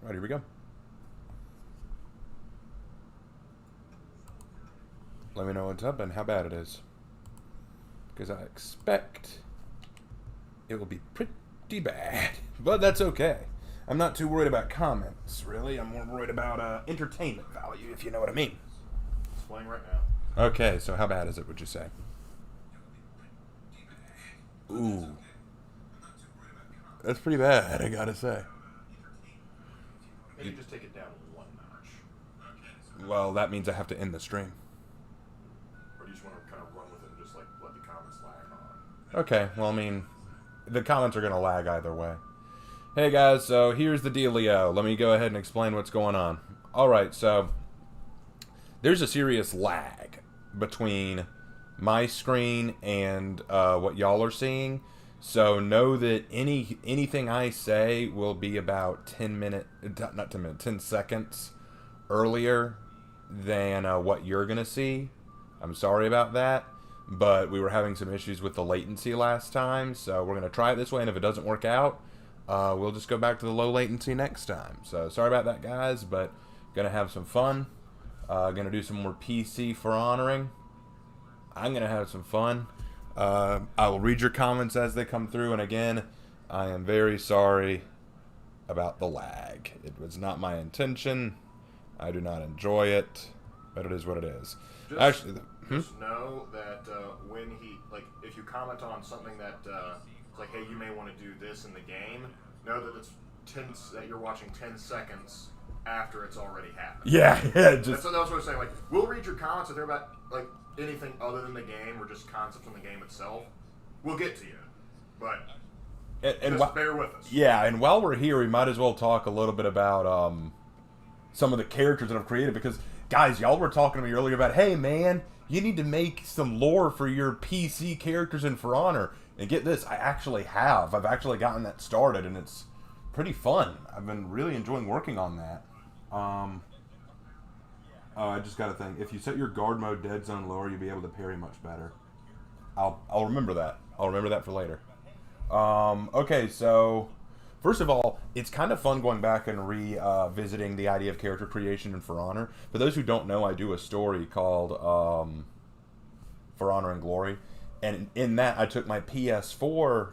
Right, here we go. Let me know what's up and how bad it is. Because I expect it will be pretty bad. But that's okay. I'm not too worried about comments, really. I'm more worried about entertainment value, if you know what I mean. It's playing right now. Okay, so how bad is it, would you say? Ooh. That's pretty bad, I gotta say. Maybe just take it down one notch. Well, that means I have to end the stream. Or do you just want to kind of run with it and just like let the comments lag on? Okay, well, I mean, the comments are gonna lag either way. Hey guys, so here's the dealio. Let me go ahead and explain what's going on. Alright, so there's a serious lag between my screen and what y'all are seeing. So know that anything I say will be about 10 seconds earlier than what you're gonna see. I'm sorry about that, but we were having some issues with the latency last time, so we're gonna try it this way, and if it doesn't work out, we'll just go back to the low latency next time. So sorry about that, guys, but gonna have some fun. Gonna do some more PC for honoring. I'm gonna have some fun. I will read your comments as they come through, and again, I am very sorry about the lag. It was not my intention. I do not enjoy it, but it is what it is. Just know that when if you comment on something that it's like, hey, you may want to do this in the game, know that that you're watching 10 seconds after it's already happened. Yeah. That's what I was saying. Like, we'll read your comments if they're about like anything other than the game or just concepts in the game itself. We'll get to you, but just bear with us. Yeah, and while we're here, we might as well talk a little bit about some of the characters that I've created, because guys, y'all were talking to me earlier about, hey man, you need to make some lore for your PC characters in For Honor. And get this, I actually have. I've actually gotten that started, and it's pretty fun. I've been really enjoying working on that. Oh, I just got a thing. If you set your guard mode dead zone lower, you'll be able to parry much better. I'll remember that. I'll remember that for later. Okay, so first of all, it's kind of fun going back and revisiting the idea of character creation in For Honor. For those who don't know, I do a story called For Honor and Glory, and in that I took my PS4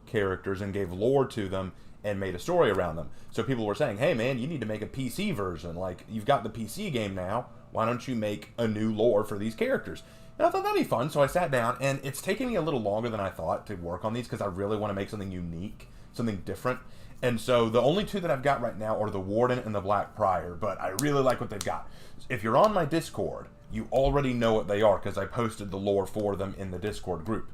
characters and gave lore to them and made a story around them. So people were saying, hey man, you need to make a PC version. Like, you've got the PC game now, why don't you make a new lore for these characters? And I thought that'd be fun, so I sat down, and it's taken me a little longer than I thought to work on these, because I really want to make something unique, something different. And so the only two that I've got right now are the Warden and the Black Prior, but I really like what they've got. If you're on my Discord, you already know what they are, because I posted the lore for them in the Discord group.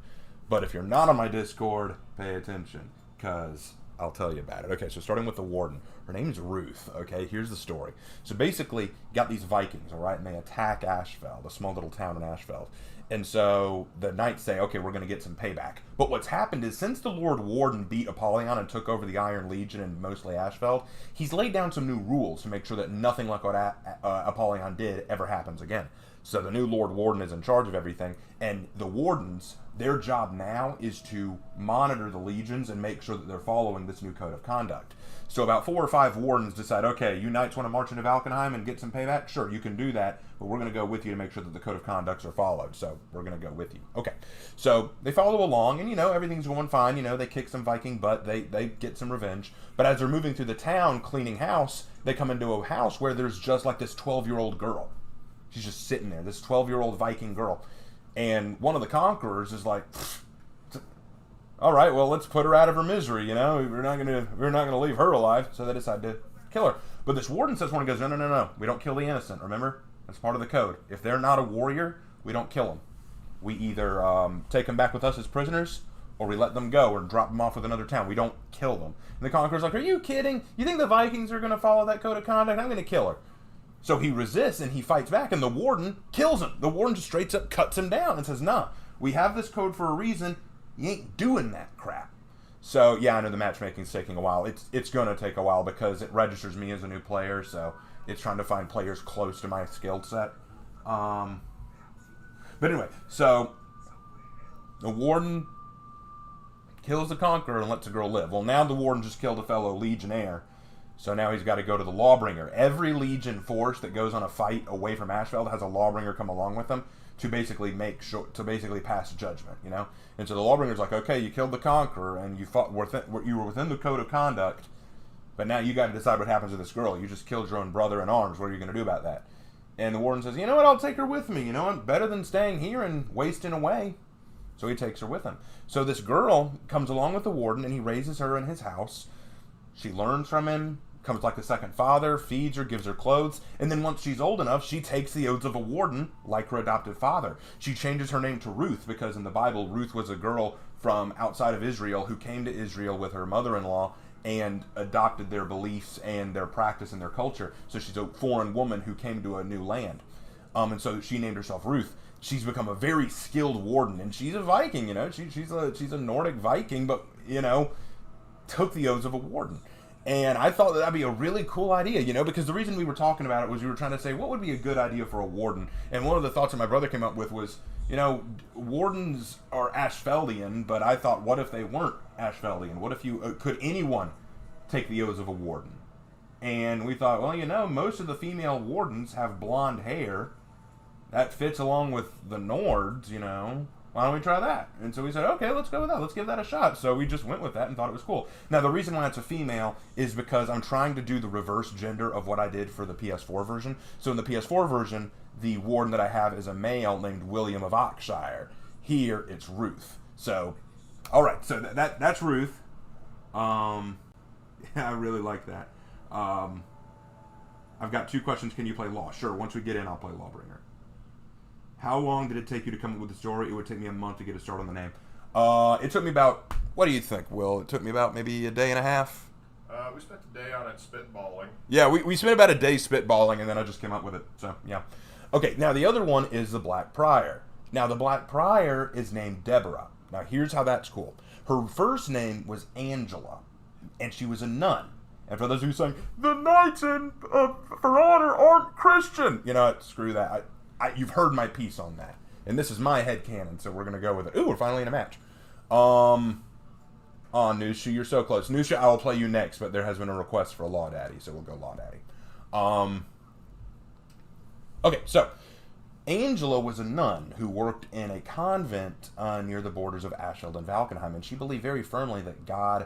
But if you're not on my Discord, pay attention, because I'll tell you about it. Okay, so starting with the Warden. Her name's Ruth, okay? Here's the story. So basically, you got these Vikings, all right? And they attack Ashfeld, a small little town in Ashfeld. And so the knights say, okay, we're going to get some payback. But what's happened is, since the Lord Warden beat Apollyon and took over the Iron Legion and mostly Ashfeld, he's laid down some new rules to make sure that nothing like what Apollyon did ever happens again. So the new Lord Warden is in charge of everything, and the Wardens, their job now is to monitor the legions and make sure that they're following this new code of conduct. So about 4 or 5 Wardens decide, okay, you knights want to march into Valkenheim and get some payback? Sure, you can do that, but we're going to go with you to make sure that the code of conducts are followed. So we're going to go with you. Okay, so they follow along, and, everything's going fine. They kick some Viking butt. They get some revenge. But as they're moving through the town cleaning house, they come into a house where there's just like this 12-year-old girl. She's just sitting there, this 12-year-old Viking girl. And one of the conquerors is like, all right, well, let's put her out of her misery, We're not gonna leave her alive. So they decide to kill her. But this warden says, one goes, no. We don't kill the innocent, remember? That's part of the code. If they're not a warrior, we don't kill them. We either take them back with us as prisoners, or we let them go or drop them off with another town. We don't kill them. And the conqueror's like, are you kidding? You think the Vikings are going to follow that code of conduct? I'm going to kill her. So he resists and he fights back, and the warden kills him. The warden just straight up cuts him down and says, nah, we have this code for a reason. You ain't doing that crap. So, yeah, I know the matchmaking's taking a while. It's going to take a while because it registers me as a new player, so it's trying to find players close to my skill set. But anyway, so the warden kills the conqueror and lets the girl live. Well, now the warden just killed a fellow legionnaire, So now he's got to go to the Lawbringer. Every Legion force that goes on a fight away from Ashfeld has a Lawbringer come along with them to basically pass judgment, you know. And so the Lawbringer's like, okay, you killed the Conqueror and you were within the code of conduct, but now you got to decide what happens to this girl. You just killed your own brother in arms. What are you going to do about that? And the Warden says, you know what? I'll take her with me. You know, I'm better than staying here and wasting away. So he takes her with him. So this girl comes along with the Warden, and he raises her in his house. She learns from him, comes like a second father, feeds her, gives her clothes, and then once she's old enough, she takes the oaths of a Warden like her adopted father. She changes her name to Ruth, because in the Bible, Ruth was a girl from outside of Israel who came to Israel with her mother-in-law and adopted their beliefs and their practice and their culture. So she's a foreign woman who came to a new land. And so she named herself Ruth. She's become a very skilled Warden, and she's a Viking, you know. She's a Nordic Viking, but, you know, took the oaths of a Warden. And I thought that'd be a really cool idea, you know, because the reason we were talking about it was we were trying to say, what would be a good idea for a Warden? And one of the thoughts that my brother came up with was, you know, Wardens are Ashfeldian, but I thought, what if they weren't Ashfeldian? What if could anyone take the oaths of a Warden? And we thought, well, you know, most of the female Wardens have blonde hair. That fits along with the Nords, you know. Why don't we try that? And so we said, okay, let's go with that. Let's give that a shot. So we just went with that and thought it was cool. Now, the reason why it's a female is because I'm trying to do the reverse gender of what I did for the PS4 version. So in the PS4 version, the Warden that I have is a male named William of Oxshire. Here, it's Ruth. So, all right. So that's Ruth. Yeah, I really like that. I've got 2 questions. Can you play Law? Sure. Once we get in, I'll play Lawbringer. How long did it take you to come up with the story? It would take me a month to get a start on the name. It took me about, what do you think, Will? It took me about maybe a day and a half. We spent the day on it spitballing. Yeah, we spent about a day spitballing, and then I just came up with it. So, yeah. Okay, now the other one is the Black Prior. Now, the Black Prior is named Deborah. Now, here's how that's cool. Her first name was Angela, and she was a nun. And for those of you saying, the Knights for Honor aren't Christian, you know, screw that. You've heard my piece on that. And this is my headcanon, so we're going to go with it. Ooh, we're finally in a match. Nuxia, you're so close. Nuxia, I will play you next, but there has been a request for a Law Daddy, so we'll go Law Daddy. Okay, so Angela was a nun who worked in a convent near the borders of Ashfeld and Valkenheim, and she believed very firmly that God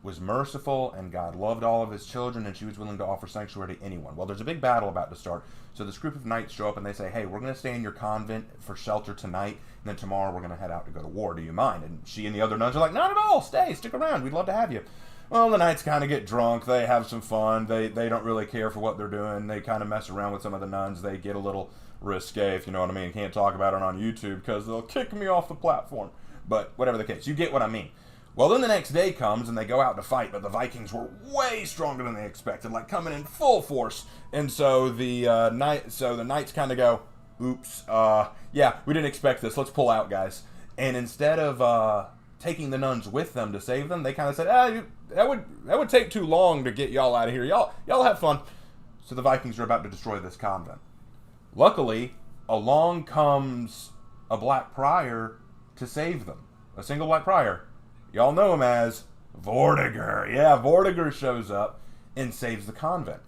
was merciful and God loved all of his children, and she was willing to offer sanctuary to anyone. Well, there's a big battle about to start, so this group of knights show up and they say, hey, we're going to stay in your convent for shelter tonight, and then tomorrow we're going to head out to go to war. Do you mind? And she and the other nuns are like, not at all, stick around, we'd love to have you. Well, the knights kind of get drunk, they have some fun, they don't really care for what they're doing, they kind of mess around with some of the nuns, they get a little risque, if you know what I mean. Can't talk about it on YouTube because they'll kick me off the platform, but whatever the case, you get what I mean. Well, then the next day comes, and they go out to fight, but the Vikings were way stronger than they expected, like coming in full force. And so the knights kind of go, oops, yeah, we didn't expect this, let's pull out, guys. And instead of taking the nuns with them to save them, they kind of said, that would take too long to get y'all out of here. Y'all have fun. So the Vikings are about to destroy this convent. Luckily, along comes a Black Prior to save them. A single Black Prior. Y'all know him as Vortigern. Yeah, Vortigern shows up and saves the convent.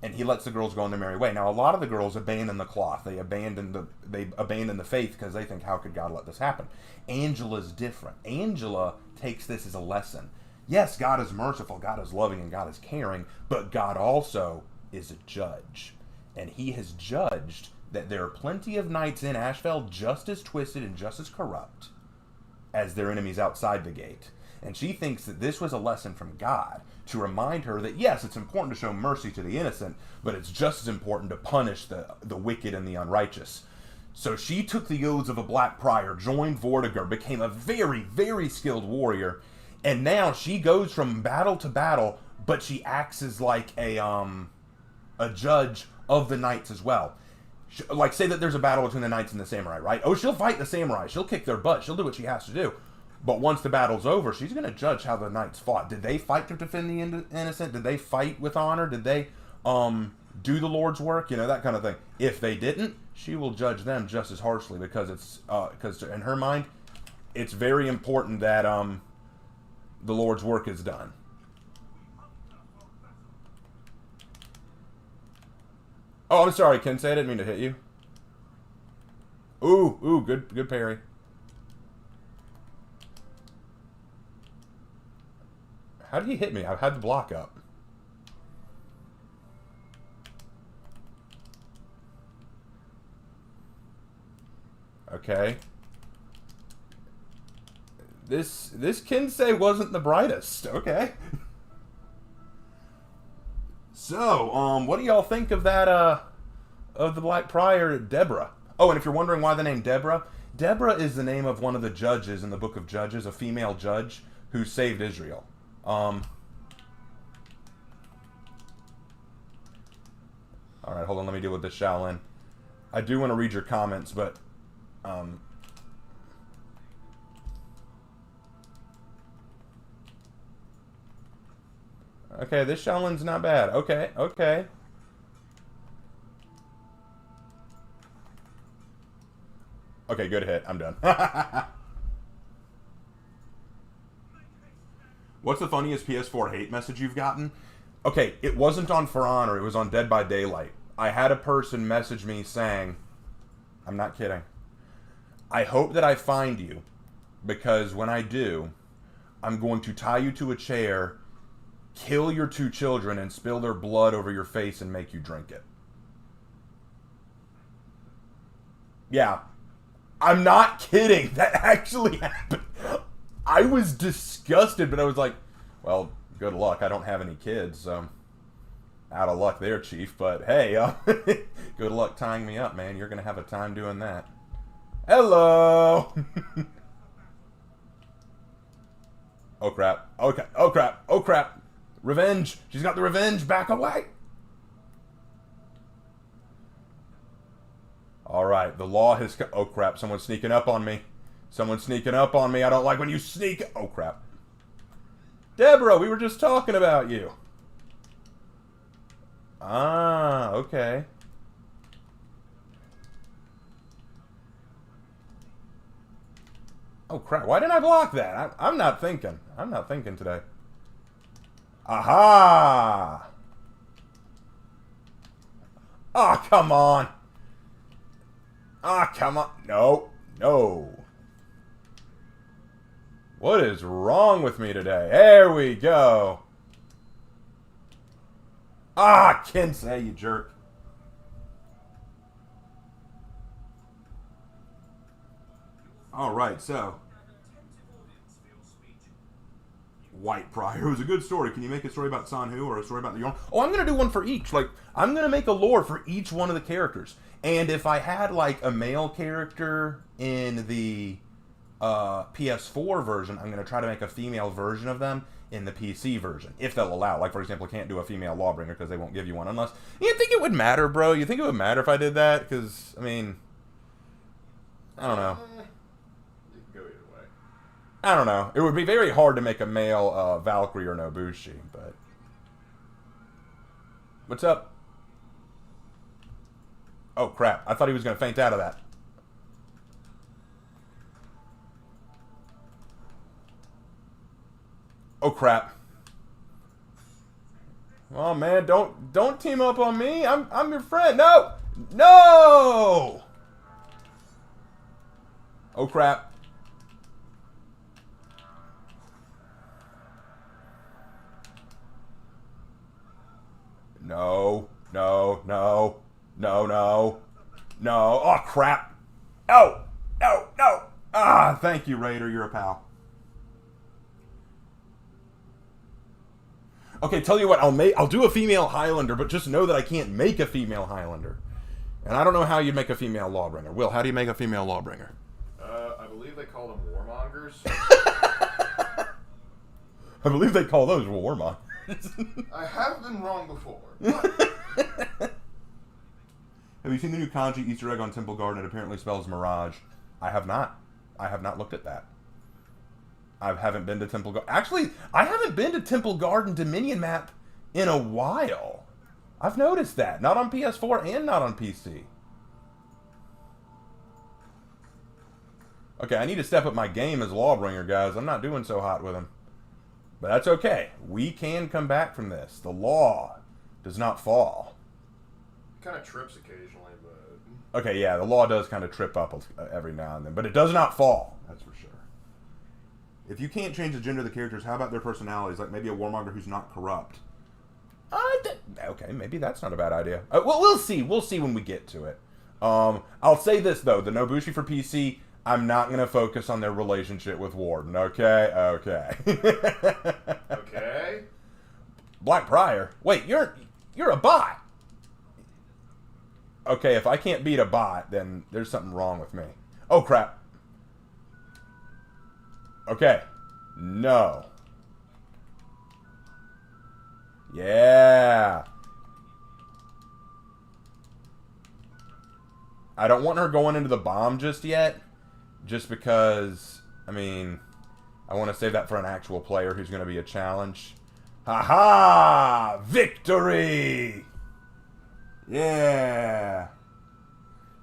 And he lets the girls go on their merry way. Now, a lot of the girls abandon the cloth. They abandon the faith because they think, how could God let this happen? Angela's different. Angela takes this as a lesson. Yes, God is merciful, God is loving, and God is caring, but God also is a judge. And he has judged that there are plenty of knights in Ashfeld just as twisted and just as corrupt as their enemies outside the gate. And she thinks that this was a lesson from God to remind her that, yes, it's important to show mercy to the innocent, but it's just as important to punish the wicked and the unrighteous. So she took the oaths of a Black Prior, joined Vortigern, became a very, very skilled warrior, and now she goes from battle to battle, but she acts as like a judge of the knights as well. Like, say that there's a battle between the knights and the samurai, right? Oh, she'll fight the samurai. She'll kick their butt. She'll do what she has to do. But once the battle's over, she's going to judge how the knights fought. Did they fight to defend the innocent? Did they fight with honor? Did they do the Lord's work? You know, that kind of thing. If they didn't, she will judge them just as harshly because in her mind, it's very important that the Lord's work is done. Oh, I'm sorry, Kensei. I didn't mean to hit you. Ooh, good parry. How did he hit me? I've had the block up. Okay. This Kensei wasn't the brightest. Okay. So, what do y'all think of that, of the Black Prior, Deborah? Oh, and if you're wondering why the name Deborah, Deborah is the name of one of the judges in the Book of Judges, a female judge who saved Israel. Alright, hold on, let me deal with this Shaolin. I do want to read your comments, but, okay, this Shaolin's not bad. Okay. Okay, good hit. I'm done. What's the funniest PS4 hate message you've gotten? Okay, it wasn't on For Honor. It was on Dead by Daylight. I had a person message me saying, I'm not kidding, I hope that I find you, because when I do, I'm going to tie you to a chair, kill your 2 children, and spill their blood over your face and make you drink it. Yeah. I'm not kidding. That actually happened. I was disgusted, but I was like, well, good luck. I don't have any kids, so out of luck there, Chief. But hey, good luck tying me up, man. You're going to have a time doing that. Hello! Oh, crap. Okay. Oh, crap. Oh, crap. Revenge. She's got the revenge. Back away. All right. The law has... Oh, crap. Someone's sneaking up on me. Someone's sneaking up on me. I don't like when you sneak... Oh, crap. Deborah, we were just talking about you. Ah, okay. Oh, crap. Why didn't I block that? I'm not thinking. I'm not thinking today. Aha! Ah, come on. Ah, come on. No. No. What is wrong with me today? There we go. Ah, Kensei, you jerk. Alright, so. White Prior was a good story. Can you make a story about Sanhu or a story about the Yorn? Oh, I'm going to do one for each. Like, I'm going to make a lore for each one of the characters. And if I had, like, a male character in the PS4 version, I'm going to try to make a female version of them in the PC version. If they'll allow. Like, for example, I can't do a female Lawbringer because they won't give you one. Unless... You think it would matter, bro? You think it would matter if I did that? Because, I mean... I don't know. I don't know. It would be very hard to make a male Valkyrie or Nobushi, but... What's up? Oh, crap. I thought he was going to faint out of that. Oh, crap. Oh, man, don't team up on me. I'm your friend. No! No! Oh, crap. No, no, no, no, no, no. Oh, crap. No, no, no. Ah, thank you, Raider. You're a pal. Okay, tell you what, I'll do a female Highlander, but just know that I can't make a female Highlander. And I don't know how you'd make a female Lawbringer. Will, how do you make a female Lawbringer? I believe they call them warmongers. I believe they call those warmongers. I have been wrong before. Have you seen the new kanji Easter egg on Temple Garden? It apparently spells Mirage. I have not. I have not looked at that. I haven't been to Temple Garden. Actually, I haven't been to Temple Garden Dominion map in a while. I've noticed that. Not on PS4 and not on PC. Okay, I need to step up my game as Lawbringer, guys. I'm not doing so hot with him. But that's okay. We can come back from this. The law does not fall. kind of trips occasionally, but... Okay, yeah, the law does kind of trip up every now and then, but it does not fall. That's for sure. If you can't change the gender of the characters, how about their personalities? Like maybe a warmonger who's not corrupt. Okay, maybe that's not a bad idea. Well, we'll see. We'll see when we get to it. I'll say this, though. The Nobushi for PC, I'm not going to focus on their relationship with Warden, okay? Okay. Okay. Black Prior? Wait, you're a bot. Okay, if I can't beat a bot, then there's something wrong with me. Oh, crap. Okay. No. Yeah. I don't want her going into the bomb just yet. Just because, I mean, I want to save that for an actual player who's going to be a challenge. Ha-ha! Victory! Yeah.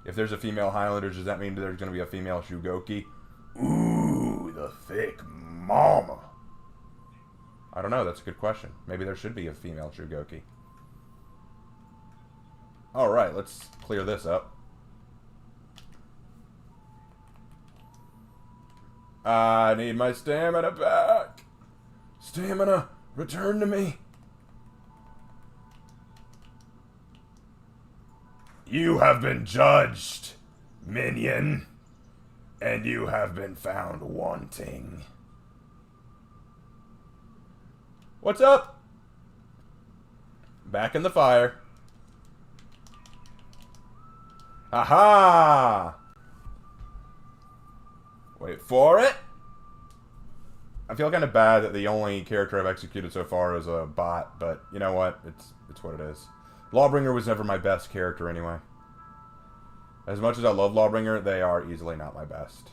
If there's a female Highlander, does that mean there's going to be a female Shugoki? Ooh, the thick mama. I don't know. That's a good question. Maybe there should be a female Shugoki. Alright, let's clear this up. I need my stamina back. Stamina, return to me. You have been judged, minion, and you have been found wanting. What's up? Back in the fire. Aha! Wait for it. I feel kind of bad that the only character I've executed so far is a bot, but you know what? It's what it is. Lawbringer was never my best character anyway. As much as I love Lawbringer, they are easily not my best.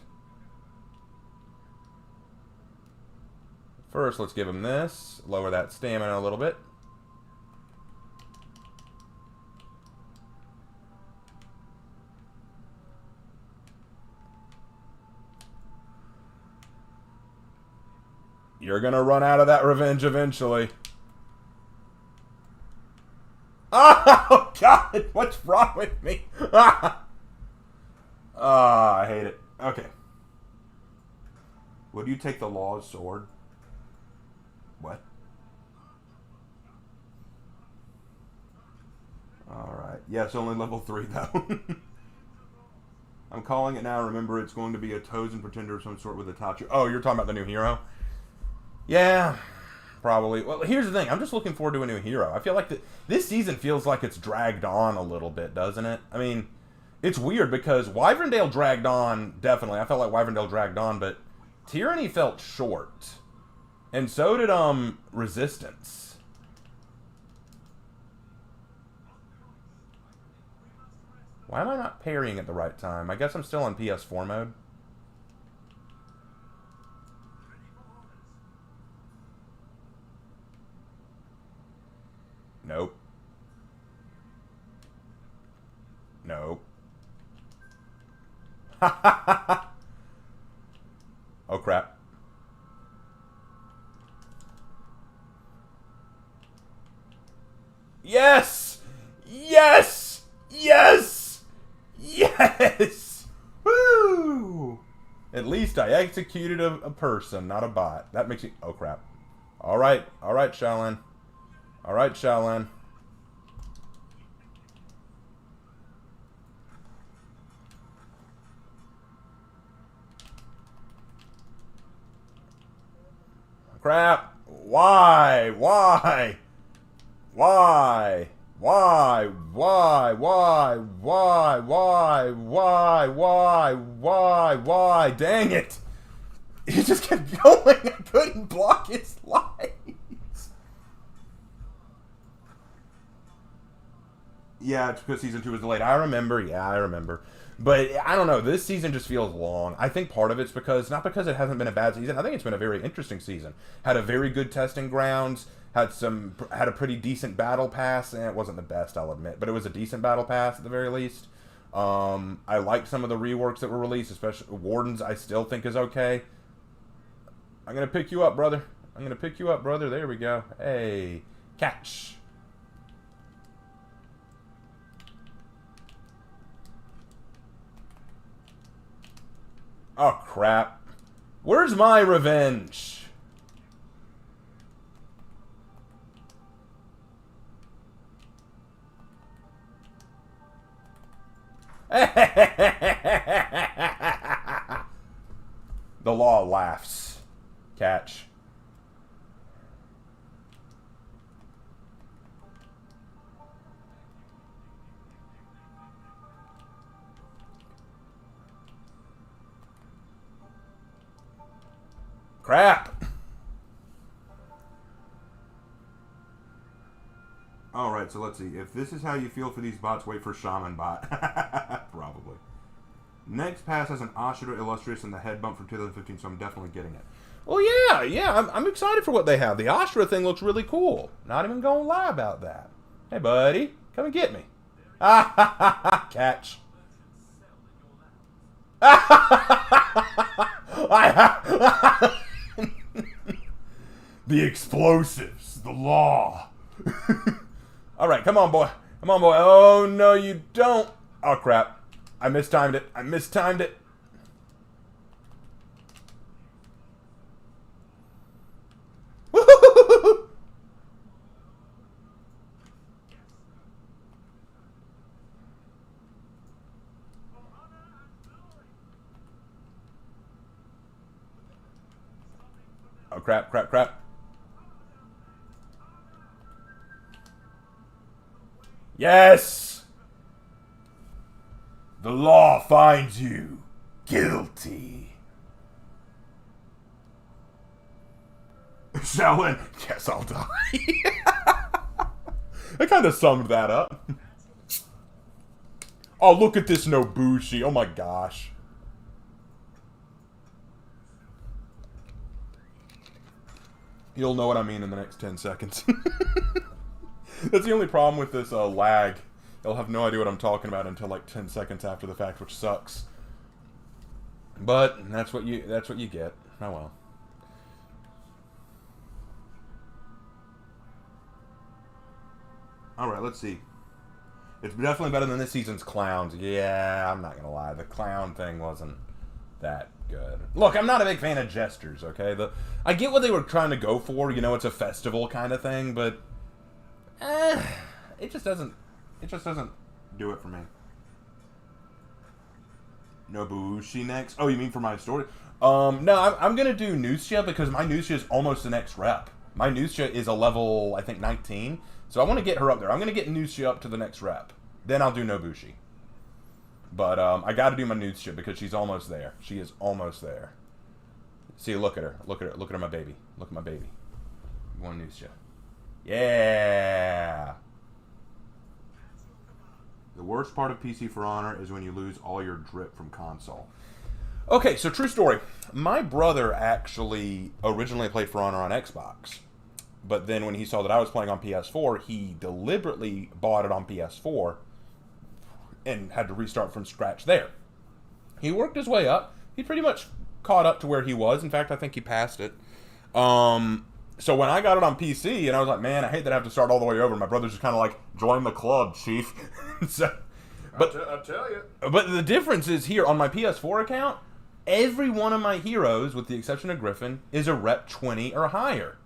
First, let's give him this. Lower that stamina a little bit. You're gonna run out of that revenge eventually. Oh, God! What's wrong with me? I hate it. Okay. Would you take the law's sword? What? Alright. Yes, only level 3, though. I'm calling it now. Remember, it's going to be a Tozen pretender of some sort with a Tachi. Oh, you're talking about the new hero? Yeah, probably. Well, here's the thing. I'm just looking forward to a new hero. I feel like this season feels like it's dragged on a little bit, doesn't it? I mean, it's weird because Wyverndale dragged on, definitely. I felt like Wyverndale dragged on, but Tyranny felt short. And so did, Resistance. Why am I not parrying at the right time? I guess I'm still on PS4 mode. Nope. Nope. Oh, crap. Yes! Yes! Yes! Yes! Woo! At least I executed a person, not a bot. That makes me... Oh, crap. Alright. Alright, Shaolin. Alright, Shaolin. Crap. Why? Why? Why? Why? Why? Why? Why? Why? Why? Why? Why? Why? Dang it! He just kept going. I couldn't block his lights. Yeah, it's because season 2 was delayed. I remember. Yeah, I remember. But I don't know. This season just feels long. I think part of it's because, not because it hasn't been a bad season. I think it's been a very interesting season. Had a very good testing grounds. Had a pretty decent battle pass. And it wasn't the best, I'll admit. But it was a decent battle pass at the very least. I liked some of the reworks that were released. Especially Warden's, I still think is okay. I'm going to pick you up, brother. I'm going to pick you up, brother. There we go. Hey. Catch. Oh, crap. Where's my revenge? The law laughs. Catch. Crap. Alright, so let's see. If this is how you feel for these bots, wait for Shaman Bot. Probably. Next pass has an Ashura Illustrious and the head bump from 2015, so I'm definitely getting it. Well, yeah, I'm excited for what they have. The Ashura thing looks really cool. Not even gonna lie about that. Hey, buddy, come and get me. Ah, ha, ha, ha, catch. The explosives, the law. Alright, come on, boy. Come on, boy. Oh, no, you don't. Oh, crap. I mistimed it. I mistimed it. Oh, crap, crap, crap. Yes! The law finds you guilty. Shaolin, guess I'll die. I kind of summed that up. Oh, look at this Nobushi. Oh my gosh. You'll know what I mean in the next 10 seconds. That's the only problem with this lag. You'll have no idea what I'm talking about until like 10 seconds after the fact, which sucks. But that's what you get. Oh well. Alright, let's see. It's definitely better than this season's clowns. Yeah, I'm not gonna lie. The clown thing wasn't that good. Look, I'm not a big fan of jesters, okay? I get what they were trying to go for, you know, it's a festival kind of thing, but it just doesn't do it for me. Nobushi next. Oh, you mean for my story? No, I'm gonna do Nuxia because my Nuxia is almost the next rep. My Nuxia is a level, I think, 19. So I want to get her up there. I'm gonna get Nuxia up to the next rep. Then I'll do Nobushi. But I gotta do my Nuxia because she's almost there. She is almost there. See, look at her. Look at her. Look at her, my baby. Look at my baby. One Nuxia. Yeah! The worst part of PC For Honor is when you lose all your drip from console. Okay, so true story. My brother actually originally played For Honor on Xbox. But then when he saw that I was playing on PS4, he deliberately bought it on PS4 and had to restart from scratch there. He worked his way up. He pretty much caught up to where he was. In fact, I think he passed it. So when I got it on PC, and I was like, man, I hate that I have to start all the way over. My brother's just kind of like, join the club, chief. I'll tell you. But the difference is here, on my PS4 account, every one of my heroes, with the exception of Griffin, is a rep 20 or higher.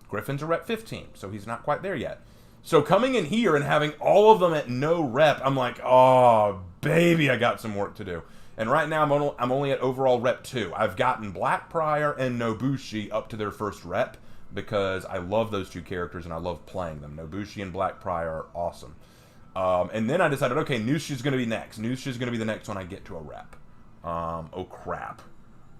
Griffin's a rep 15, so he's not quite there yet. So coming in here and having all of them at no rep, I'm like, oh, baby, I got some work to do. And right now, I'm only at overall rep 2. I've gotten Black Prior and Nobushi up to their first rep because I love those two characters and I love playing them. Nobushi and Black Prior are awesome. And then I decided, okay, Nuxia's going to be next. Nuxia's going to be the next one I get to a rep. Oh, crap.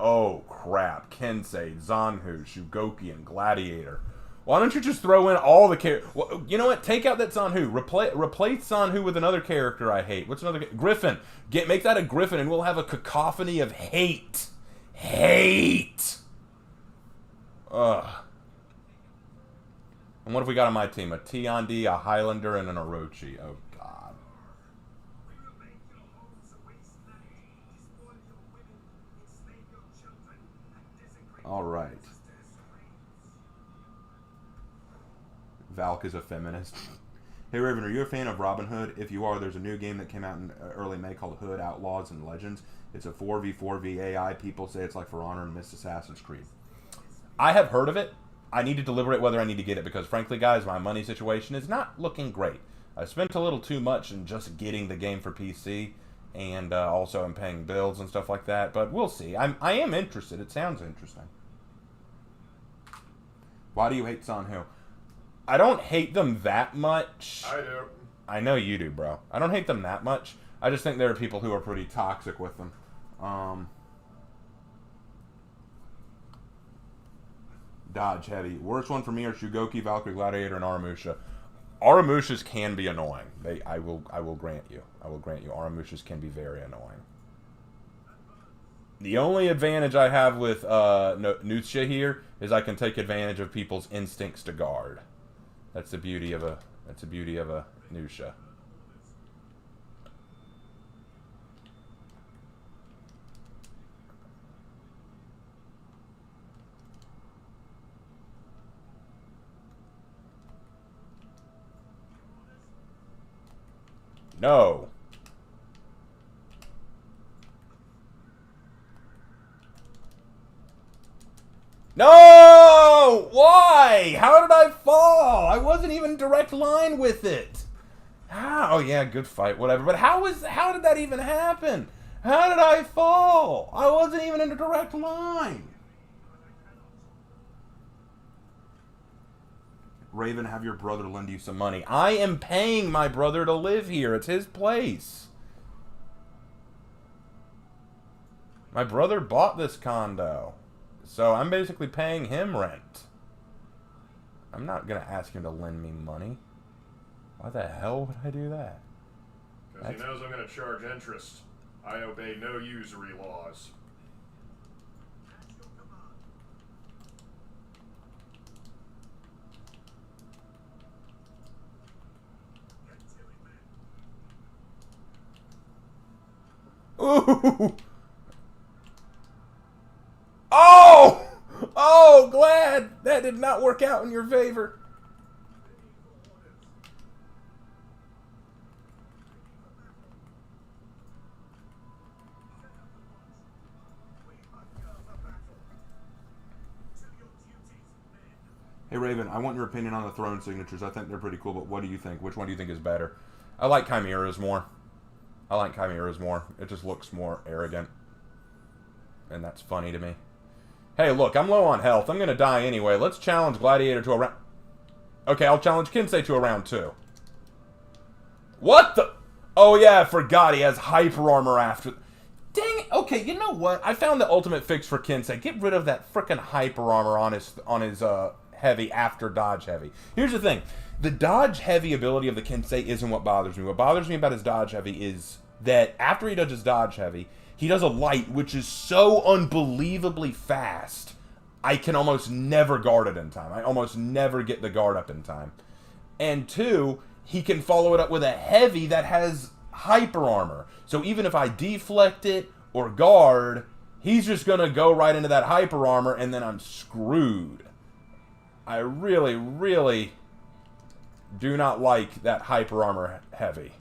Oh, crap. Kensei, Zanhu, Shugoki, and Gladiator. Why don't you just throw in all the characters? Well, you know what? Take out that Zanhu. Replace Zanhu with another character I hate. What's another? Griffin. Make that a Griffin, and we'll have a cacophony of hate. Hate. Ugh. And what have we got on my team? A Tiandi, a Highlander, and an Orochi. Oh, God. All right. Valk is a feminist. Hey Raven, are you a fan of Robin Hood? If you are, there's a new game that came out in early May called Hood Outlaws and Legends. It's a 4v4 VAI. People say it's like For Honor and Miss Assassin's Creed. I have heard of it. I need to deliberate whether I need to get it because, frankly, guys, my money situation is not looking great. I spent a little too much in just getting the game for PC, and also I'm paying bills and stuff like that. But we'll see. I am interested. It sounds interesting. Why do you hate Sanhu? I don't hate them that much. I do. I know you do, bro. I don't hate them that much. I just think there are people who are pretty toxic with them. Dodge heavy. Worst one for me are Shugoki, Valkyrie, Gladiator, and Aramusha. Aramushas can be annoying. I will grant you. I will grant you. Aramushas can be very annoying. The only advantage I have with Nuxia here is I can take advantage of people's instincts to guard. That's the beauty of a Nuxia. No. No! Why? How did I fall? I wasn't even in direct line with it. How? Oh yeah, good fight, whatever. But how did that even happen? How did I fall? I wasn't even in a direct line. Raven, have your brother lend you some money. I am paying my brother to live here. It's his place. My brother bought this condo. So I'm basically paying him rent. I'm not going to ask him to lend me money. Why the hell would I do that? Because he knows I'm going to charge interest. I obey no usury laws. Ooh! Oh! Oh, glad that did not work out in your favor. Hey Raven, I want your opinion on the throne signatures. I think they're pretty cool, but what do you think? Which one do you think is better? I like Chimera's more. I like Chimera's more. It just looks more arrogant. And that's funny to me. Hey, look, I'm low on health. I'm going to die anyway. Let's challenge Gladiator to a round... Okay, I'll challenge Kinsei to a round 2. What the... Oh, yeah, I forgot he has hyper armor after... Dang it. Okay, you know what? I found the ultimate fix for Kinsei. Get rid of that frickin' hyper armor on his heavy after dodge heavy. Here's the thing. The dodge heavy ability of the Kinsei isn't what bothers me. What bothers me about his dodge heavy is that after he does his dodge heavy... He does a light, which is so unbelievably fast, I can almost never guard it in time. I almost never get the guard up in time. And 2, he can follow it up with a heavy that has hyper armor. So even if I deflect it or guard, he's just going to go right into that hyper armor, and then I'm screwed. I really, really do not like that hyper armor heavy.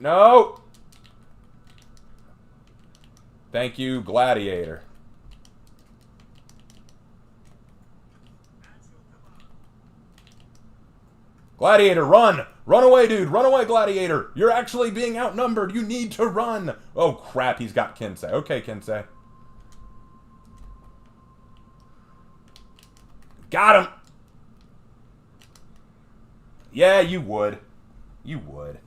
No! Thank you, Gladiator. Gladiator, run! Run away, dude! Run away, Gladiator! You're actually being outnumbered! You need to run! Oh, crap, he's got Kinsei. Okay, Kinsei. Got him! Yeah, you would. You would.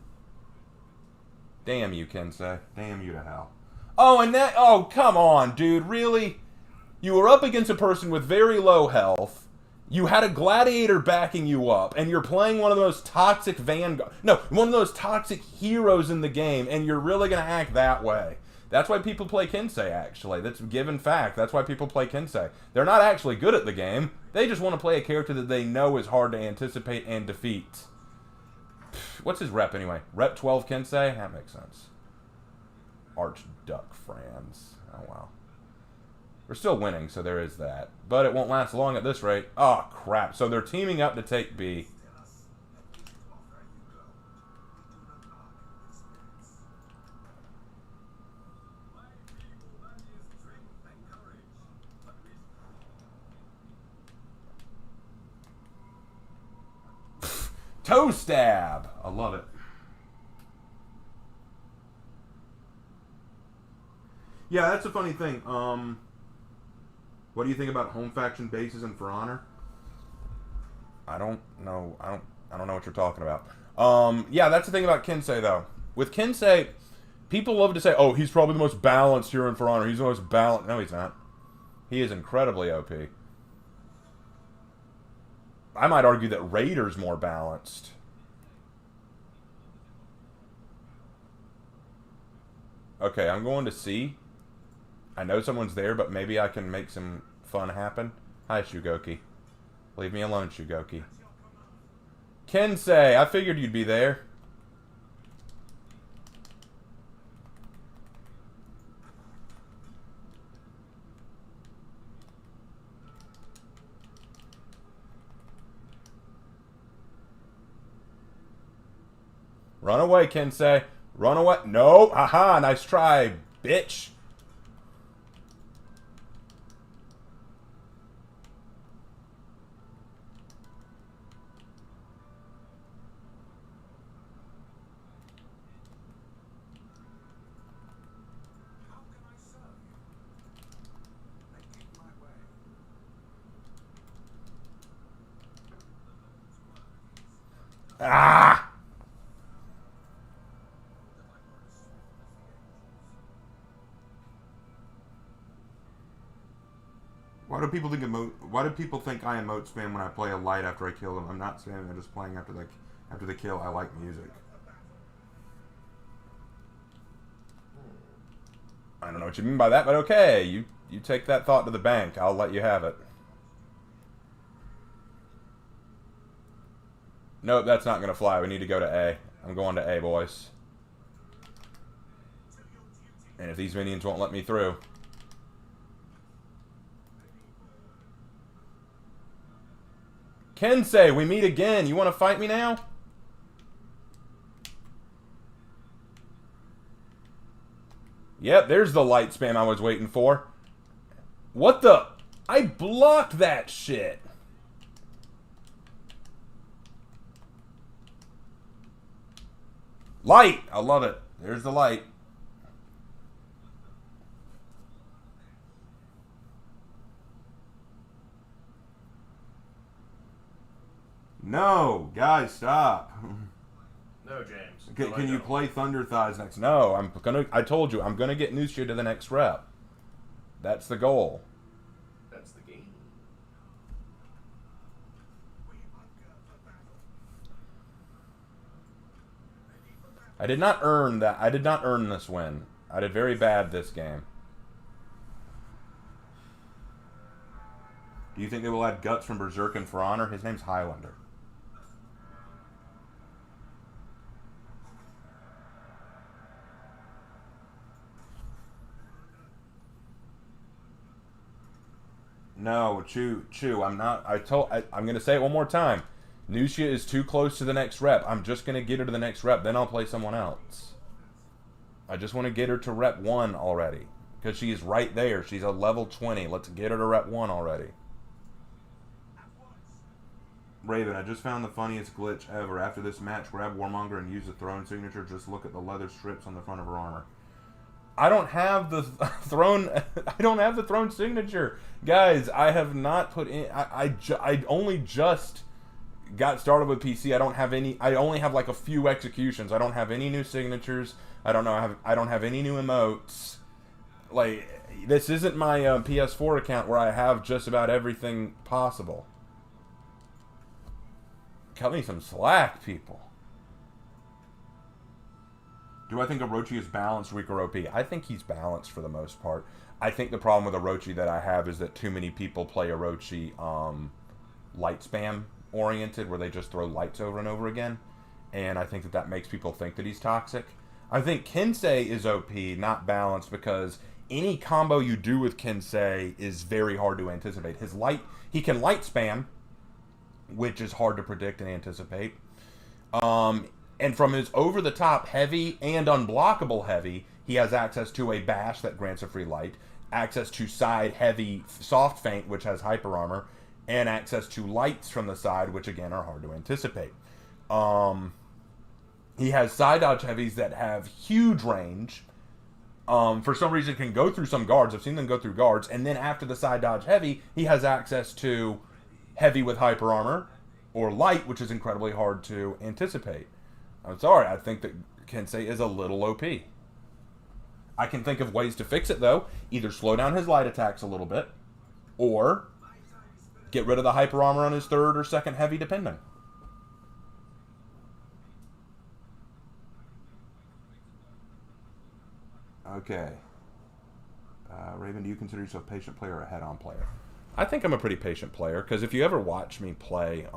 Damn you, Kinsei. Damn you to hell. Oh, and that... Oh, come on, dude. Really? You were up against a person with very low health. You had a gladiator backing you up. And you're playing one of the most toxic vanguard... No, one of those toxic heroes in the game. And you're really going to act that way. That's why people play Kinsei, actually. That's a given fact. That's why people play Kinsei. They're not actually good at the game. They just want to play a character that they know is hard to anticipate and defeat. What's his rep anyway? Rep 12 Kinsei? That makes sense. Archduke Franz. Oh, wow. We're still winning, so there is that. But it won't last long at this rate. Oh, crap. So they're teaming up to take B. Toe stab! I love it. Yeah, that's a funny thing. What do you think about home faction bases and For Honor? I don't know. I don't know what you're talking about. Yeah, that's the thing about Kensei though. With Kensei, people love to say, "Oh, he's probably the most balanced hero in For Honor. He's the most balanced." No, he's not. He is incredibly OP. I might argue that Raider's more balanced. Okay, I'm going to C. I know someone's there, but maybe I can make some fun happen. Hi, Shugoki. Leave me alone, Shugoki. Kensei, I figured you'd be there. Run away, Kensei. Run away. No. Haha, nice try, bitch. Ah! Why do people think I emote spam when I play a light after I kill them? I'm not spamming. I'm just playing after the kill. I like music. I don't know what you mean by that, but okay. You take that thought to the bank. I'll let you have it. Nope, that's not going to fly. We need to go to A. I'm going to A, boys. And if these minions won't let me through... Kensei, we meet again. You want to fight me now? Yep, there's the light spam I was waiting for. What the? I blocked that shit. Light! I love it. There's the light. No, guys, stop. No, James. Can you play Thunder Thighs next? No, I told you, I'm gonna get Nuxia to the next rep. That's the goal. That's the game. I did not earn that. I did not earn this win. I did very bad this game. Do you think they will add Guts from Berserk and For Honor? His name's Highlander. No, Chew, I'm not. I'm going to say it one more time. Nuxia is too close to the next rep. I'm just going to get her to the next rep, then I'll play someone else. I just want to get her to rep 1 already. Because she's right there. She's a level 20. Let's get her to rep 1 already. Raven, I just found the funniest glitch ever. After this match, grab Warmonger and use the throne signature. Just look at the leather strips on the front of her armor. I don't have the throne. I don't have the throne signature, guys. I have not put in. I only just got started with PC. I don't have any. I only have like a few executions. I don't have any new signatures. I don't have any new emotes. Like, this isn't my PS4 account where I have just about everything possible. Cut me some slack, people. Do I think Orochi is balanced? Weak or OP? I think he's balanced for the most part. I think the problem with Orochi that I have is that too many people play Orochi light spam oriented, where they just throw lights over and over again. And I think that makes people think that he's toxic. I think Kensei is OP, not balanced, because any combo you do with Kensei is very hard to anticipate. He can light spam, which is hard to predict and anticipate. And from his over-the-top heavy and unblockable heavy, he has access to a bash that grants a free light, access to side heavy soft feint, which has hyper armor, and access to lights from the side, which again are hard to anticipate. He has side dodge heavies that have huge range. For some reason can go through some guards. I've seen them go through guards. And then after the side dodge heavy, he has access to heavy with hyper armor, or light, which is incredibly hard to anticipate. I'm sorry, I think that Kensei is a little OP. I can think of ways to fix it, though. Either slow down his light attacks a little bit, or get rid of the hyper armor on his third or second heavy, depending. Okay. Raven, do you consider yourself a patient player or a head-on player? I think I'm a pretty patient player, because if you ever watch me play,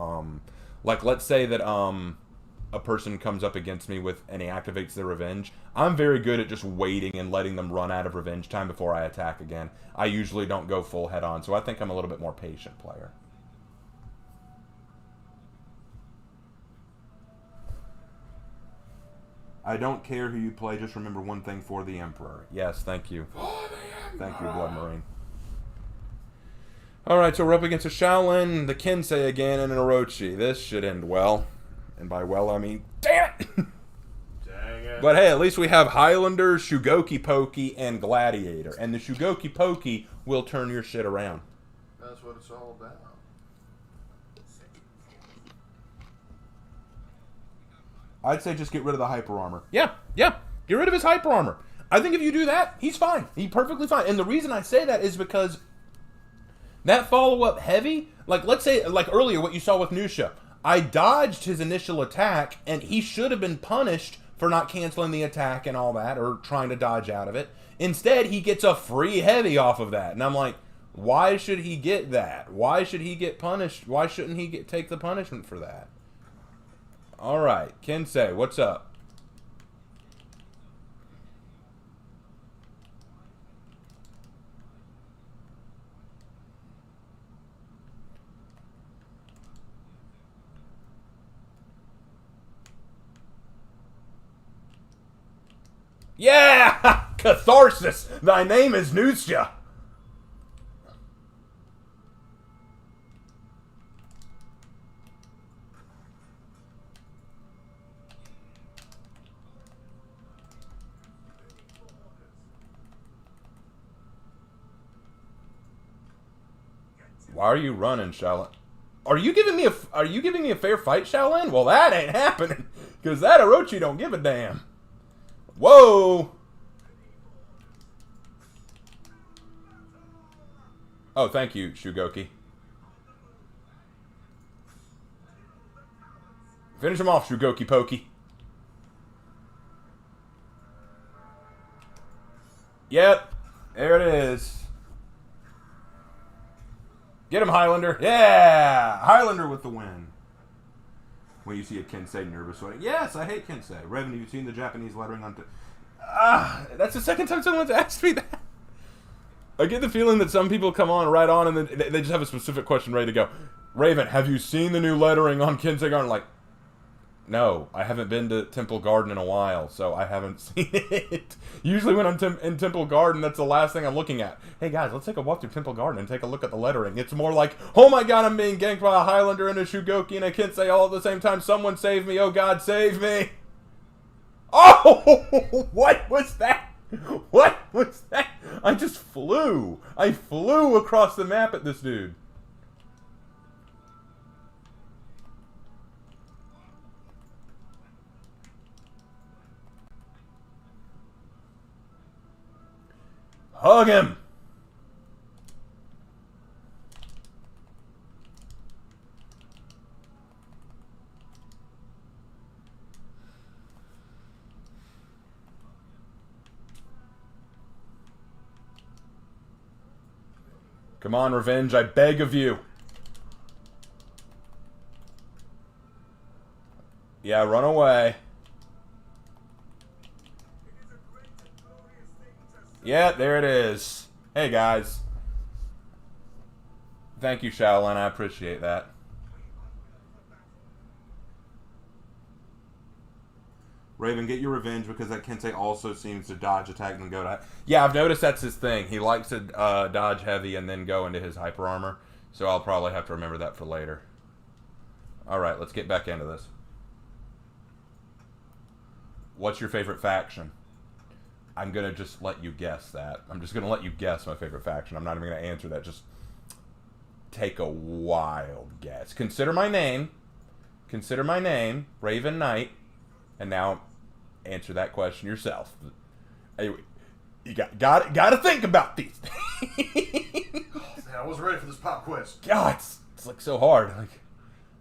like let's say that a person comes up against me and he activates their revenge, I'm very good at just waiting and letting them run out of revenge time before I attack again. I usually don't go full head-on, so I think I'm a little bit more patient player. I don't care who you play, just remember one thing: for the Emperor. Yes, thank you. Thank you, Blood Marine. Alright, so we're up against a Shaolin, the Kensei again, and an Orochi. This should end well. And by well, I mean, damn it! Dang it. But hey, at least we have Highlander, Shugoki Pokey, and Gladiator. And the Shugoki Pokey will turn your shit around. That's what it's all about. I'd say just get rid of the hyper armor. Yeah. Get rid of his hyper armor. I think if you do that, he's fine. He's perfectly fine. And the reason I say that is because that follow-up heavy, like let's say, like earlier what you saw with Nuxia, I dodged his initial attack, and he should have been punished for not canceling the attack and all that, or trying to dodge out of it. Instead, he gets a free heavy off of that. And I'm like, why should he get that? Why should he get punished? Why shouldn't he take the punishment for that? Alright, Kensei, what's up? Yeah! Catharsis! Thy name is Nuxia! Why are you running, Shaolin? Are you giving me a fair fight, Shaolin? Well, that ain't happening, because that Orochi don't give a damn. Whoa! Oh, thank you, Shugoki. Finish him off, Shugoki Pokey. Yep, there it is. Get him, Highlander. Yeah! Highlander with the win. When you see a Kensei nervous sweating. Yes, I hate Kensei. Raven, have you seen the Japanese lettering on... That's the second time someone's asked me that. I get the feeling that some people come on right on and then they just have a specific question ready to go. Raven, have you seen the new lettering on Kensei Garden? Like, no, I haven't been to Temple Garden in a while, so I haven't seen it. Usually when I'm in Temple Garden, that's the last thing I'm looking at. Hey guys, let's take a walk through Temple Garden and take a look at the lettering. It's more like, oh my god, I'm being ganked by a Highlander and a Shugoki and a Kensei all at the same time. Someone save me. Oh god, save me. Oh, what was that? What was that? I just flew. I flew across the map at this dude. Hug him! Come on, Revenge, I beg of you. Yeah, run away. Yeah, there it is. Hey, guys. Thank you, Shaolin. I appreciate that. Raven, get your revenge because that Kensei also seems to dodge attack and then go to... Yeah, I've noticed that's his thing. He likes to dodge heavy and then go into his hyper armor. So I'll probably have to remember that for later. Alright, let's get back into this. What's your favorite faction? I'm going to just let you guess that. I'm just going to let you guess my favorite faction. I'm not even going to answer that. Just take a wild guess. Consider my name. Consider my name, Raven Knight. And now answer that question yourself. Anyway, you got to think about these things. I wasn't ready for this pop quiz. God, it's like so hard. Like,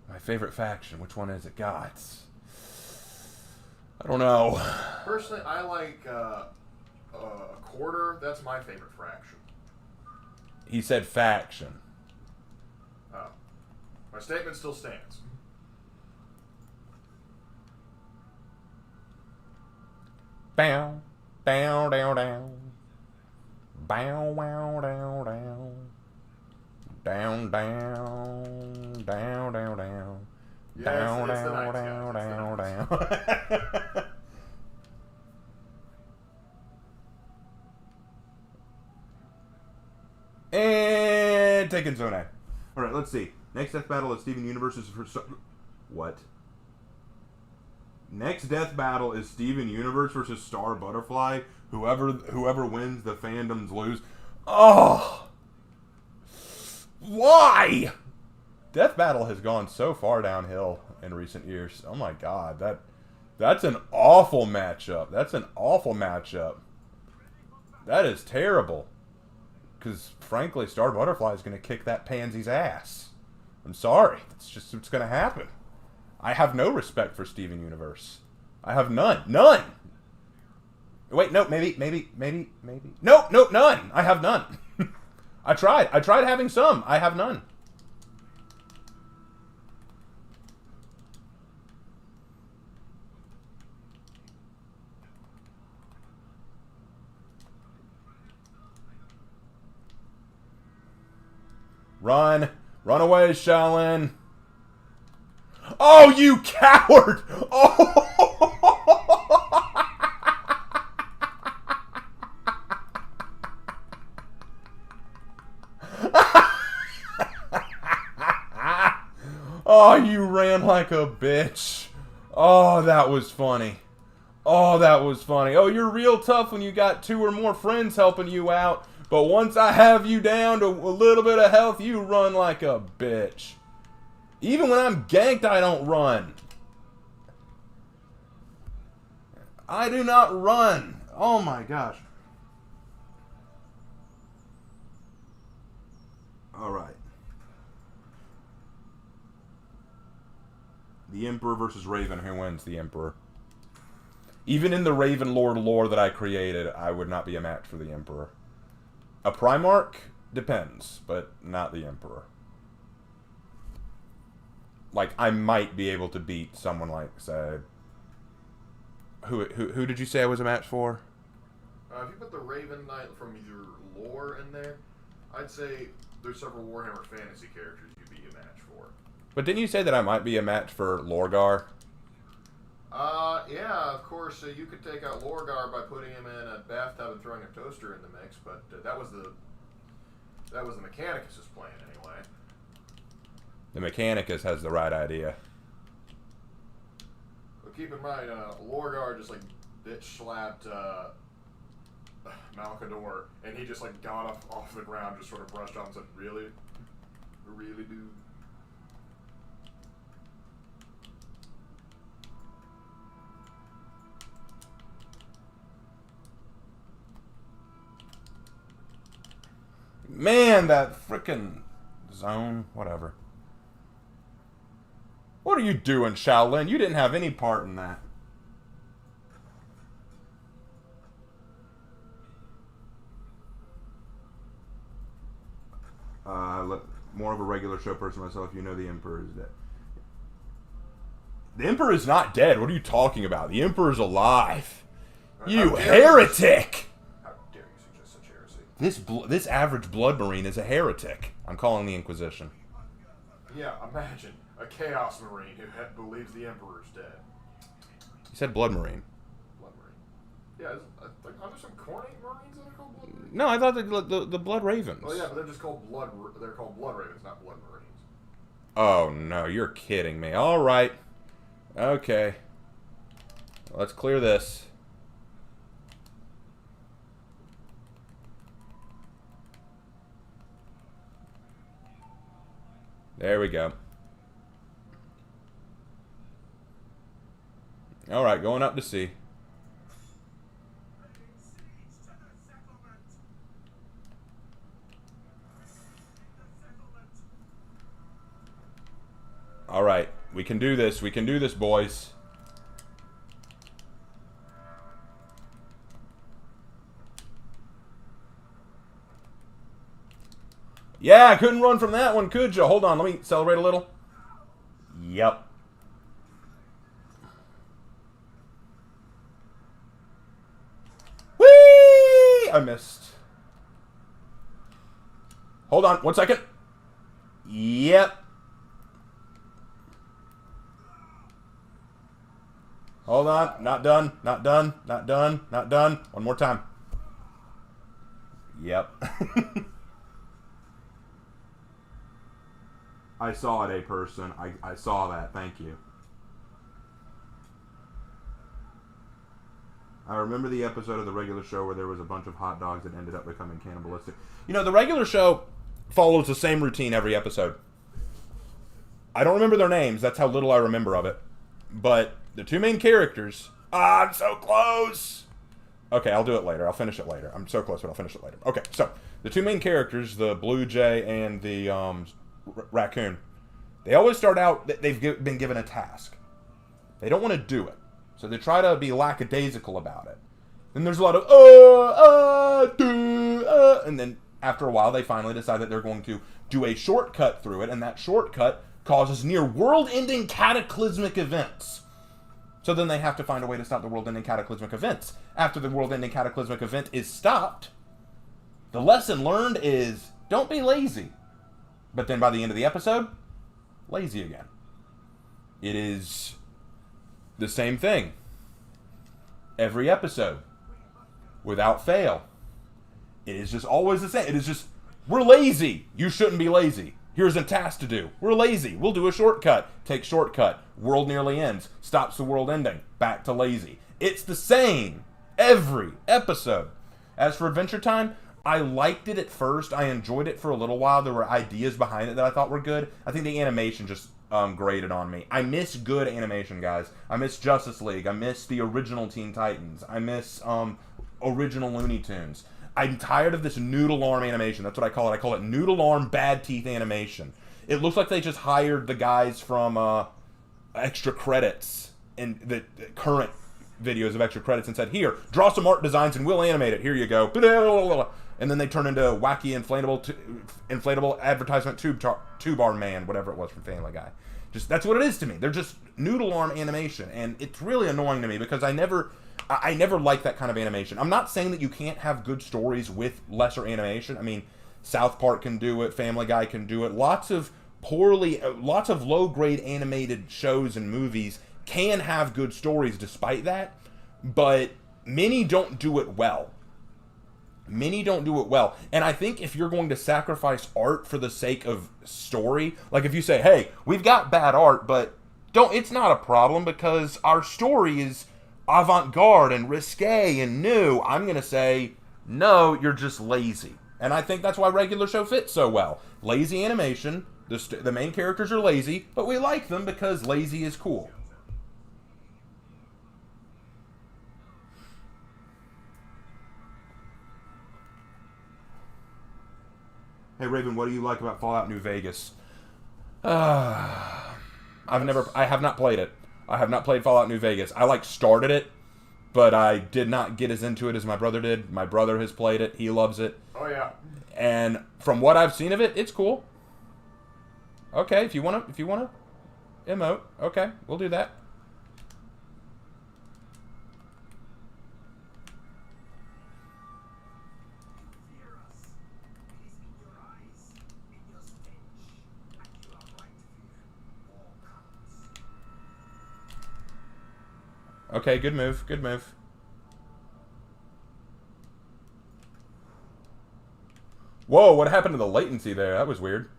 my favorite faction. Which one is it? God, I don't know. Personally, I like a quarter. That's my favorite fraction. He said faction. Oh. My statement still stands. Bow, down, down, down. Bow, wow, down, down. Down, down, down, down, down. Yeah, Down, it's the down, Knights, down, guys, down. And taking Zone A. Alright, let's see. Next death battle is Steven Universe is for... What? Next death battle is Steven Universe versus Star Butterfly. Whoever wins, the fandoms lose. Oh! Why? Death Battle has gone so far downhill in recent years. Oh my god, that's an awful matchup. That's an awful matchup. That is terrible. Because, frankly, Star Butterfly is going to kick that pansy's ass. I'm sorry. That's just what's going to happen. I have no respect for Steven Universe. I have none. None! Wait, no, maybe. Nope, none. I have none. I tried having some. I have none. Run. Run away, Shaolin. Oh, you coward! Oh! Oh, you ran like a bitch. Oh, that was funny. Oh, that was funny. Oh, you're real tough when you got 2 or more friends helping you out. But once I have you down to a little bit of health, you run like a bitch. Even when I'm ganked, I don't run. I do not run. Oh my gosh. Alright. The Emperor versus Raven. Who wins? The Emperor. Even in the Raven lore that I created, I would not be a match for the Emperor. A Primarch? Depends, but not the Emperor. Like, I might be able to beat someone like, say... Who did you say I was a match for? If you put the Raven Knight from your lore in there, I'd say there's several Warhammer Fantasy characters you'd be a match for. But didn't you say that I might be a match for Lorgar? Yeah, of course, you could take out Lorgar by putting him in a bathtub and throwing a toaster in the mix, but that was the Mechanicus' plan anyway. The Mechanicus has the right idea. But keep in mind, Lorgar just like bitch slapped Malcador, and he just like got off the ground, just sort of brushed off and said, "Really, really, dude." Man, that frickin' zone. Whatever. What are you doing, Shaolin? You didn't have any part in that. More of a regular show person myself, you know the Emperor is dead. The Emperor is not dead. What are you talking about? The Emperor's alive. You heretic! How dare you suggest This average blood marine is a heretic. I'm calling the Inquisition. Yeah, imagine a Chaos Marine who believes the Emperor's dead. You said blood marine. Blood Marine. Yeah, are there some Cornate Marines that are called Blood Marines? No, I thought the blood ravens. Oh yeah, but they're just called Blood. They're called Blood Ravens, not Blood Marines. Oh no, you're kidding me. All right. Okay. Let's clear this. There we go. Alright, going up to sea. Alright, we can do this. We can do this, boys. Yeah, I couldn't run from that one, could you? Hold on, let me celebrate a little. Yep. Whee! I missed. Hold on, 1 second. Yep. Hold on, not done, not done, not done, not done. One more time. Yep. I saw it, a person. I saw that. Thank you. I remember the episode of the regular show where there was a bunch of hot dogs that ended up becoming cannibalistic. You know, the regular show follows the same routine every episode. I don't remember their names. That's how little I remember of it. But the two main characters... Ah, I'm so close! Okay, I'll do it later. I'll finish it later. I'm so close, but I'll finish it later. Okay, so the two main characters, the Blue Jay and the Raccoon, they always start out... They've been given a task. They don't want to do it. So they try to be lackadaisical about it. Then there's a lot of, and then after a while they finally decide that they're going to do a shortcut through it, and that shortcut causes near world-ending cataclysmic events. So then they have to find a way to stop the world-ending cataclysmic events. After the world-ending cataclysmic event is stopped, the lesson learned is, don't be lazy. But then by the end of the episode, lazy again. It is... the same thing. Every episode. Without fail. It is just always the same. It is just, we're lazy. You shouldn't be lazy. Here's a task to do. We're lazy. We'll do a shortcut. Take shortcut. World nearly ends. Stops the world ending. Back to lazy. It's the same. Every episode. As for Adventure Time, I liked it at first. I enjoyed it for a little while. There were ideas behind it that I thought were good. I think the animation just graded on me. I miss good animation, guys. I miss Justice League. I miss the original Teen Titans. I miss original Looney Tunes. I'm tired of this noodle arm animation. That's what I call it. I call it noodle arm bad teeth animation. It looks like they just hired the guys from Extra Credits and the current videos of Extra Credits and said, here, draw some art designs and we'll animate it. Here you go. And then they turn into wacky inflatable advertisement tube arm man, whatever it was from Family Guy. Just that's what it is to me. They're just noodle arm animation, and it's really annoying to me because I never like that kind of animation. I'm not saying that you can't have good stories with lesser animation. I mean, South Park can do it, Family Guy can do it. Lots of low-grade animated shows and movies can have good stories despite that, but many don't do it well. Many don't do it well. And I think if you're going to sacrifice art for the sake of story, like if you say, hey, we've got bad art, but it's not a problem because our story is avant-garde and risque and new, I'm going to say, no, you're just lazy. And I think that's why regular show fits so well. Lazy animation, the main characters are lazy, but we like them because lazy is cool. Hey Raven, what do you like about Fallout New Vegas? I have not played it. I have not played Fallout New Vegas. I started it, but I did not get as into it as my brother did. My brother has played it. He loves it. Oh yeah. And from what I've seen of it, it's cool. Okay, if you wanna emote, okay, we'll do that. Okay, good move. Good move. Whoa, what happened to the latency there? That was weird.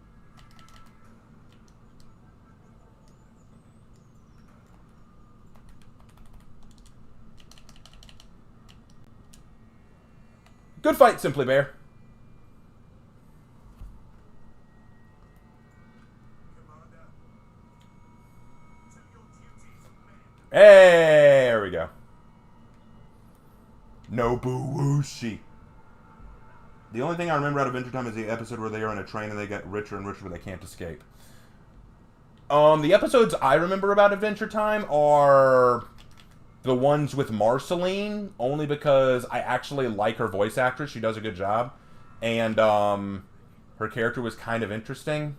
Good fight, Simply Bear. Hey, there we go. Nobuwushi. The only thing I remember out of Adventure Time is the episode where they are on a train and they get richer and richer but they can't escape. The episodes I remember about Adventure Time are the ones with Marceline, only because I actually like her voice actress. She does a good job. And her character was kind of interesting.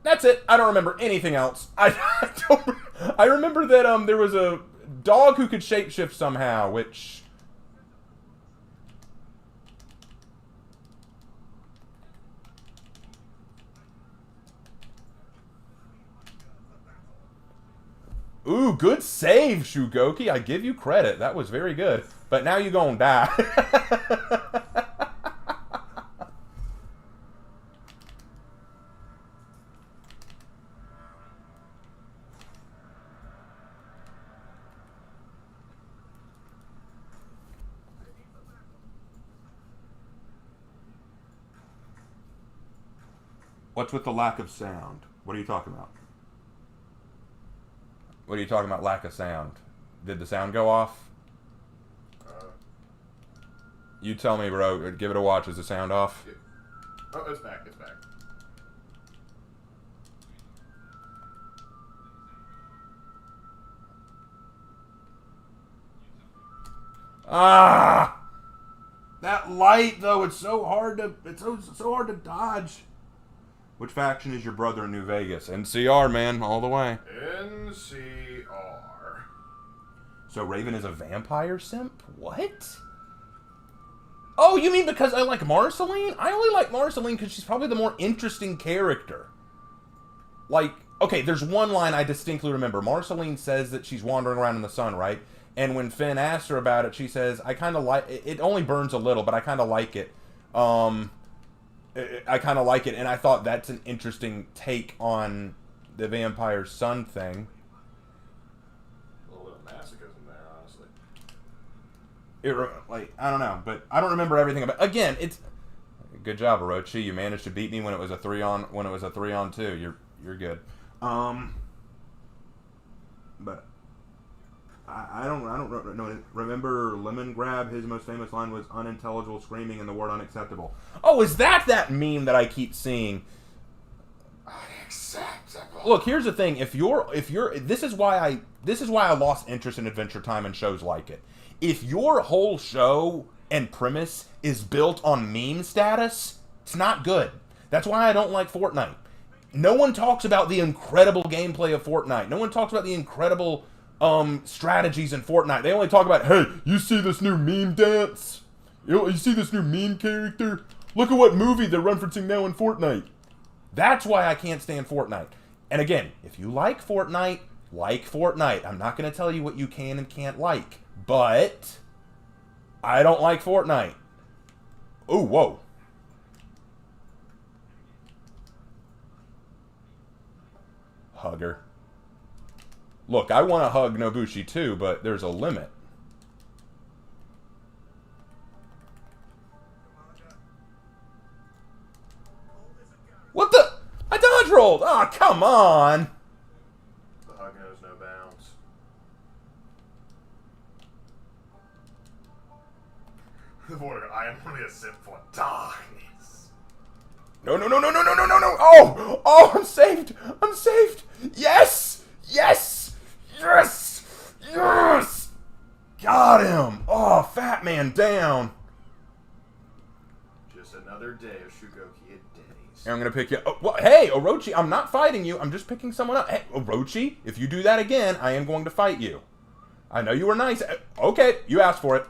That's it. I don't remember anything else. I remember that there was a dog who could shapeshift somehow, which... Ooh, good save, Shugoki. I give you credit. That was very good. But now you gonna die. What's with the lack of sound? What are you talking about? What are you talking about, lack of sound? Did the sound go off? You tell me, bro. Give it a watch. Is the sound off? Yeah. Oh, it's back. It's back. Ah! That light, though, it's so hard to so hard to dodge. Which faction is your brother in New Vegas? NCR, man, all the way. NCR. So Raven is a vampire simp? What? Oh, you mean because I like Marceline? I only like Marceline because she's probably the more interesting character. Like, okay, there's one line I distinctly remember. Marceline says that she's wandering around in the sun, right? And when Finn asks her about it, she says, I kind of like it. It only burns a little, but I kind of like it. I kind of like it, and I thought that's an interesting take on the vampire sun thing. A little bit of masochism there, honestly. I don't know, but I don't remember everything about. Again, it's good job, Orochi. You managed to beat me when it was a 3-on-2. You're good. But I don't know. Remember Lemon Grab? His most famous line was unintelligible screaming and the word unacceptable. Oh, is that meme that I keep seeing? Unacceptable. Look, here's the thing. If you're this is why I lost interest in Adventure Time and shows like it. If your whole show and premise is built on meme status, it's not good. That's why I don't like Fortnite. No one talks about the incredible gameplay of Fortnite. No one talks about the incredible strategies in Fortnite. They only talk about, hey, you see this new meme dance? You see this new meme character? Look at what movie they're referencing now in Fortnite. That's why I can't stand Fortnite. And again, if you like Fortnite, like Fortnite. I'm not going to tell you what you can and can't like. But I don't like Fortnite. Oh, whoa. Hugger. Look, I want to hug Nobushi too, but there's a limit. What the? I dodge rolled! Ah, oh, come on! The hug knows no bounds. The border, I am only a simp for darkness. No, no, no, no, no, no, no, no, no! Oh! Oh, I'm saved! I'm saved! Yes! Yes! Yes! Yes! Got him! Oh, fat man down! Just another day of Shugoki at Denny's. I'm gonna pick you. Oh, well, hey, Orochi, I'm not fighting you. I'm just picking someone up. Hey, Orochi, if you do that again, I am going to fight you. I know you were nice. Okay, you asked for it.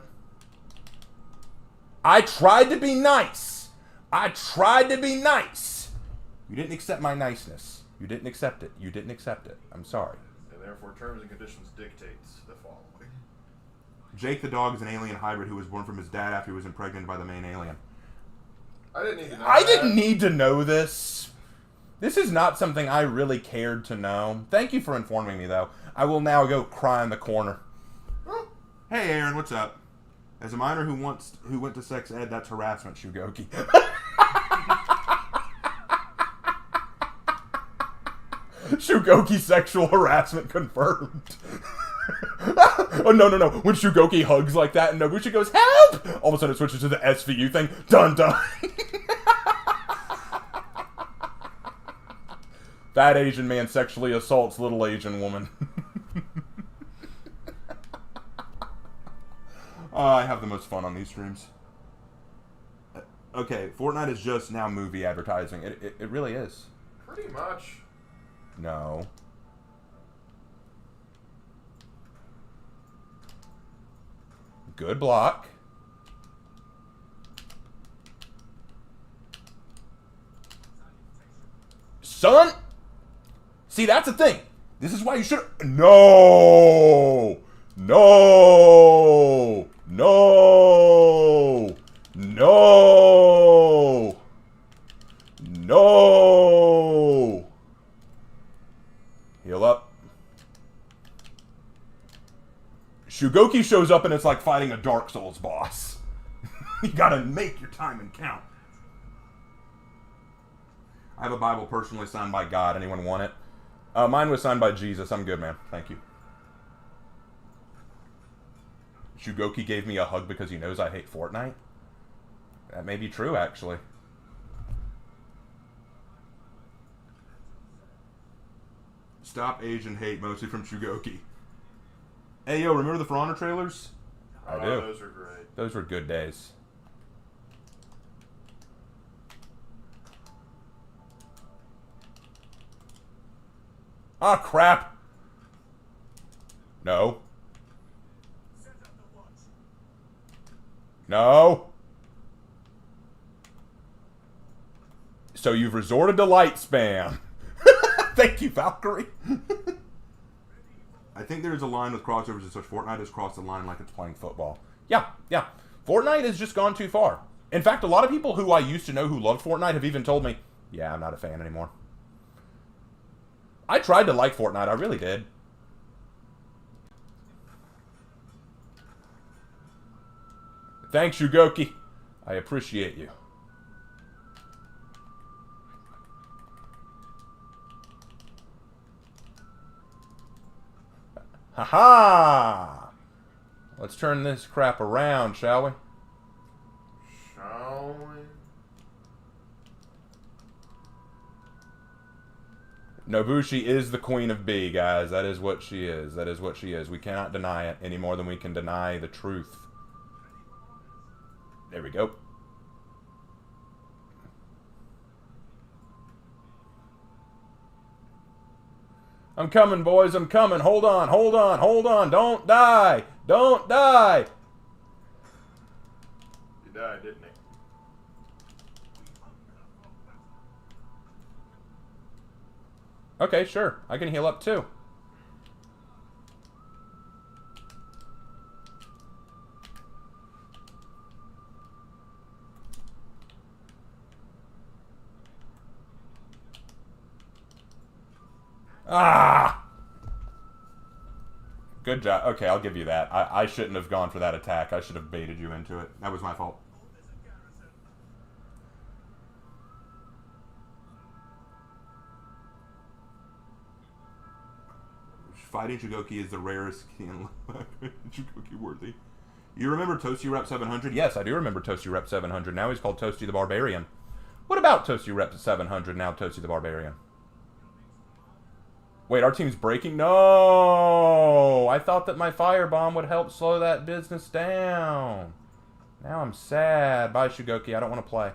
I tried to be nice. I tried to be nice. You didn't accept my niceness. You didn't accept it. You didn't accept it. I'm sorry. And and therefore terms and conditions dictates the following. Jake the dog is an alien hybrid who was born from his dad after he was impregnated by the main alien. I didn't need to know I that. didn't need to know this. This is not something I really cared to know. Thank you for informing me, though. I will now go cry in the corner. Hey, Aaron, what's up? As a minor who went to sex ed, that's harassment, Shugoki. Shugoki sexual harassment confirmed. Oh, no. When Shugoki hugs like that and Nobushi goes, help! All of a sudden it switches to the SVU thing. Dun dun. That Asian man sexually assaults little Asian woman. I have the most fun on these streams. Okay, Fortnite is just now movie advertising. It really is. Pretty much. No. Good block. Son! See, that's the thing. This is why you should... No! No! No! No! No! Heal up. Shugoki shows up and it's like fighting a Dark Souls boss. You gotta make your time and count. I have a Bible personally signed by God. Anyone want it? Mine was signed by Jesus. I'm good, man. Thank you. Shugoki gave me a hug because he knows I hate Fortnite. That may be true, actually. Stop Asian hate, mostly from Shugoki. Hey, yo, remember the For Honor trailers? I do. Those are great. Those were good days. Ah, crap! No. No. So you've resorted to light spam. Thank you, Valkyrie. I think there's a line with crossovers and such. Fortnite has crossed the line like it's Playing football. Yeah. Fortnite has just gone too far. In fact, a lot of people who I used to know who loved Fortnite have even told me, yeah, I'm not a fan anymore. I tried to like Fortnite, I really did. Thanks, Shugoki. I appreciate you. Ha-ha! Let's turn this crap around, shall we? Shall we? Nobushi is the queen of B, guys. That is what she is. That is what she is. We cannot deny it any more than we can deny the truth. There we go. I'm coming, boys. I'm coming. Hold on. Hold on. Hold on. Don't die. Don't die. He died, didn't he? Okay, sure. I can heal up too. Ah! Good job. Okay, I'll give you that. I shouldn't have gone for that attack. I should have baited you into it. That was my fault. Fighting Shugoki is the rarest Shugoki worthy. You remember Toasty Rep 700? Yes, I do remember Toasty Rep 700. Now he's called Toasty the Barbarian. What about Toasty Rep 700, now Toasty the Barbarian? Wait, our team's breaking? No! I thought that my firebomb would help slow that business down. Now I'm sad. Bye, Shugoki. I don't want to play.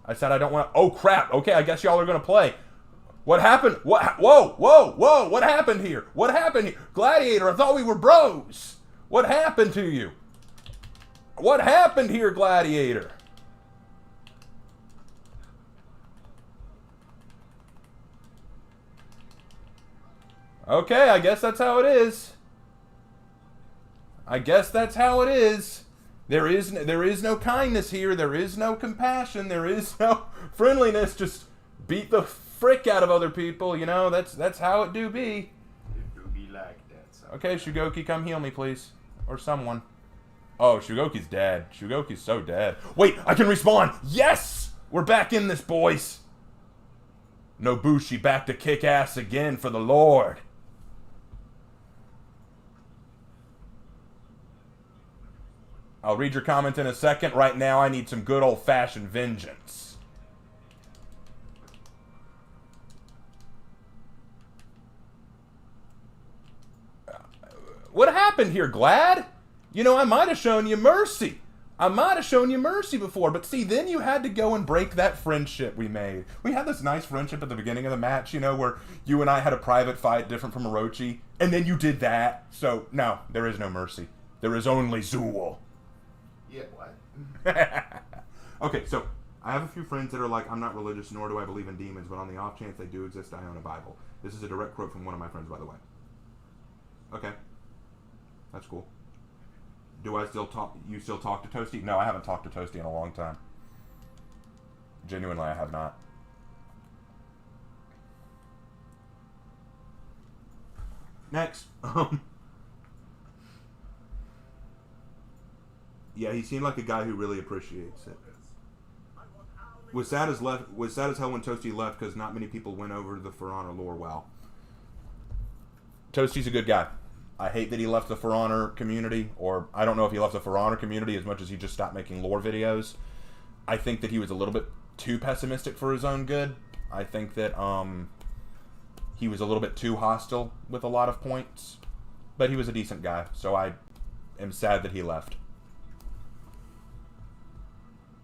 I said I don't want to... Oh, crap. Okay, I guess y'all are going to play. What happened? What? Whoa, whoa, whoa. What happened here? What happened here? Gladiator, I thought we were bros. What happened to you? What happened here, Gladiator? Okay, I guess that's how it is. I guess that's how it is. There is no kindness here. There is no compassion. There is no friendliness. Just beat the frick out of other people. You know, that's how it do be. It do be like that. So. Okay, Shugoki, come heal me, please. Or someone. Oh, Shugoki's dead. Shugoki's so dead. Wait, I can respawn! Yes! We're back in this, boys! Nobushi back to kick ass again for the Lord. I'll read your comment in a second. Right now, I need some good old-fashioned vengeance. What happened here, Glad? You know, I might have shown you mercy. I might have shown you mercy before, but see, then you had to go and break that friendship we made. We had this nice friendship at the beginning of the match, you know, where you and I had a private fight different from Orochi, and then you did that. So, no, there is no mercy. There is only Zool. Yeah, what? Okay, so I have a few friends that are like, I'm not religious, nor do I believe in demons, but on the off chance they do exist, I own a Bible. This is a direct quote from one of my friends, by the way. Okay. That's cool. Do I still talk? You still talk to Toasty? No, I haven't talked to Toasty in a long time. Genuinely, I have not. Next. Yeah, he seemed like a guy who really appreciates it. Was sad as hell when Toasty left because not many people went over to the For Honor lore well. Toasty's a good guy. I hate that he left the For Honor community, or I don't know if he left the For Honor community as much as he just stopped making lore videos. I think that he was a little bit too pessimistic for his own good. I think that he was a little bit too hostile with a lot of points. But he was a decent guy, so I am sad that he left.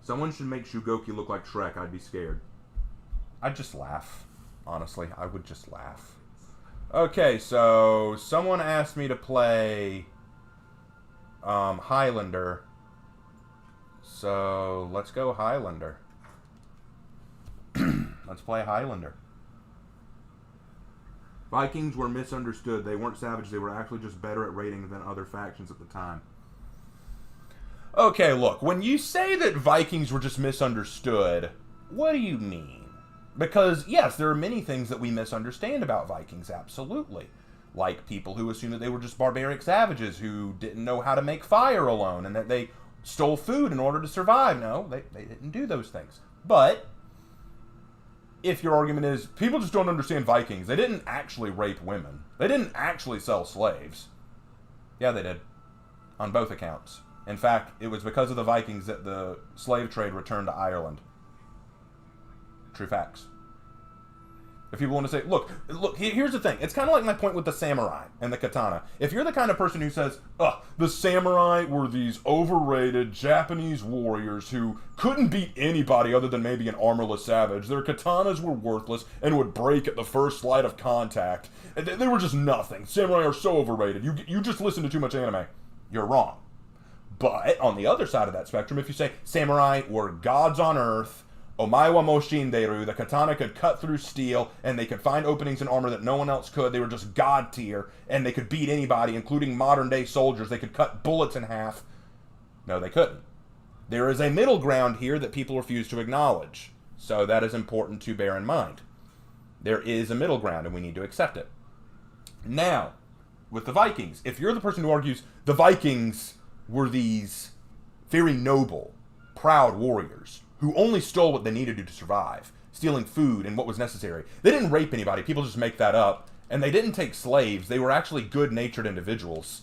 Someone should make Shugoki look like Shrek. I'd be scared. I'd just laugh. Honestly, I would just laugh. Okay, so someone asked me to play Highlander. So let's go Highlander. Let's play Highlander. Vikings were misunderstood. They weren't savage. They were actually just better at raiding than other factions at the time. Okay, look, when you say that Vikings were just misunderstood, what do you mean? Because, yes, there are many things that we misunderstand about Vikings, absolutely. Like people who assume that they were just barbaric savages who didn't know how to make fire alone and that they stole food in order to survive. No, they didn't do those things. But if your argument is, people just don't understand Vikings, they didn't actually rape women. They didn't actually sell slaves. Yeah, they did. On both accounts. In fact, it was because of the Vikings that the slave trade returned to Ireland. True facts. If people want to say, look, here's the thing. It's kind of like my point with the samurai and the katana. If you're the kind of person who says, the samurai were these overrated Japanese warriors who couldn't beat anybody other than maybe an armorless savage. Their katanas were worthless and would break at the first slight of contact. They were just nothing. Samurai are so overrated. You just listen to too much anime. You're wrong. But on the other side of that spectrum, if you say samurai were gods on earth, Omae wa Moshinderu, the katana could cut through steel, and they could find openings in armor that no one else could. They were just god tier, and they could beat anybody, including modern-day soldiers. They could cut bullets in half. No, they couldn't. There is a middle ground here that people refuse to acknowledge. So that is important to bear in mind. There is a middle ground, and we need to accept it. Now, with the Vikings, if you're the person who argues the Vikings were these very noble, proud warriors who only stole what they needed to survive, stealing food and what was necessary. They didn't rape anybody. People just make that up. And they didn't take slaves. They were actually good-natured individuals.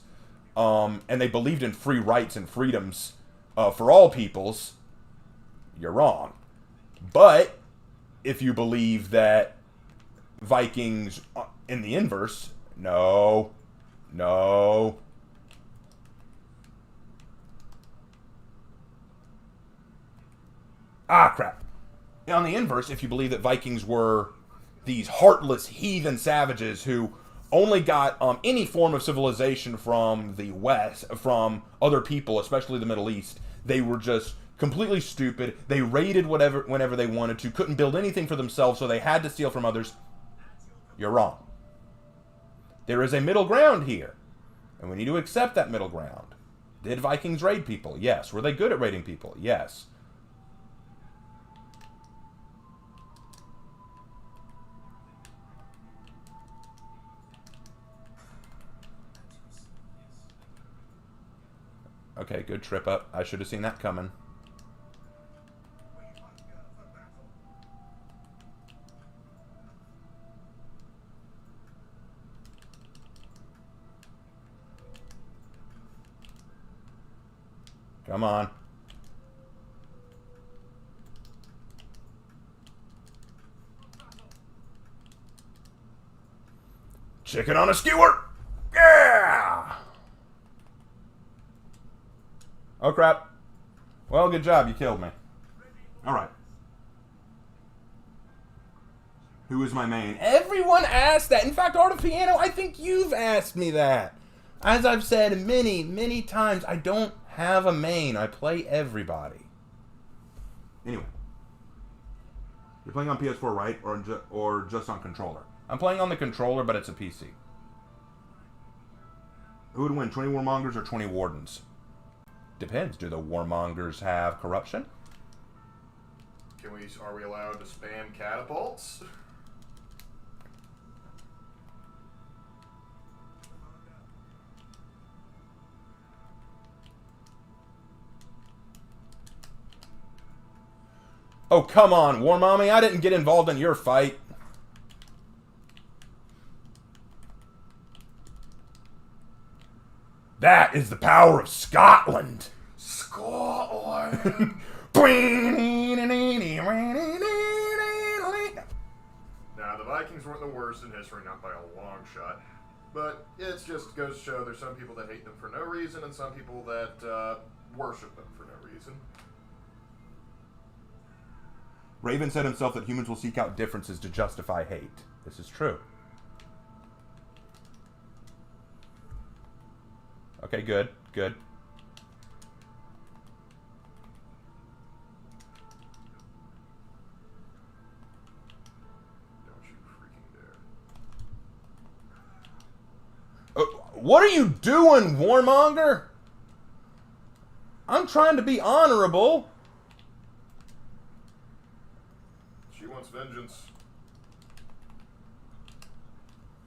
And they believed in free rights and freedoms for all peoples. You're wrong. But if you believe that Vikings, in the inverse, no. Crap. On the inverse, if you believe that Vikings were these heartless heathen savages who only got any form of civilization from the West, from other people, especially the Middle East, they were just completely stupid. They raided whenever they wanted to, couldn't build anything for themselves, so they had to steal from others. You're wrong. There is a middle ground here, and we need to accept that middle ground. Did Vikings raid people? Yes. Were they good at raiding people? Yes. Okay, good trip up. I should have seen that coming. Come on. Chicken on a skewer! Yeah! Oh, crap. Well, good job. You killed me. Alright. Who is my main? Everyone asked that. In fact, Art of Piano, I think you've asked me that. As I've said many, many times, I don't have a main. I play everybody. Anyway. You're playing on PS4, right? Or just on controller? I'm playing on the controller, but it's a PC. Who would win, 20 Warmongers or 20 Wardens? Depends. Do the Warmongers have corruption? Are we allowed to spam catapults? Oh, come on, Warmommy. I didn't get involved in your fight. That is the power of Scotland. Scotland! Now, the Vikings weren't the worst in history, not by a long shot. But it just goes to show there's some people that hate them for no reason and some people that worship them for no reason. Raven said himself that humans will seek out differences to justify hate. This is true. Okay, good, good. Don't you freaking dare. What are you doing, Warmonger? I'm trying to be honorable. She wants vengeance.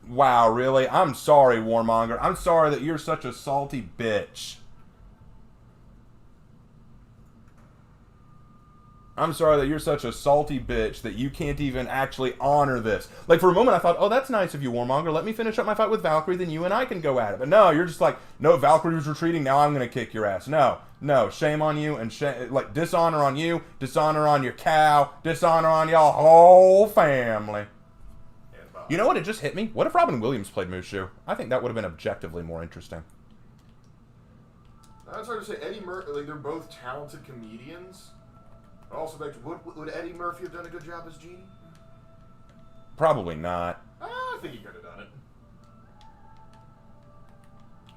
Wow, really? I'm sorry, Warmonger. I'm sorry that you're such a salty bitch. I'm sorry that you're such a salty bitch that you can't even actually honor this. Like, for a moment I thought, oh, that's nice of you, Warmonger. Let me finish up my fight with Valkyrie, then you and I can go at it. But no, you're just like, no, Valkyrie was retreating, now I'm going to kick your ass. No, no, shame on you, and like, dishonor on you, dishonor on your cow, dishonor on your whole family. You know what? It just hit me. What if Robin Williams played Mushu? I think that would have been objectively more interesting. That's hard to say. Eddie Murphy, like, they're both talented comedians. Also, back to, would Eddie Murphy have done a good job as Genie? Probably not. I think he could have done it.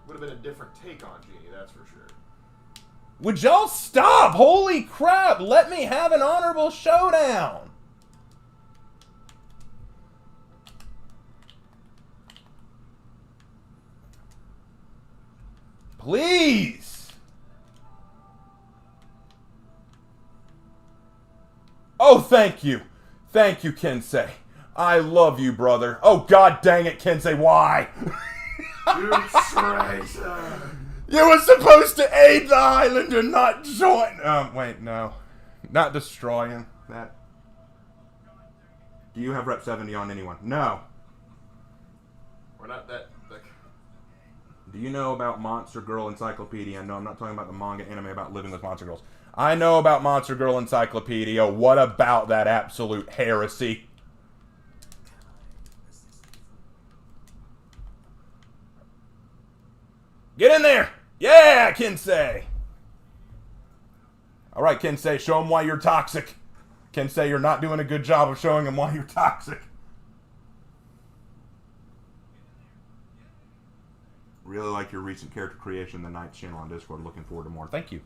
Would have been a different take on Genie, that's for sure. Would y'all stop? Holy crap! Let me have an honorable showdown! Please! Oh, thank you. Thank you, Kensei. I love you, brother. Oh, god dang it, Kensei, why? You traitor! You were supposed to aid the island and not join... wait, no. Not destroy him. That. Do you have Rep 70 on anyone? No. We're not that... like... Do you know about Monster Girl Encyclopedia? No, I'm not talking about the manga anime about living with monster girls. I know about Monster Girl Encyclopedia. What about that absolute heresy? Get in there! Yeah, Kensei! Alright, Kensei, show him why you're toxic. Kensei, you're not doing a good job of showing him why you're toxic. Really like your recent character creation, the Knights channel on Discord. Looking forward to more. Thank you.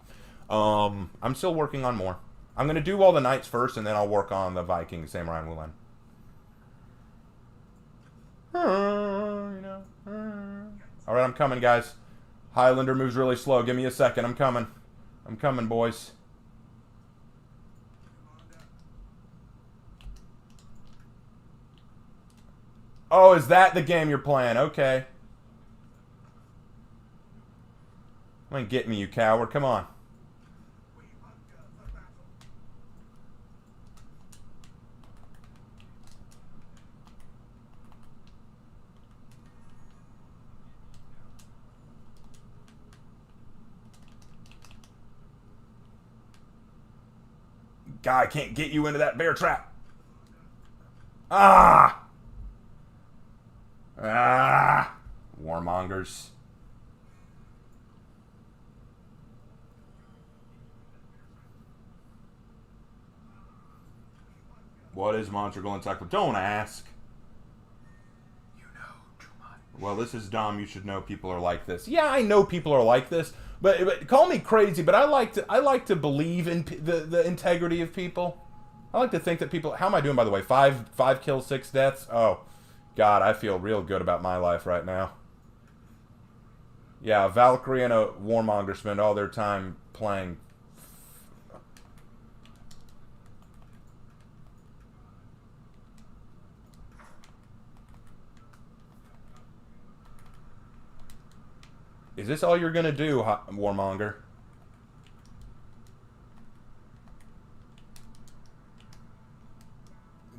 I'm still working on more. I'm going to do all the Knights first, and then I'll work on the Viking Samurai and Wulan. I'm coming, guys. Highlander moves really slow. Give me a second. I'm coming. I'm coming, boys. Oh, is that the game you're playing? Okay. Come on, get me, you coward. Come on. God, I can't get you into that bear trap. Ah! Ah! Warmongers. What is Monster Golem Tackle? Don't ask. You know too much. Well, this is dumb. You should know people are like this. Yeah, I know people are like this, but call me crazy. But I like to believe in the integrity of people. I like to think that people. How am I doing, by the way? Five kills, 6 deaths. Oh, God, I feel real good about my life right now. Yeah, Valkyrie and a Warmonger spend all their time playing. Is this all you're gonna do, Warmonger?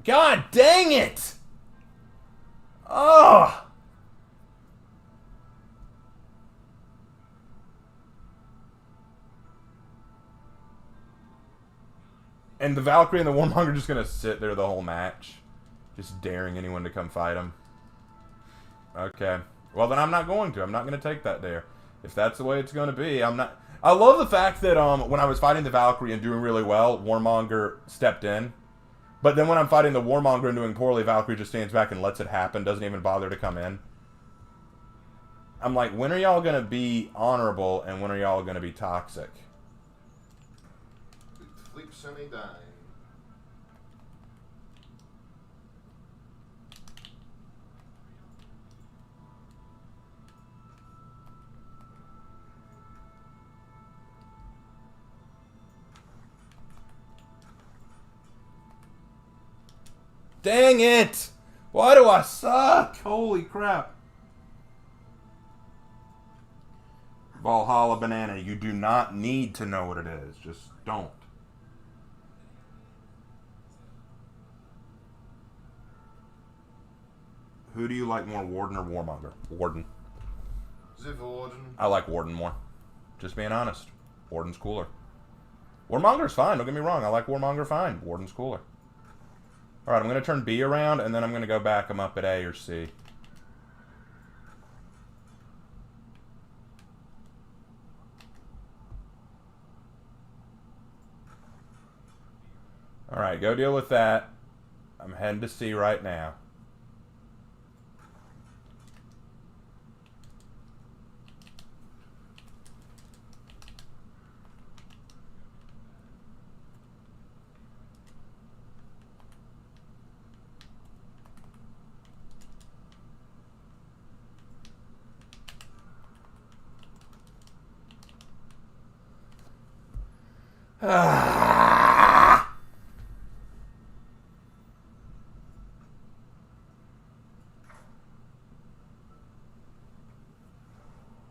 God dang it! Ugh! And the Valkyrie and the Warmonger are just gonna sit there the whole match, just daring anyone to come fight him. Okay. Well, then I'm not going to. I'm not going to take that dare. If that's the way it's going to be, I'm not... I love the fact that when I was fighting the Valkyrie and doing really well, Warmonger stepped in. But then when I'm fighting the Warmonger and doing poorly, Valkyrie just stands back and lets it happen, doesn't even bother to come in. I'm like, when are y'all going to be honorable and when are y'all going to be toxic? Flip Sunny Dime. Dang it! Why do I suck? Holy crap. Valhalla Banana, you do not need to know what it is. Just don't. Who do you like more, Warden or Warmonger? Warden. The Warden. I like Warden more. Just being honest. Warden's cooler. Warmonger's fine, don't get me wrong. I like Warmonger fine. Warden's cooler. Alright, I'm going to turn B around, and then I'm going to go back. I'm up at A or C. Alright, go deal with that. I'm heading to C right now.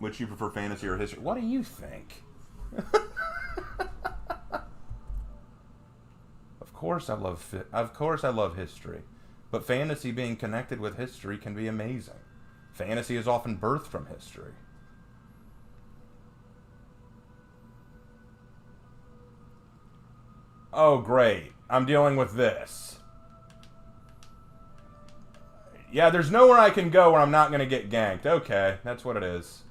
Which you prefer, fantasy or history? What do you think? Of course I love history. But fantasy being connected with history can be amazing. Fantasy is often birthed from history. Oh, great. I'm dealing with this. Yeah, there's nowhere I can go where I'm not going to get ganked. Okay, that's what it is.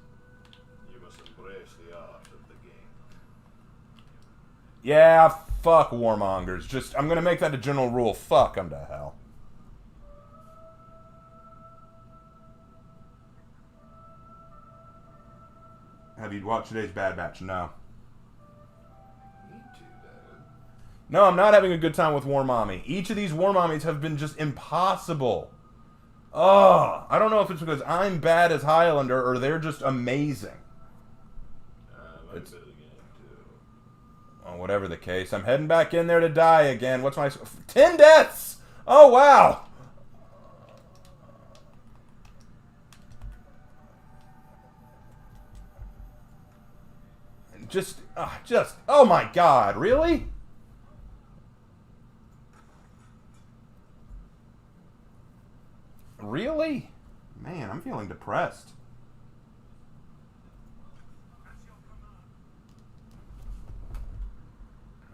You must embrace the art of the game. Yeah, fuck warmongers. Just, I'm going to make that a general rule. Fuck them to hell. Have you watched today's Bad Batch? No. No, I'm not having a good time with Warmommy. Each of these Warmommies have been just impossible. Oh, I don't know if it's because I'm bad as Highlander or they're just amazing. It's the game too. Oh, whatever the case, I'm heading back in there to die again. What's my 10 deaths? Oh wow. Just, oh my God, really? Really? Man, I'm feeling depressed.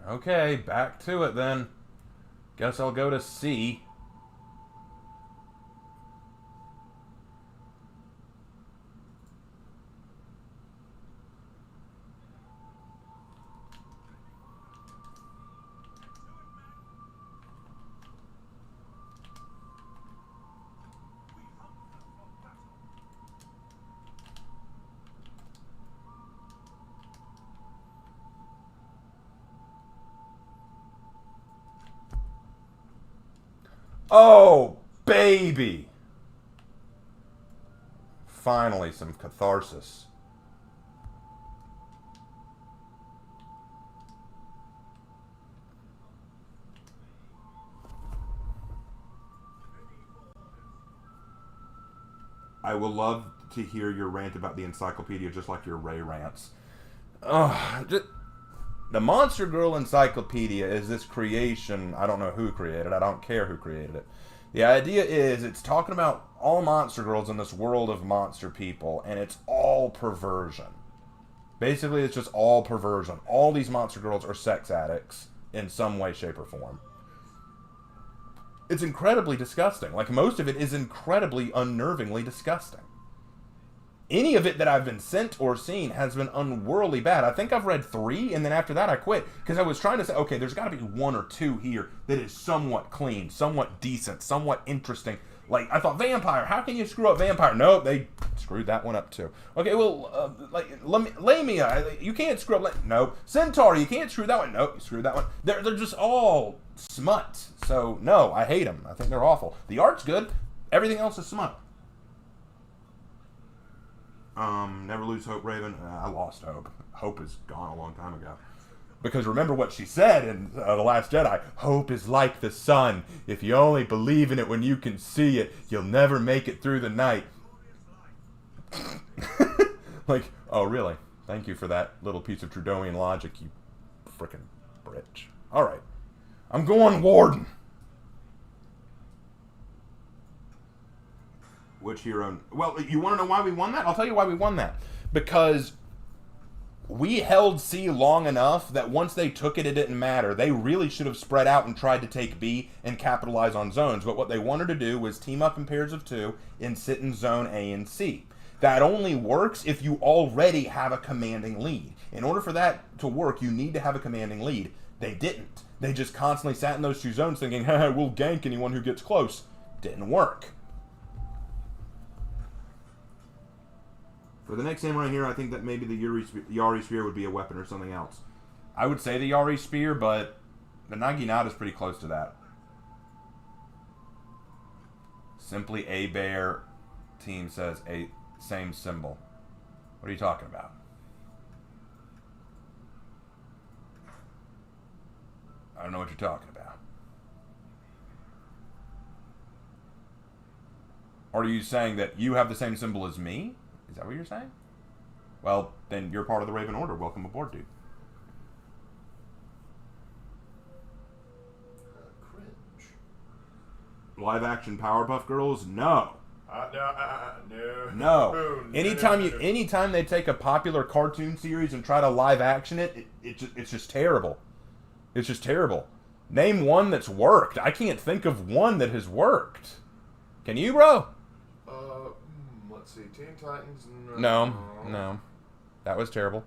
Okay, back to it then. Guess I'll go to C. Oh, baby! Finally, some catharsis. I will love to hear your rant about the encyclopedia just like your Ray rants. The Monster Girl Encyclopedia is this creation. I don't know who created it. I don't care who created it. The idea is it's talking about all monster girls in this world of monster people, and it's all perversion. Basically, it's just all perversion. All these monster girls are sex addicts in some way, shape, or form. It's incredibly disgusting. Like, most of it is incredibly unnervingly disgusting. Any of it that I've been sent or seen has been unworldly bad. I think I've read 3, and then after that I quit. Because I was trying to say, okay, there's got to be 1 or 2 here that is somewhat clean, somewhat decent, somewhat interesting. Like, I thought, vampire, how can you screw up vampire? Nope, they screwed that one up too. Okay, well, Lamia, you can't screw up, nope. Centaur, you can't screw that one. Nope, you screwed that one. They're just all smut. So, no, I hate them. I think they're awful. The art's good. Everything else is smut. Never lose hope, Raven. I lost hope. Hope is gone a long time ago. Because remember what she said in The Last Jedi. Hope is like the sun. If you only believe in it when you can see it, you'll never make it through the night. Like, oh really? Thank you for that little piece of Trudeauian logic, you frickin' bitch. Alright. I'm going Warden. Which hero? Well, you want to know why we won that? I'll tell you why we won that. Because we held C long enough that once they took it, it didn't matter. They really should have spread out and tried to take B and capitalize on zones. But what they wanted to do was team up in pairs of 2 and sit in zone A and C. That only works if you already have a commanding lead. In order for that to work, you need to have a commanding lead. They didn't. They just constantly sat in those 2 zones thinking, haha, we'll gank anyone who gets close. Didn't work. For the next samurai here, I think that maybe the Yari Spear would be a weapon or something else. I would say the Yari Spear, but the Naginata is pretty close to that. Simply a bear team says a same symbol. What are you talking about? I don't know what you're talking about. Are you saying that you have the same symbol as me? Is that what you're saying? Well, then you're part of the Raven Order. Welcome aboard, dude. Cringe. Live action Powerpuff Girls? No. No. No. Anytime they take a popular cartoon series and try to live action it, it's just terrible. It's just terrible. Name one that's worked. I can't think of one that has worked. Can you, bro? Let's see. Teen Titans? No. That was terrible.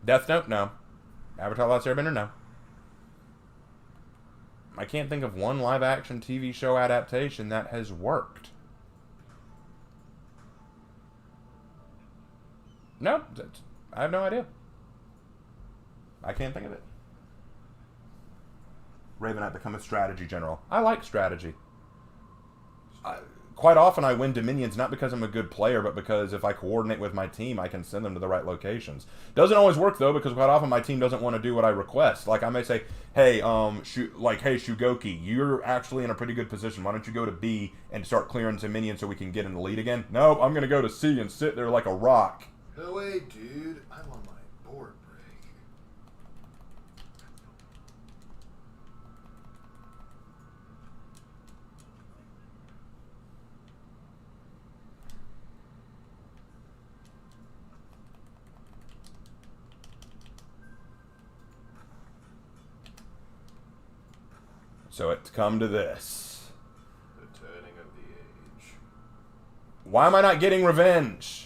Death Note? No. Avatar: The Last Airbender? No. I can't think of one live-action TV show adaptation that has worked. No. I have no idea. I can't think of it. Raven, I've become a strategy general. I like strategy. quite often I win Dominions not because I'm a good player, but because if I coordinate with my team, I can send them to the right locations. Doesn't always work though, because quite often my team doesn't want to do what I request. Like I may say, hey, hey Shugoki, you're actually in a pretty good position. Why don't you go to B and start clearing some minions so we can get in the lead again? Nope, I'm gonna go to C and sit there like a rock. No way, dude. I'm on my board break. So it's come to this. The turning of the age. Why am I not getting revenge?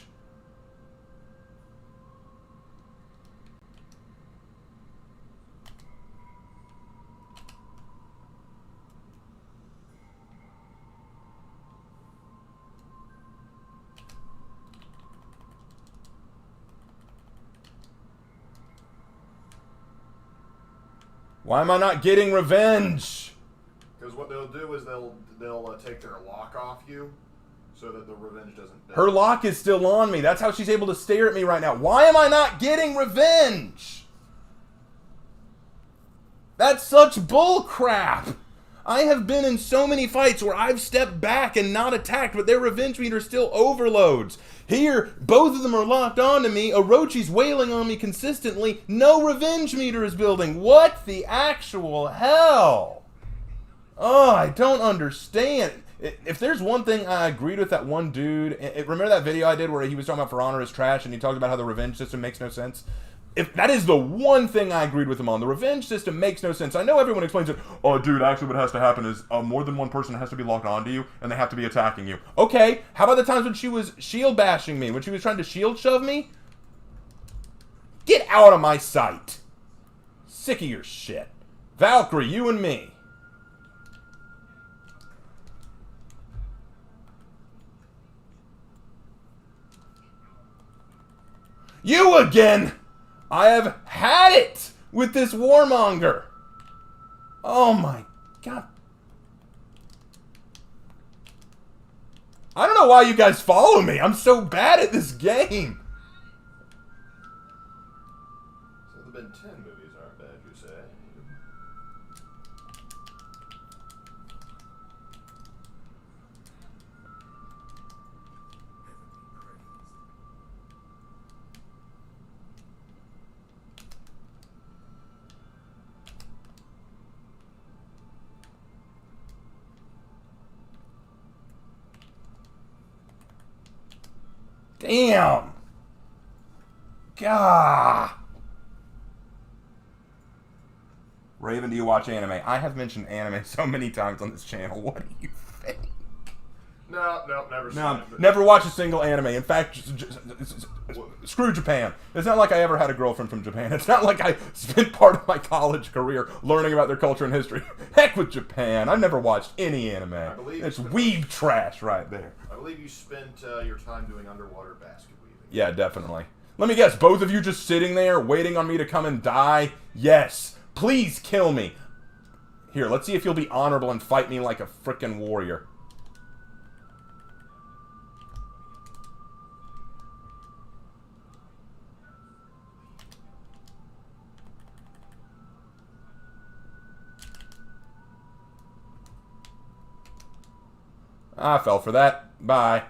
Why am I not getting revenge? Because what they'll do is they'll take their lock off you, so that the revenge doesn't build. Her lock is still on me. That's how she's able to stare at me right now. Why am I not getting revenge? That's such bull crap. I have been in so many fights where I've stepped back and not attacked, but their revenge meter still overloads. Here, both of them are locked onto me. Orochi's wailing on me consistently. No revenge meter is building. What the actual hell? Oh, I don't understand. If there's one thing I agreed with that one dude, remember that video I did where he was talking about For Honor is trash and he talked about how the revenge system makes no sense? If that is the one thing I agreed with him on. The revenge system makes no sense. I know everyone explains it. Oh, dude, actually what has to happen is more than one person has to be locked onto you, and they have to be attacking you. Okay, how about the times when she was shield bashing me? When she was trying to shield shove me? Get out of my sight. Sick of your shit. Valkyrie, you and me. You again! I have had it with this warmonger. Oh my god. I don't know why you guys follow me. I'm so bad at this game. So the Ben 10 movies aren't bad, you say? Damn. Gah. Raven, do you watch anime? I have mentioned anime so many times on this channel. What do you think? No, never seen No, it. But never watched a single anime. In fact, screw Japan. It's not like I ever had a girlfriend from Japan. It's not like I spent part of my college career learning about their culture and history. Heck with Japan. I've never watched any anime. It's weeb trash right there. I believe you spent your time doing underwater basket weaving. Yeah, definitely. Let me guess, both of you just sitting there waiting on me to come and die? Yes. Please kill me. Here, let's see if you'll be honorable and fight me like a frickin' warrior. I fell for that. Bye.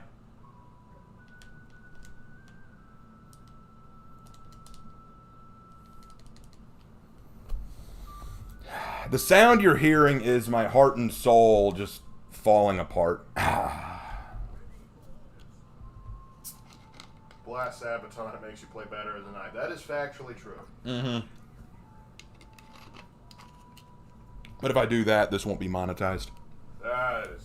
The sound you're hearing is my heart and soul just falling apart. Blast Sabaton, it makes you play better than I. That is factually true. Mm-hmm. But if I do that, this won't be monetized. That is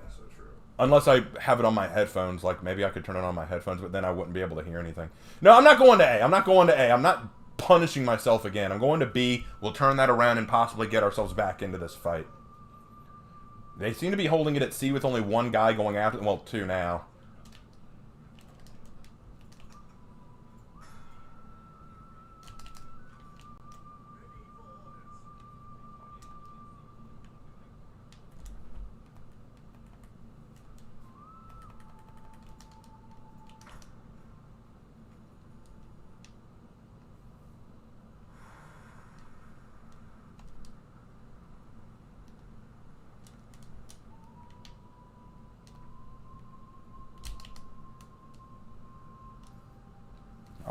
also true. Unless I have it on my headphones, like maybe I could turn it on my headphones, but then I wouldn't be able to hear anything. No, I'm not going to A. I'm not going to A. I'm not punishing myself again. I'm going to B. We'll turn that around and possibly get ourselves back into this fight. They seem to be holding it at C with only one guy going after them. Well, two now.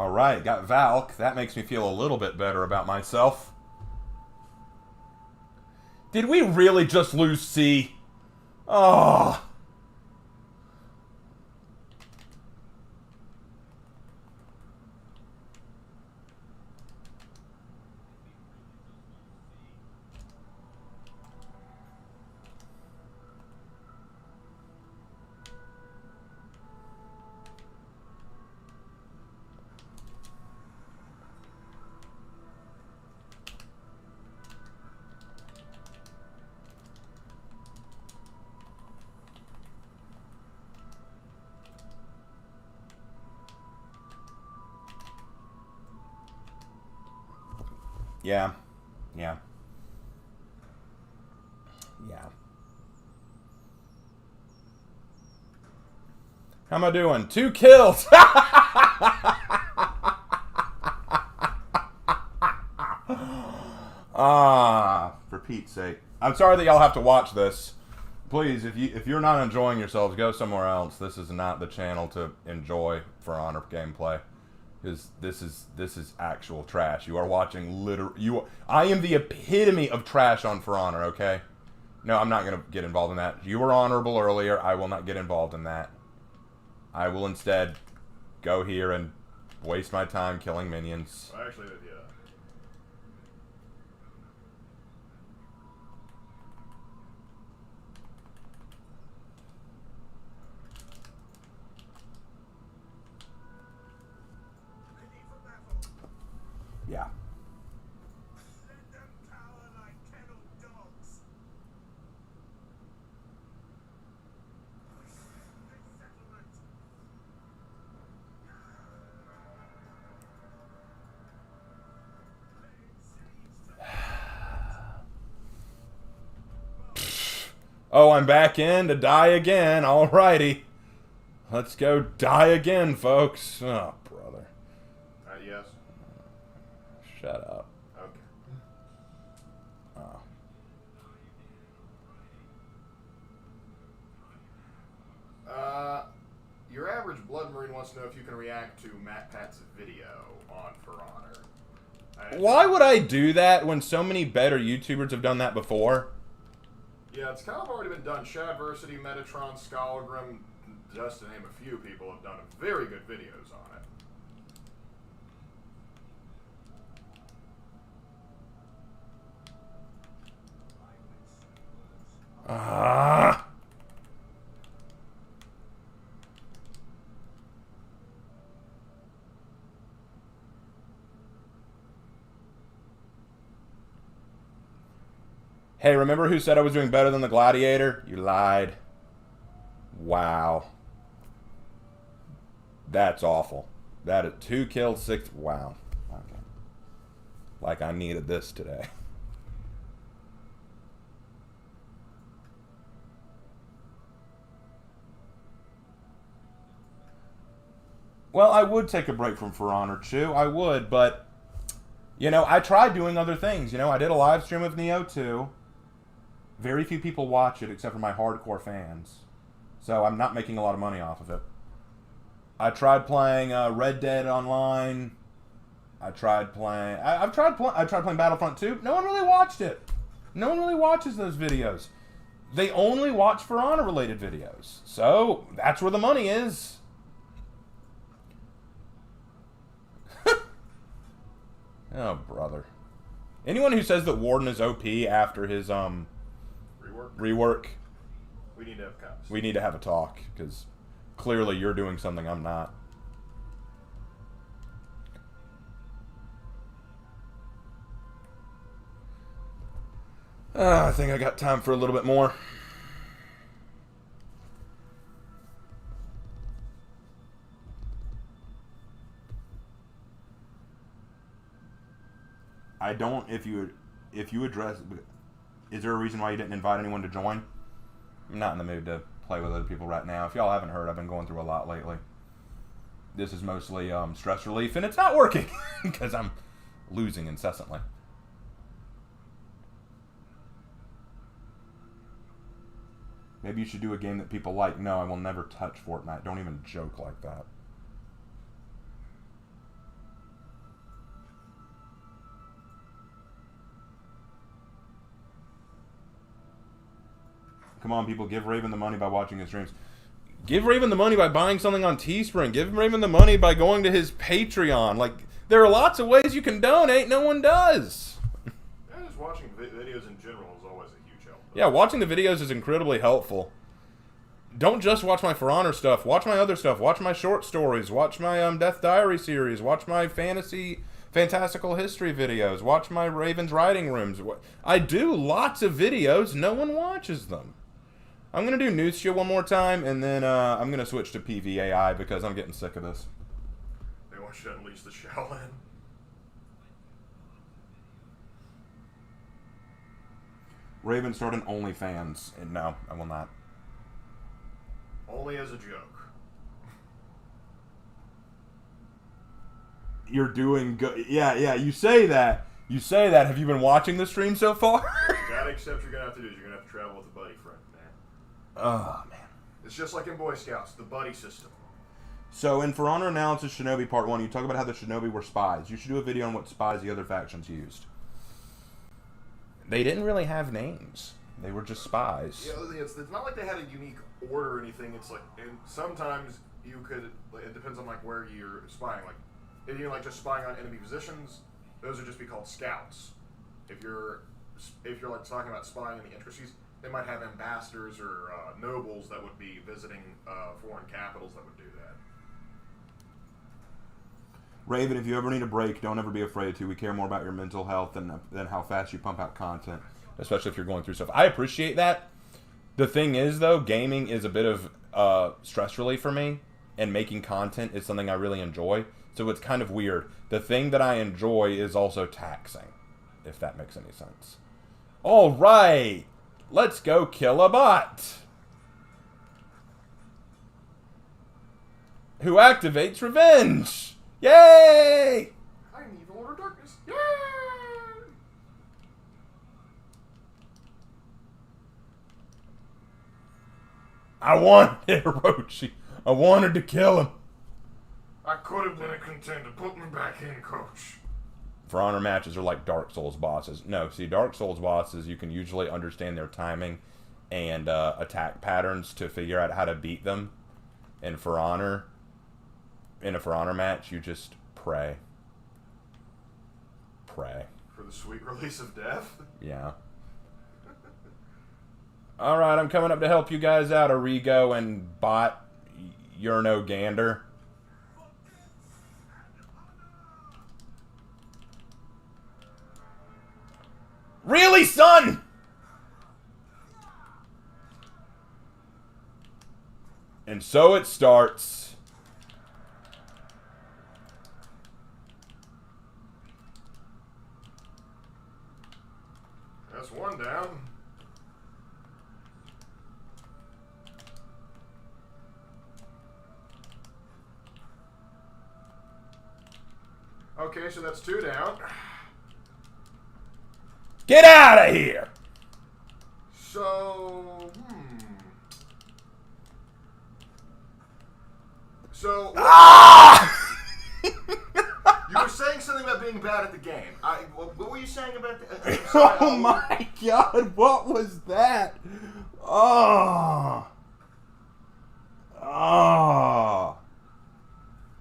Alright, got Valk. That makes me feel a little bit better about myself. Did we really just lose C? Oh. Yeah. Yeah. Yeah. How am I doing? 2 kills! For Pete's sake. I'm sorry that y'all have to watch this. Please, if you're not enjoying yourselves, go somewhere else. This is not the channel to enjoy For Honor gameplay. Because this is actual trash. You are watching I am the epitome of trash on For Honor, okay? No, I'm not gonna get involved in that. You were honorable earlier. I will not get involved in that. I will instead go here and waste my time killing minions. Well, actually, yeah. Yeah. Oh, I'm back in to die again. Alrighty. Let's go die again, folks. Oh, brother. Yes. Shut up. Okay. Oh. Your average Blood Marine wants to know if you can react to Matt Pat's video on For Honor. Why would I do that when so many better YouTubers have done that before? Yeah, it's kind of already been done. Shadversity, Metatron, Skullgrim, just to name a few people, have done very good videos on it. Ah. Hey, remember who said I was doing better than the Gladiator? You lied. Wow. That's awful. That is 2 kills, 6. Wow. Okay. Like I needed this today. Well, I would take a break from For Honor, Chew. I would, but, you know, I tried doing other things. You know, I did a live stream of Neo 2. Very few people watch it except for my hardcore fans. So I'm not making a lot of money off of it. I tried playing Red Dead Online. I tried playing Battlefront 2. No one really watched it. No one really watches those videos. They only watch For Honor related videos. So that's where the money is. Oh, brother. Anyone who says that Warden is OP after his rework, we need to have cops. We need to have a talk, because clearly you're doing something I'm not. I think I got time for a little bit more. I don't, if you address, is there a reason why you didn't invite anyone to join? I'm not in the mood to play with other people right now. If y'all haven't heard, I've been going through a lot lately. This is mostly stress relief, and it's not working because I'm losing incessantly. Maybe you should do a game that people like. No, I will never touch Fortnite. Don't even joke like that. Come on, people, give Raven the money by watching his streams. Give Raven the money by buying something on Teespring. Give Raven the money by going to his Patreon. Like, there are lots of ways you can donate. No one does. Yeah, just watching videos in general is always a huge help. Yeah, watching the videos is incredibly helpful. Don't just watch my For Honor stuff. Watch my other stuff. Watch my short stories. Watch my Death Diary series. Watch my fantastical history videos. Watch my Raven's Writing Rooms. I do lots of videos. No one watches them. I'm going to do Nuxia one more time, and then I'm going to switch to PVAI because I'm getting sick of this. They want you to unleash the Shaolin. Raven, start an OnlyFans. And no, I will not. Only as a joke. You're doing good. Yeah, you say that. You say that. Have you been watching the stream so far? You gotta accept you're gonna have to do is you're gonna have to travel with a buddy friend, man. Oh, man. It's just like in Boy Scouts, the buddy system. So in For Honor Analysis Shinobi Part 1, you talk about how the Shinobi were spies. You should do a video on what spies the other factions used. They didn't really have names. They were just spies. Yeah, it's not like they had a unique order or anything. It's like, and sometimes you could, it depends on like where you're spying. Like, if you're like just spying on enemy positions, those would just be called scouts. If you're like talking about spying in the intricacies, they might have ambassadors or nobles that would be visiting foreign capitals that would do that. Raven, if you ever need a break, don't ever be afraid to. We care more about your mental health than how fast you pump out content, especially if you're going through stuff. I appreciate that. The thing is, though, gaming is a bit of stress relief for me, and making content is something I really enjoy. So it's kind of weird. The thing that I enjoy is also taxing, if that makes any sense. All right, let's go kill a bot who activates revenge. Yay! I am evil order darkness. Yay! I wanted Hiroshi. I wanted to kill him. I could have been a contender. Put me back in, coach. For Honor matches are like Dark Souls bosses. No, see, Dark Souls bosses, you can usually understand their timing and attack patterns to figure out how to beat them. And For Honor, in a For Honor match, you just pray. Pray. For the sweet release of death? Yeah. Alright, I'm coming up to help you guys out, Arrigo and Bot. You're no gander. Really, son? And so it starts. That's one down. Okay, so that's two down. Get out of here! So, So, you were saying something about being bad at the game. What were you saying about the... Oh my god, what was that? Oh. Oh.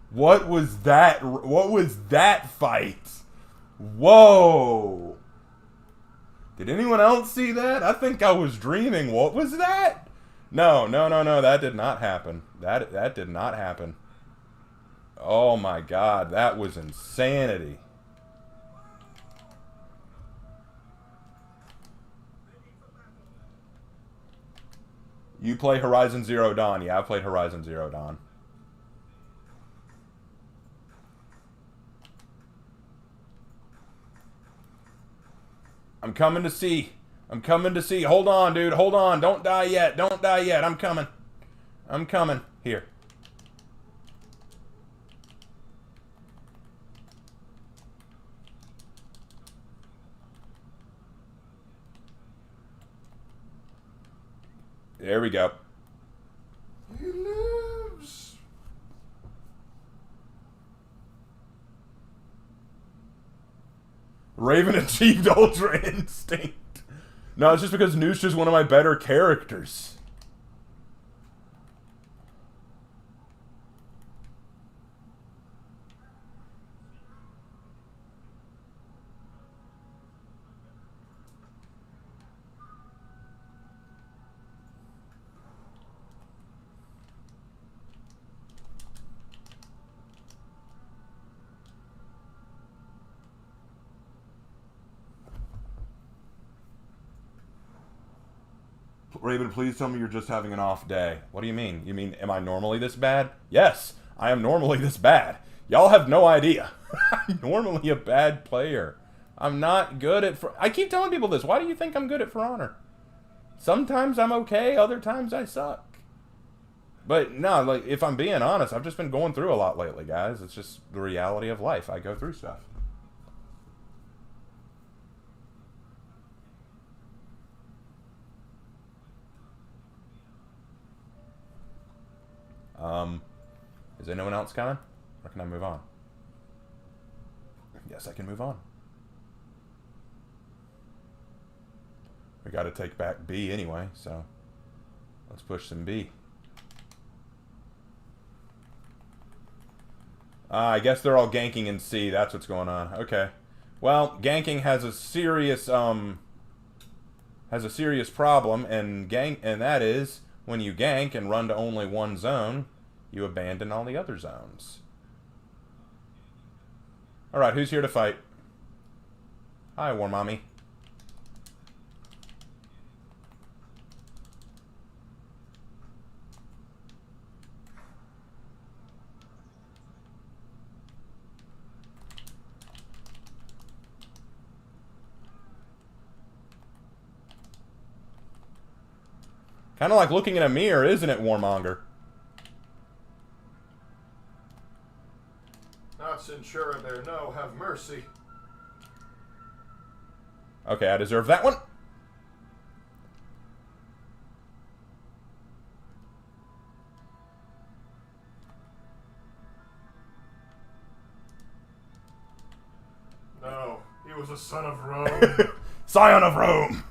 What was that? What was that fight? Whoa. Did anyone else see that? I think I was dreaming. What was that? No. That did not happen. That did not happen. Oh my god, that was insanity. You play Horizon Zero Dawn. Yeah, I played Horizon Zero Dawn. I'm coming to see. I'm coming to see. Hold on, dude. Hold on. Don't die yet. Don't die yet. I'm coming. I'm coming. Here. There we go. He lives. Raven achieved Ultra Instinct. No, it's just because Nuxia's one of my better characters. Raven, please tell me you're just having an off day. What do you mean? You mean, am I normally this bad? Yes, I am normally this bad. Y'all have no idea. I'm normally a bad player. I'm not good at... I keep telling people this. Why do you think I'm good at For Honor? Sometimes I'm okay, other times I suck. But no, like, if I'm being honest, I've just been going through a lot lately, guys. It's just the reality of life. I go through stuff. Is anyone else coming? Or can I move on? Yes, I can move on. We got to take back B anyway, so let's push some B. I guess they're all ganking in C. That's what's going on. Okay. Well, ganking has a serious problem, and that is when you gank and run to only one zone, you abandon all the other zones. Alright, who's here to fight? Hi, Warmommy. Kind of like looking in a mirror, isn't it, Warmonger? Not Centura there, no, have mercy. Okay, I deserve that one. No, he was a son of Rome. Scion of Rome!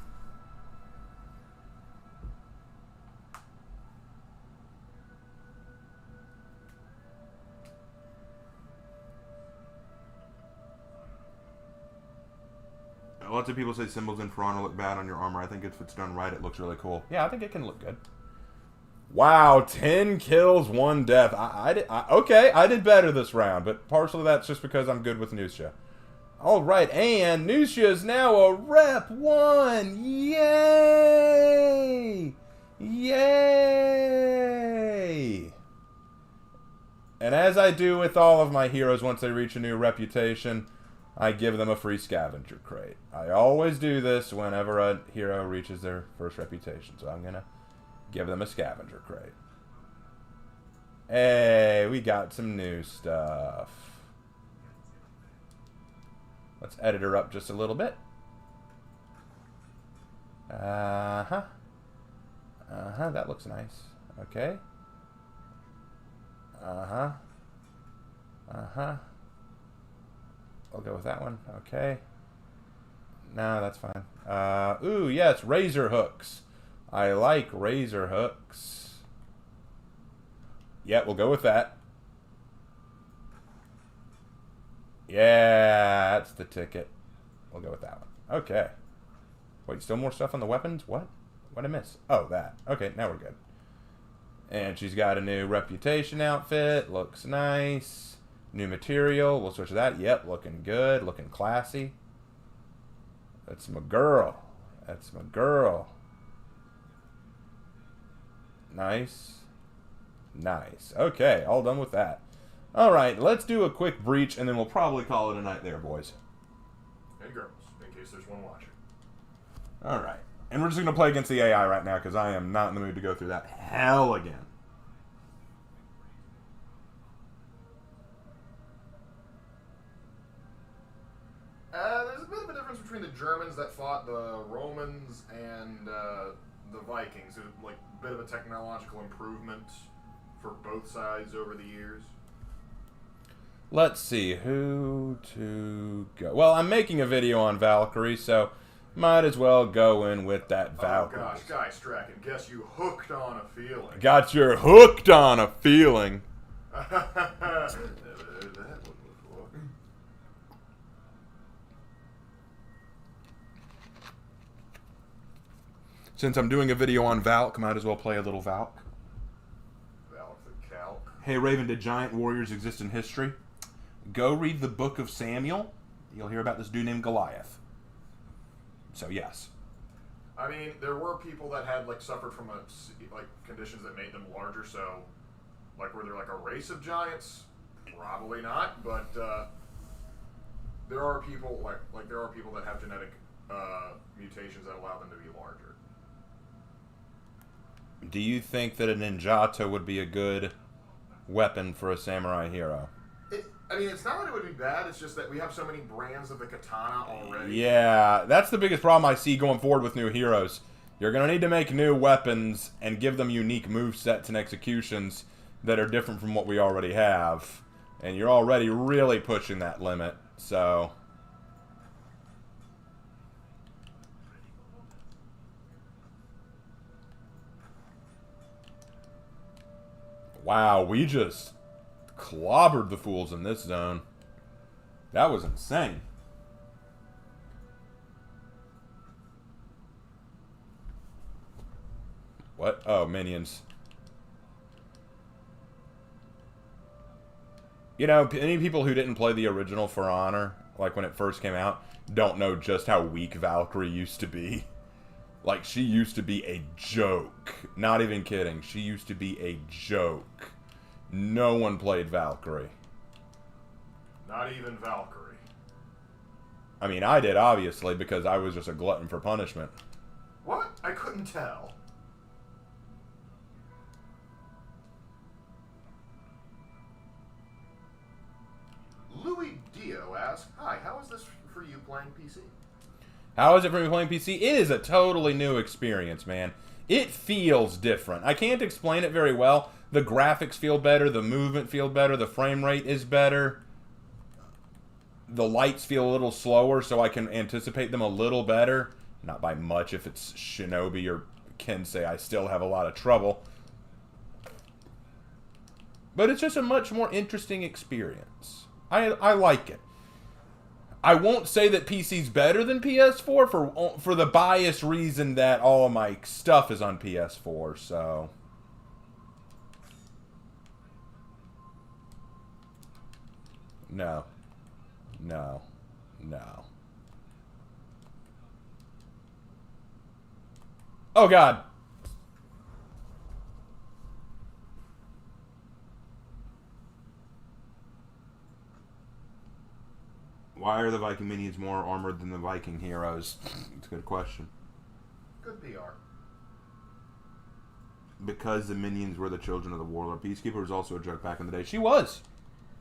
Lots of people say symbols in For Honor look bad on your armor. I think if it's done right, it looks really cool. Yeah, I think it can look good. Wow, 10 kills, 1 death. Okay, I did better this round, but partially that's just because I'm good with Nuxia. Alright, and Nuxia is now a Rep 1! Yay! Yay! And as I do with all of my heroes once they reach a new reputation, I give them a free scavenger crate. I always do this whenever a hero reaches their first reputation, so I'm gonna give them a scavenger crate. Hey, we got some new stuff. Let's edit her up just a little bit. Uh-huh. Uh-huh, that looks nice. Okay. Uh-huh. Uh-huh. I'll go with that one. Okay. No, that's fine. Ooh, yes, razor hooks. I like razor hooks. Yeah, we'll go with that. Yeah, that's the ticket. We'll go with that one. Okay. Wait, still more stuff on the weapons? What? What'd I miss? Oh, that. Okay, now we're good. And she's got a new reputation outfit. Looks nice. New material. We'll switch to that. Yep, looking good. Looking classy. That's my girl. That's my girl. Nice. Nice. Okay, all done with that. Alright, let's do a quick breach, and then we'll probably call it a night there, boys. And girls, in case there's one watching. Alright. And we're just going to play against the AI right now, because I am not in the mood to go through that hell again. There's a bit of a difference between the Germans that fought the Romans and the Vikings. There's like a bit of a technological improvement for both sides over the years. Let's see, who to go. Well, I'm making a video on Valkyrie, so Might as well go in with that Valkyrie. Oh gosh, Guy Strachan, guess you hooked on a feeling. Got your hooked on a feeling. Never heard that one before. Since I'm doing a video on Valk, might as well play a little Valk. Valk the Calc. Hey Raven, did giant warriors exist in history? Go read the book of Samuel. You'll hear about this dude named Goliath. So yes. I mean, there were people that had like suffered from like conditions that made them larger. So, like, were there like a race of giants? Probably not. But there are people like there are people that have genetic mutations that allow them to be larger. Do you think that a ninjato would be a good weapon for a samurai hero? I mean, it's not that it would be bad. It's just that we have so many brands of the katana already. Yeah, that's the biggest problem I see going forward with new heroes. You're going to need to make new weapons and give them unique movesets and executions that are different from what we already have. And you're already really pushing that limit, so... Wow, we just clobbered the fools in this zone. That was insane. What? Oh, minions. You know, any people who didn't play the original For Honor, like when it first came out, don't know just how weak Valkyrie used to be. Like, she used to be a joke. Not even kidding. She used to be a joke. No one played Valkyrie. Not even Valkyrie. I mean, I did, obviously, because I was just a glutton for punishment. What? I couldn't tell. Louis Dio asks, "Hi, how is this for you playing PC?" How is it for me playing PC? It is a totally new experience, man. It feels different. I can't explain it very well. The graphics feel better, the movement feel better, the frame rate is better. The lights feel a little slower, so I can anticipate them a little better. Not by much. If it's Shinobi or Kensei, I still have a lot of trouble. But it's just a much more interesting experience. I like it. I won't say that PC's better than PS4 for the biased reason that all of my stuff is on PS4, so... No. No. No. Oh, God. Why are the Viking minions more armored than the Viking heroes? It's a good question. Good PR. Because the minions were the children of the warlord. Peacekeeper was also a joke back in the day. She was.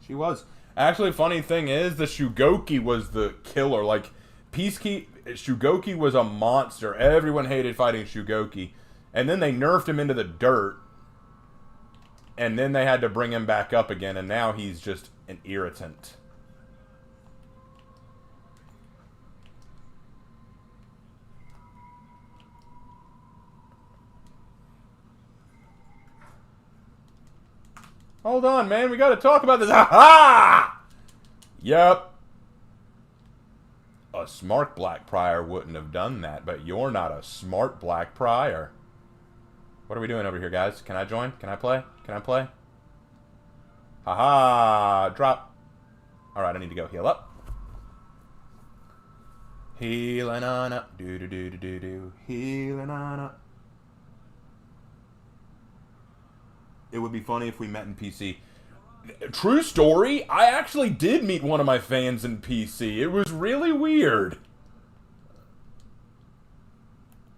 She was. Actually, funny thing is, the Shugoki was the killer. Like, Shugoki was a monster. Everyone hated fighting Shugoki. And then they nerfed him into the dirt. And then they had to bring him back up again. And now he's just an irritant. Hold on, man. We got to talk about this. Ha-ha! Yep. A smart Black Prior wouldn't have done that, but you're not a smart Black Prior. What are we doing over here, guys? Can I join? Can I play? Can I play? Ha-ha! Drop. Alright, I need to go heal up. Healing on up. Do-do-do-do-do-do. Healing on up. It would be funny if we met in PC. True story, I actually did meet one of my fans in PC. It was really weird.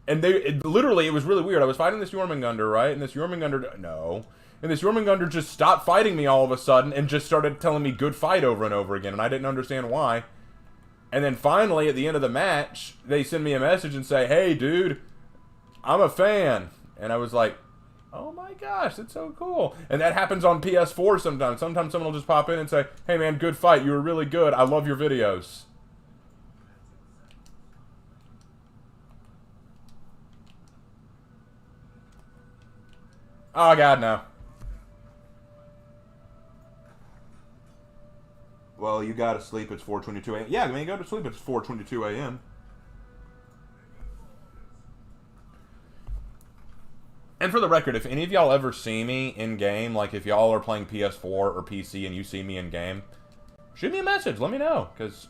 And literally, it was really weird. I was fighting this Jormungandr, right? And this Jormungandr, no. And this Jormungandr just stopped fighting me all of a sudden and just started telling me good fight over and over again. And I didn't understand why. And then finally, at the end of the match, they send me a message and say, "Hey, dude, I'm a fan." And I was like, oh my gosh, that's so cool. And that happens on PS4 sometimes. Sometimes someone will just pop in and say, "Hey man, good fight. You were really good. I love your videos." Oh, God, no. Well, you gotta sleep. It's 4:22 a.m. Yeah, I mean, go to sleep. It's 4:22 a.m. And for the record, if any of y'all ever see me in game, like if y'all are playing PS4 or PC and you see me in game, shoot me a message. Let me know, because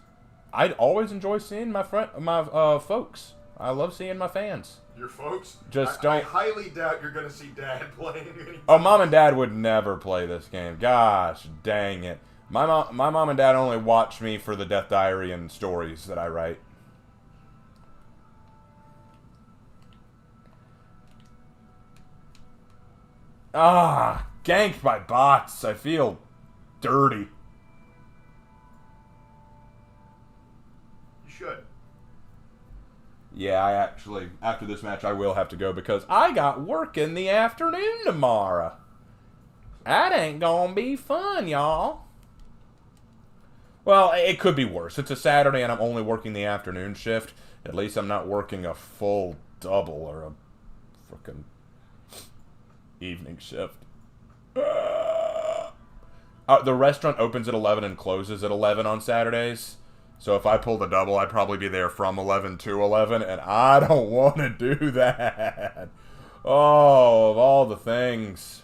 I'd always enjoy seeing my folks. I love seeing my fans. Your folks? Just I don't. highly doubt you're going to see Dad playing anything. Oh, Mom and Dad would never play this game. Gosh, dang it. My mom and Dad only watch me for the Death Diary and stories that I write. Ah, ganked by bots. I feel dirty. You should. Yeah, I actually, after this match, I will have to go because I got work in the afternoon tomorrow. That ain't gonna be fun, y'all. Well, it could be worse. It's a Saturday and I'm only working the afternoon shift. At least I'm not working a full double or a frickin' evening shift. The restaurant opens at 11 and closes at 11 on Saturdays. So if I pull the double, I'd probably be there from 11 to 11, and I don't want to do that. Oh, of all the things.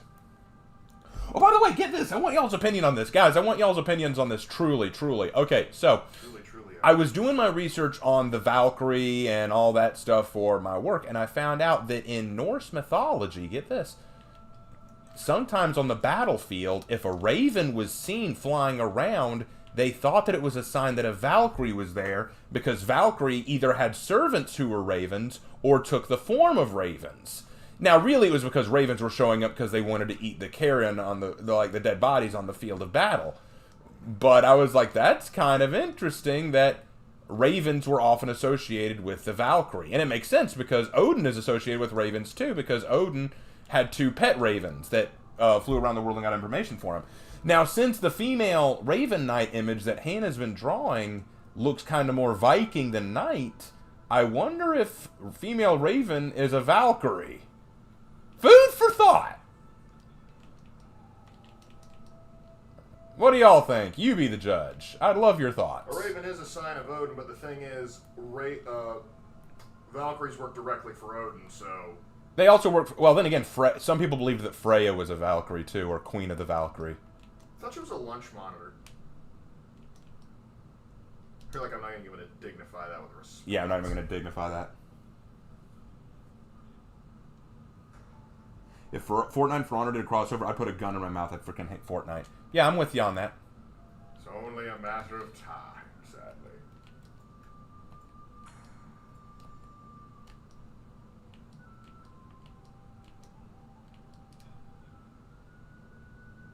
Oh, by the way, get this. I want y'all's opinion on this. Guys, I want y'all's opinions on this. Truly, truly. Okay, so Truly. I was doing my research on the Valkyrie and all that stuff for my work, and I found out that in Norse mythology, get this, sometimes on the battlefield, if a raven was seen flying around, they thought that it was a sign that a Valkyrie was there, because Valkyrie either had servants who were ravens or took the form of ravens. Now, really, it was because ravens were showing up because they wanted to eat the carrion on the dead bodies on the field of battle. But I was like, that's kind of interesting that ravens were often associated with the Valkyrie. And it makes sense because Odin is associated with ravens too, because Odin had 2 pet ravens that flew around the world and got information for him. Now, since the female Raven Knight image that Hannah's been drawing looks kind of more Viking than Knight, I wonder if female Raven is a Valkyrie. Food for thought! What do y'all think? You be the judge. I'd love your thoughts. A raven is a sign of Odin, but the thing is, Valkyries work directly for Odin, so... They also work... Well, then again, some people believe that Freya was a Valkyrie, too, or Queen of the Valkyrie. I thought she was a lunch monitor. I feel like I'm not even going to dignify that with respect. Yeah, I'm not even going to dignify that. If Fortnite for Honor did a crossover, I'd put a gun in my mouth. I'd freaking hate Fortnite. Yeah, I'm with you on that. It's only a matter of time, sadly.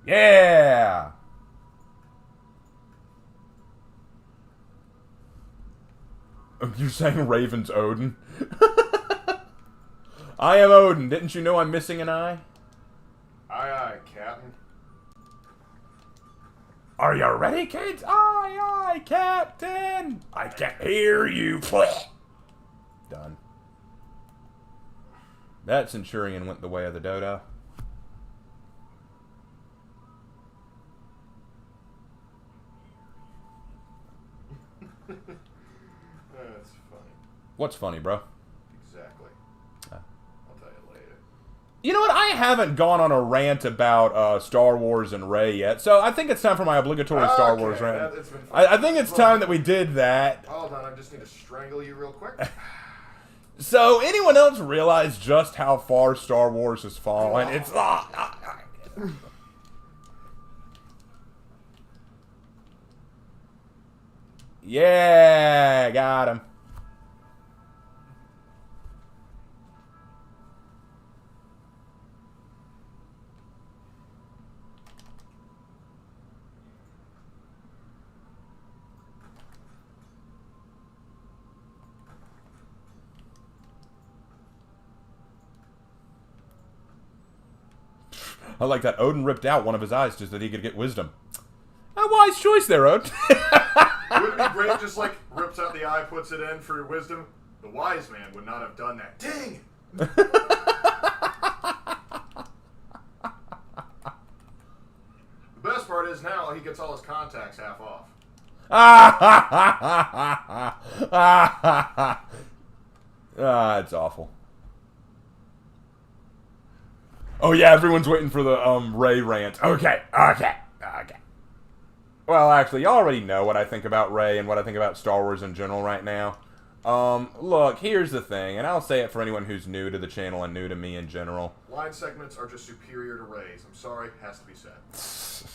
Yeah! You're saying Raven's Odin? I am Odin. Didn't you know I'm missing an eye? Aye, aye, Captain. Are you ready, kids? Aye, aye, Captain! I can't hear you. Done. That Centurion went the way of the dodo. That's funny. What's funny, bro? Exactly. I'll tell you later. You know what? I haven't gone on a rant about Star Wars and Rey yet, so I think it's time for my obligatory Star Wars rant. I think it's time that we did that. Hold on, I just need to strangle you real quick. So, anyone else realize just how far Star Wars has fallen? It's... Yeah, got him. I like that Odin ripped out one of his eyes just that he could get wisdom. A wise choice there, Odin. Wouldn't it be great just like rips out the eye, puts it in for your wisdom? The wise man would not have done that. Ding! is now, he gets all his contacts half off. It's awful. Oh yeah, everyone's waiting for the Ray rant. Okay. Well, actually, y'all already know what I think about Ray and what I think about Star Wars in general right now. Look, here's the thing, and I'll say it for anyone who's new to the channel and new to me in general. Line segments are just superior to Ray's. I'm sorry, it has to be said.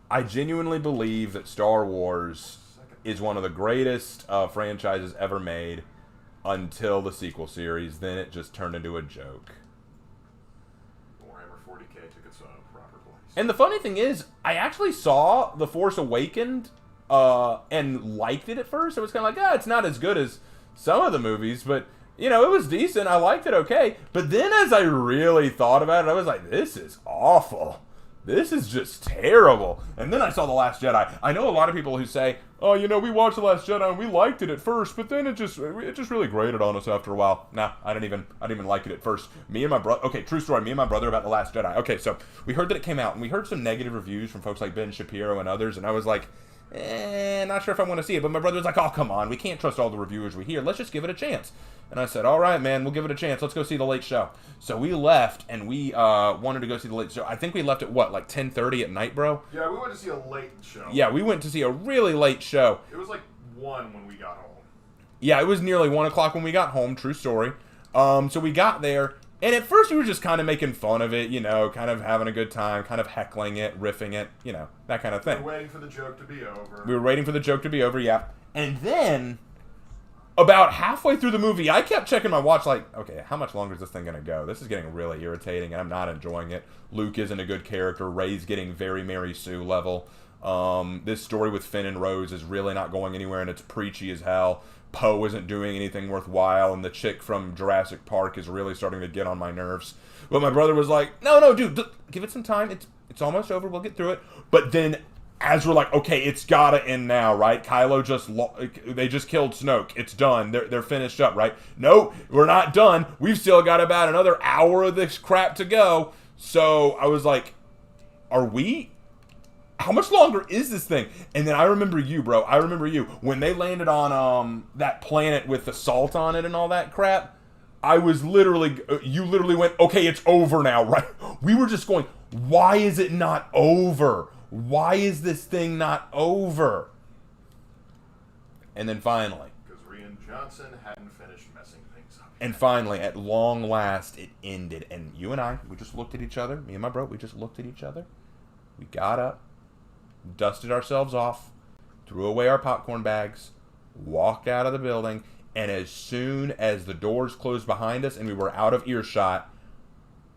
I genuinely believe that Star Wars is one of the greatest franchises ever made until the sequel series. Then it just turned into a joke. Warhammer 40k took its proper place. And the funny thing is, I actually saw The Force Awakens and liked it at first. I was kind of like, it's not as good as some of the movies, but, you know, it was decent. I liked it okay. But then as I really thought about it, I was like, this is awful. This is just terrible. And then I saw The Last Jedi. I know a lot of people who say, oh, you know, we watched The Last Jedi and we liked it at first, but then it just really grated on us after a while. Nah, I didn't even like it at first. Me and my brother, okay, true story, me and my brother about The Last Jedi. Okay, so we heard that it came out, and we heard some negative reviews from folks like Ben Shapiro and others, and I was like, not sure if I want to see it. But my brother was like, oh, come on, we can't trust all the reviewers we hear. Let's just give it a chance. And I said, all right, man, we'll give it a chance. Let's go see The Late Show. So we left, and we wanted to go see The Late Show. I think we left at, what, like 10:30 at night, bro? Yeah, we went to see a late show. Yeah, we went to see a really late show. It was like 1 when we got home. Yeah, it was nearly 1 o'clock when we got home, true story. So we got there, and at first we were just kind of making fun of it, you know, kind of having a good time, kind of heckling it, riffing it, you know, that kind of thing. We were waiting for the joke to be over. We were waiting for the joke to be over, yeah. And then, about halfway through the movie, I kept checking my watch like, okay, how much longer is this thing going to go? This is getting really irritating, and I'm not enjoying it. Luke isn't a good character. Rey's getting very Mary Sue level. This story with Finn and Rose is really not going anywhere, and it's preachy as hell. Poe isn't doing anything worthwhile, and the chick from Jurassic Park is really starting to get on my nerves. But my brother was like, no, dude, give it some time. It's almost over. We'll get through it. But then, as we're like, okay, it's gotta end now, right? Kylo they just killed Snoke. It's done. They're finished up, right? No, we're not done. We've still got about another hour of this crap to go. So I was like, how much longer is this thing? And then I remember you, bro. I remember you. When they landed on that planet with the salt on it and all that crap, you literally went, okay, it's over now, right? We were just going, why is it not over? Why is this thing not over? And then finally. Because Rian Johnson hadn't finished messing things up. And finally, at long last, it ended. And you and I, we just looked at each other. Me and my bro, we just looked at each other. We got up, dusted ourselves off, threw away our popcorn bags, walked out of the building, and as soon as the doors closed behind us and we were out of earshot,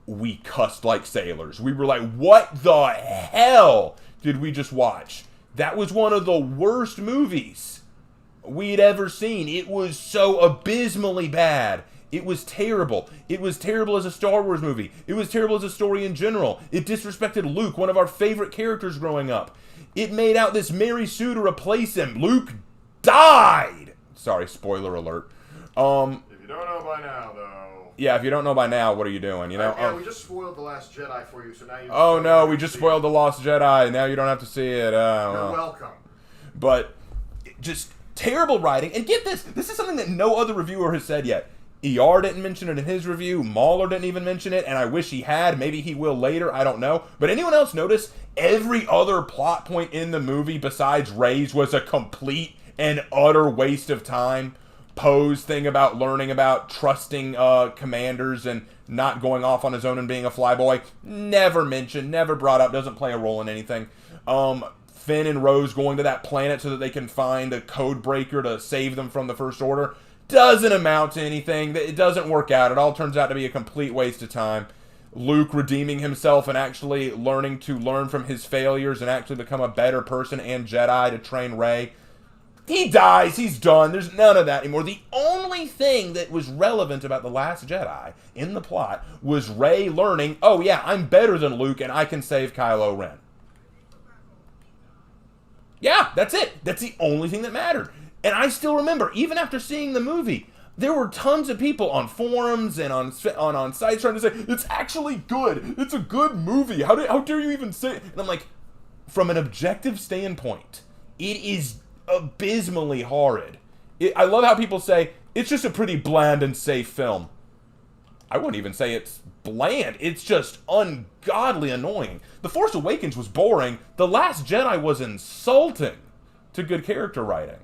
we cussed like sailors. We were like, what the hell did we just watch? That was one of the worst movies we'd ever seen. It was so abysmally bad. It was terrible. It was terrible as a Star Wars movie. It was terrible as a story in general. It disrespected Luke, one of our favorite characters growing up. It made out this Mary Sue to replace him. Luke died! Sorry, spoiler alert. If you don't know by now, though... Yeah, if you don't know by now, what are you doing? You know? Yeah, we just spoiled The Last Jedi for you, so now you... Oh, no, we just spoiled The Lost Jedi. Now you don't have to see it. You're welcome. But, just terrible writing. And get this. This is something that no other reviewer has said yet. ER didn't mention it in his review. Mauler didn't even mention it, and I wish he had. Maybe he will later. I don't know. But anyone else notice every other plot point in the movie besides Rey's was a complete and utter waste of time? Poe's thing about learning about trusting commanders and not going off on his own and being a flyboy, never mentioned, never brought up, doesn't play a role in anything. Finn and Rose going to that planet so that they can find a code breaker to save them from the First Order, doesn't amount to anything. It doesn't work out. It all turns out to be a complete waste of time. Luke redeeming himself and actually learning to learn from his failures and actually become a better person and Jedi to train Rey. He dies. He's done. There's none of that anymore. The only thing that was relevant about The Last Jedi in the plot was Rey learning, oh yeah, I'm better than Luke and I can save Kylo Ren. Yeah, that's it. That's the only thing that mattered. And I still remember, even after seeing the movie, there were tons of people on forums and on sites trying to say, it's actually good. It's a good movie. How dare you even say it? And I'm like, from an objective standpoint, it is abysmally horrid. I love how people say, it's just a pretty bland and safe film. I wouldn't even say it's bland. It's just ungodly annoying. The Force Awakens was boring. The Last Jedi was insulting to good character writing.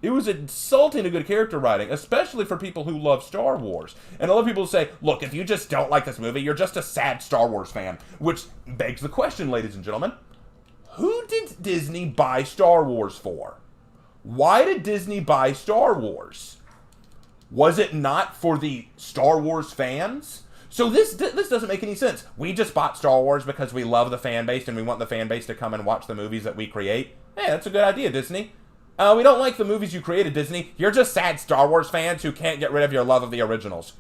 It was insulting to good character writing, especially for people who love Star Wars. And a lot of people say, look, if you just don't like this movie, you're just a sad Star Wars fan. Which begs the question, ladies and gentlemen, who did Disney buy Star Wars for? Why did Disney buy Star Wars? Was it not for the Star Wars fans? So this doesn't make any sense. We just bought Star Wars because we love the fan base and we want the fan base to come and watch the movies that we create. Hey, that's a good idea, Disney. We don't like the movies you created, Disney. You're just sad Star Wars fans who can't get rid of your love of the originals.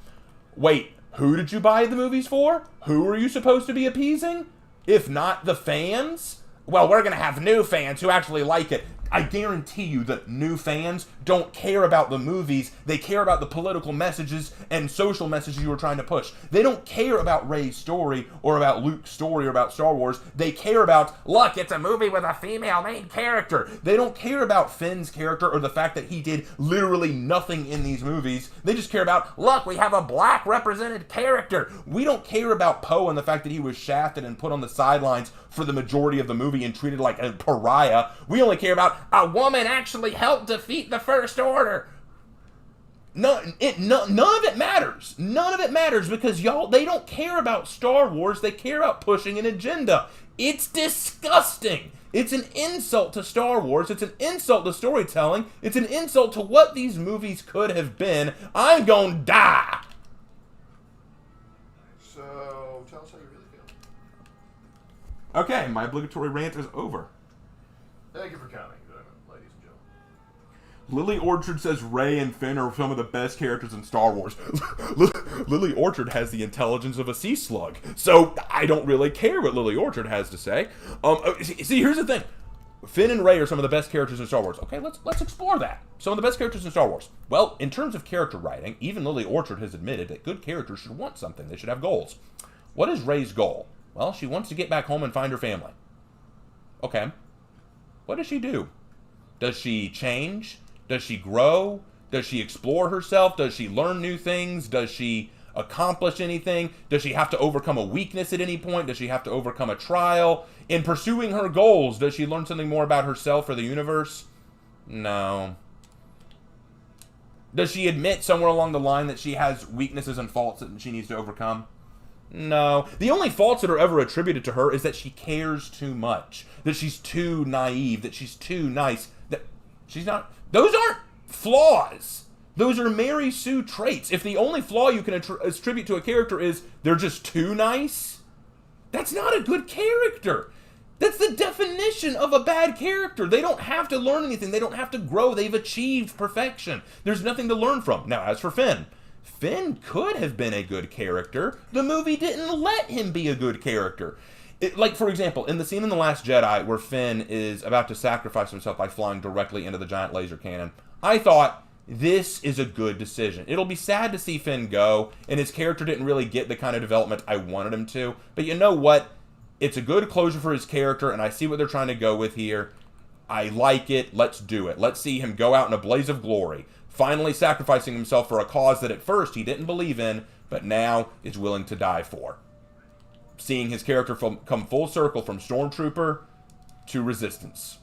Wait, who did you buy the movies for? Who are you supposed to be appeasing? If not the fans? Well, we're going to have new fans who actually like it. I guarantee you that new fans don't care about the movies. They care about the political messages and social messages you were trying to push. They don't care about Rey's story or about Luke's story or about Star Wars. They care about, look, it's a movie with a female main character. They don't care about Finn's character or the fact that he did literally nothing in these movies. They just care about, look, we have a black represented character. We don't care about Poe and the fact that he was shafted and put on the sidelines for the majority of the movie and treated like a pariah. We only care about a woman actually helped defeat the First Order. None of it matters. None of it matters because they don't care about Star Wars. They care about pushing an agenda. It's disgusting. It's an insult to Star Wars. It's an insult to storytelling. It's an insult to what these movies could have been. I'm gonna die. So, tell us how you really feel. Okay, my obligatory rant is over. Thank you for coming, ladies and gentlemen. Lily Orchard says Rey and Finn are some of the best characters in Star Wars. Lily Orchard has the intelligence of a sea slug, so I don't really care what Lily Orchard has to say. See, here's the thing. Finn and Rey are some of the best characters in Star Wars. Okay, let's explore that. Some of the best characters in Star Wars. Well, in terms of character writing, even Lily Orchard has admitted that good characters should want something. They should have goals. What is Rey's goal? Well, she wants to get back home and find her family. Okay. What does she do? Does she change? Does she grow? Does she explore herself? Does she learn new things? Does she accomplish anything? Does she have to overcome a weakness at any point? Does she have to overcome a trial? In pursuing her goals, does she learn something more about herself or the universe? No. Does she admit somewhere along the line that she has weaknesses and faults that she needs to overcome? No. The only faults that are ever attributed to her is that she cares too much, that she's too naive, that she's too nice, that she's not. Those aren't flaws. Those are Mary Sue traits. If the only flaw you can attribute to a character is they're just too nice, that's not a good character. That's the definition of a bad character. They don't have to learn anything. They don't have to grow. They've achieved perfection. There's nothing to learn from. Now, as for Finn could have been a good character. The movie didn't let him be a good character. Like, for example, in the scene in The Last Jedi where Finn is about to sacrifice himself by flying directly into the giant laser cannon, I thought, this is a good decision. It'll be sad to see Finn go, and his character didn't really get the kind of development I wanted him to. But you know what? It's a good closure for his character, and I see what they're trying to go with here. I like it. Let's do it. Let's see him go out in a blaze of glory, finally sacrificing himself for a cause that at first he didn't believe in, but now is willing to die for. Seeing his character come full circle from Stormtrooper to Resistance.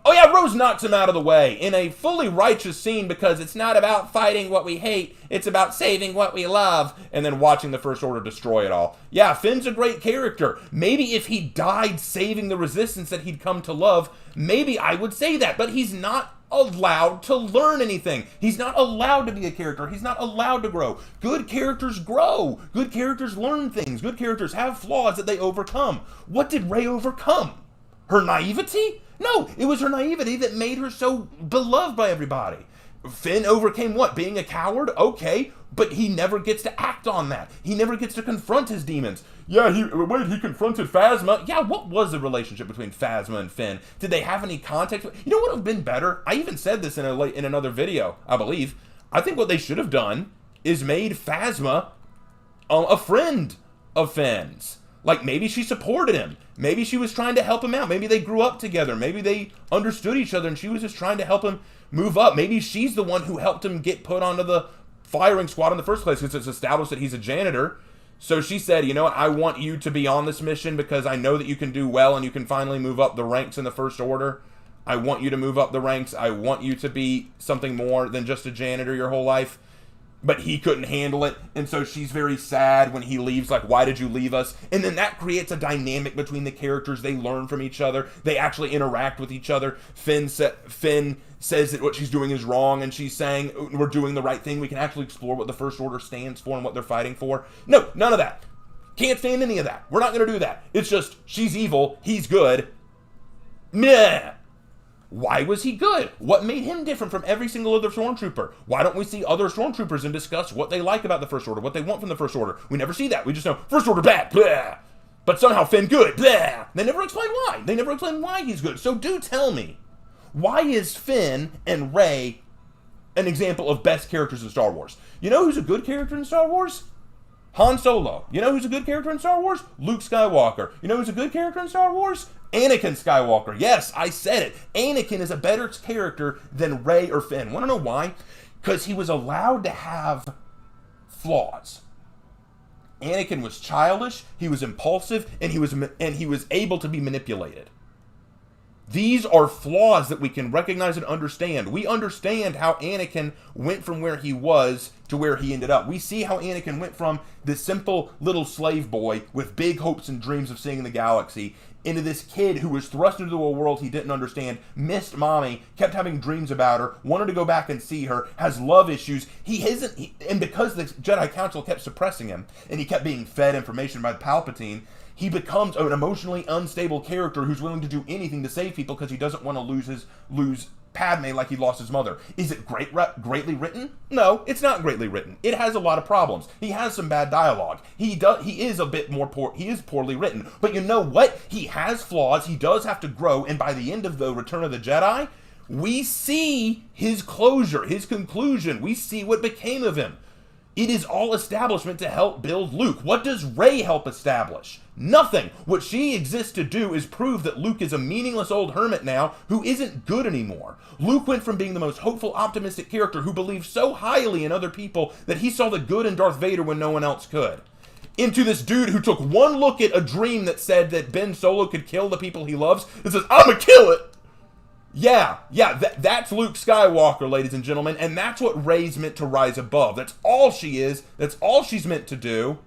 Oh yeah, Rose knocks him out of the way in a fully righteous scene because it's not about fighting what we hate, it's about saving what we love, and then watching the First Order destroy it all. Yeah, Finn's a great character. Maybe if he died saving the Resistance that he'd come to love, maybe I would say that, but he's not allowed to learn anything. He's not allowed to be a character. He's not allowed to grow. Good characters grow. Good characters learn things. Good characters have flaws that they overcome. What did Rey overcome? Her naivety? No, it was her naivety that made her so beloved by everybody. Finn overcame what? Being a coward? Okay, but he never gets to act on that. He never gets to confront his demons. Yeah, he confronted Phasma. Yeah, what was the relationship between Phasma and Finn? Did they have any context? You know what would have been better? I even said this in another video, I believe. I think what they should have done is made Phasma a friend of Finn's. Like, maybe she supported him. Maybe she was trying to help him out. Maybe they grew up together. Maybe they understood each other and she was just trying to help him move up. Maybe she's the one who helped him get put onto the firing squad in the first place because it's established that he's a janitor. So she said, you know what, I want you to be on this mission because I know that you can do well and you can finally move up the ranks in the First Order. I want you to move up the ranks. I want you to be something more than just a janitor your whole life. But he couldn't handle it, and so she's very sad when he leaves, like, why did you leave us? And then that creates a dynamic between the characters. They learn from each other. They actually interact with each other. Finn says that what she's doing is wrong, and she's saying, we're doing the right thing. We can actually explore what the First Order stands for and what they're fighting for. No, none of that. Can't stand any of that. We're not going to do that. It's just, she's evil, he's good. Meh. Why was he good? What made him different from every single other stormtrooper? Why don't we see other stormtroopers and discuss what they like about the First Order, what they want from the First Order? We never see that. We just know, First Order bad, blah. But somehow Finn good, blah. They never explain why. They never explain why he's good. So do tell me, why is Finn and Rey an example of best characters in Star Wars? You know who's a good character in Star Wars? Han Solo. You know who's a good character in Star Wars? Luke Skywalker. You know who's a good character in Star Wars? Anakin Skywalker. Yes, I said it. Anakin is a better character than Rey or Finn. Want to know why? Because he was allowed to have flaws. Anakin was childish, he was impulsive, and he was able to be manipulated. These are flaws that we can recognize and understand. We understand how Anakin went from where he was to where he ended up. We see how Anakin went from this simple little slave boy with big hopes and dreams of seeing the galaxy into this kid who was thrust into a world he didn't understand, missed mommy, kept having dreams about her, wanted to go back and see her, has love issues. And because the Jedi Council kept suppressing him, and he kept being fed information by Palpatine, he becomes an emotionally unstable character who's willing to do anything to save people because he doesn't want to lose Padme like he lost his mother. Is it greatly written? No, it's not greatly written. It has a lot of problems. He has some bad dialogue. He is a bit more he is poorly written. But you know what? He has flaws. He does have to grow. And by the end of the Return of the Jedi, we see his closure, his conclusion. We see what became of him. It is all establishment to help build Luke. What does Rey help establish? Nothing. What she exists to do is prove that Luke is a meaningless old hermit now who isn't good anymore. Luke went from being the most hopeful, optimistic character who believed so highly in other people that he saw the good in Darth Vader when no one else could, into this dude who took one look at a dream that said that Ben Solo could kill the people he loves and says, I'm gonna kill it! Yeah, that's Luke Skywalker, ladies and gentlemen, and that's what Rey's meant to rise above. That's all she is. That's all she's meant to do.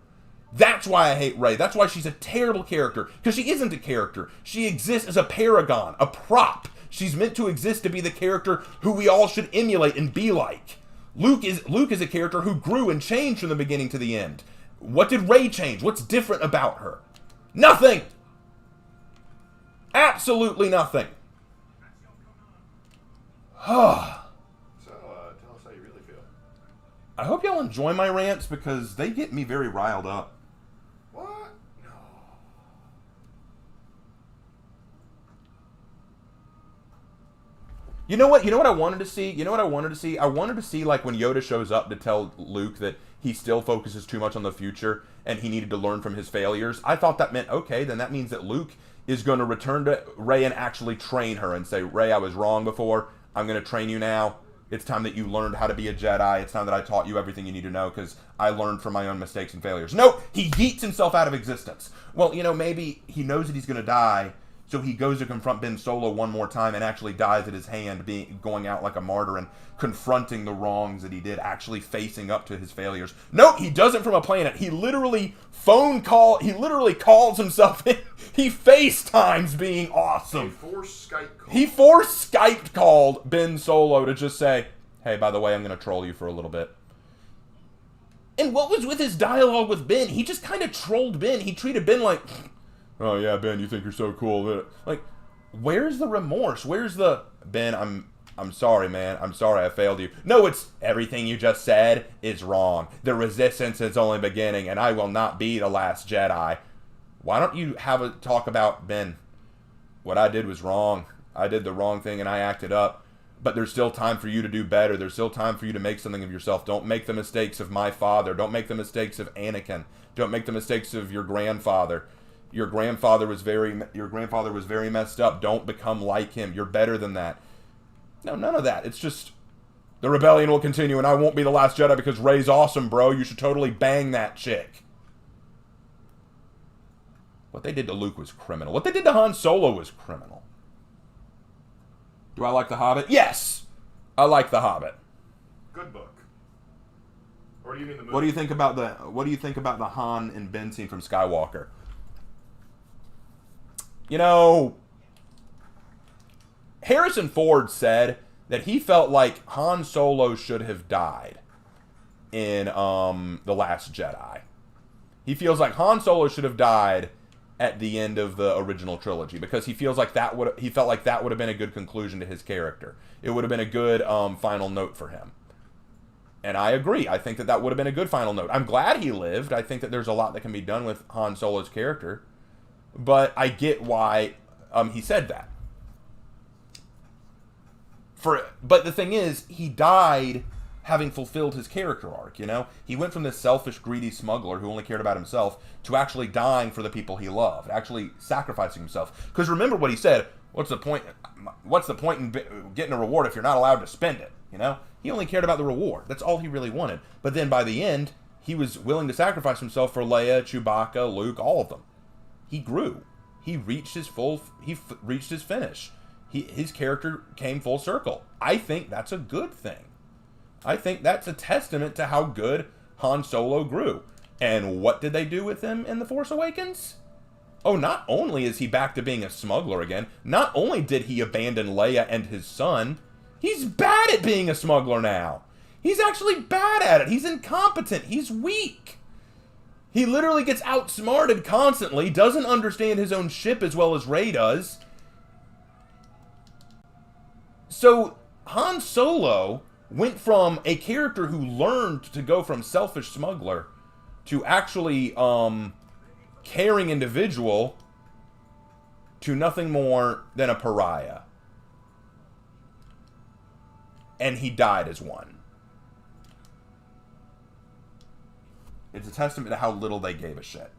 That's why I hate Rey. That's why she's a terrible character, because she isn't a character. She exists as a paragon, a prop. She's meant to exist to be the character who we all should emulate and be like. Luke is a character who grew and changed from the beginning to the end. What did Rey change? What's different about her? Nothing! Absolutely nothing. So, tell us how you really feel. I hope y'all enjoy my rants because they get me very riled up. What? No. You know what? You know what I wanted to see? I wanted to see, like, when Yoda shows up to tell Luke that he still focuses too much on the future and he needed to learn from his failures. I thought that meant, okay, then that means that Luke is going to return to Rey and actually train her and say, Rey, I was wrong before. I'm going to train you now. It's time that you learned how to be a Jedi. It's time that I taught you everything you need to know because I learned from my own mistakes and failures. No, he yeets himself out of existence. Well, you know, maybe he knows that he's going to die, so he goes to confront Ben Solo one more time and actually dies at his hand, going out like a martyr and confronting the wrongs that he did, actually facing up to his failures. No, he does it from a planet. He literally calls himself in. He FaceTimes being awesome. He force Skyped called Ben Solo to just say, hey, by the way, I'm going to troll you for a little bit. And what was with his dialogue with Ben? He just kind of trolled Ben. He treated Ben like, oh yeah, Ben, you think you're so cool. Like, where's the remorse? Where's the, Ben, I'm sorry, man. I'm sorry I failed you. No, it's everything you just said is wrong. The resistance is only beginning, and I will not be the last Jedi. Why don't you have a talk about, Ben, what I did was wrong. I did the wrong thing, and I acted up. But there's still time for you to do better. There's still time for you to make something of yourself. Don't make the mistakes of my father. Don't make the mistakes of Anakin. Don't make the mistakes of your grandfather. your grandfather was very messed up. Don't become like him. You're better than that. No, none of that. It's just the rebellion will continue, and I won't be the last Jedi because Rey's awesome, bro. You should totally bang that chick. What they did to Luke was criminal. What they did to Han Solo was criminal. Do I like The Hobbit? Yes! I like The Hobbit. Good book. Or do you mean the movie? What do you think about the Han and Ben scene from Skywalker? You know, Harrison Ford said that he felt like Han Solo should have died in The Last Jedi. He feels like Han Solo should have died at the end of the original trilogy because he felt like that would have been a good conclusion to his character. It would have been a good final note for him. And I agree. I think that would have been a good final note. I'm glad he lived. I think that there's a lot that can be done with Han Solo's character. But I get why he said that. But the thing is, he died having fulfilled his character arc, you know? He went from this selfish, greedy smuggler who only cared about himself to actually dying for the people he loved, actually sacrificing himself. Because remember what he said, what's the point in getting a reward if you're not allowed to spend it, you know? He only cared about the reward. That's all he really wanted. But then by the end, he was willing to sacrifice himself for Leia, Chewbacca, Luke, all of them. He grew. He reached his reached his finish. His character came full circle. I think that's a good thing. I think that's a testament to how good Han Solo grew. And what did they do with him in The Force Awakens? Oh, not only is he back to being a smuggler again, not only did he abandon Leia and his son, he's bad at being a smuggler now. He's actually bad at it. He's incompetent. He's weak. He literally gets outsmarted constantly, doesn't understand his own ship as well as Rey does. So, Han Solo went from a character who learned to go from selfish smuggler to actually caring individual to nothing more than a pariah. And he died as one. It's a testament to how little they gave a shit.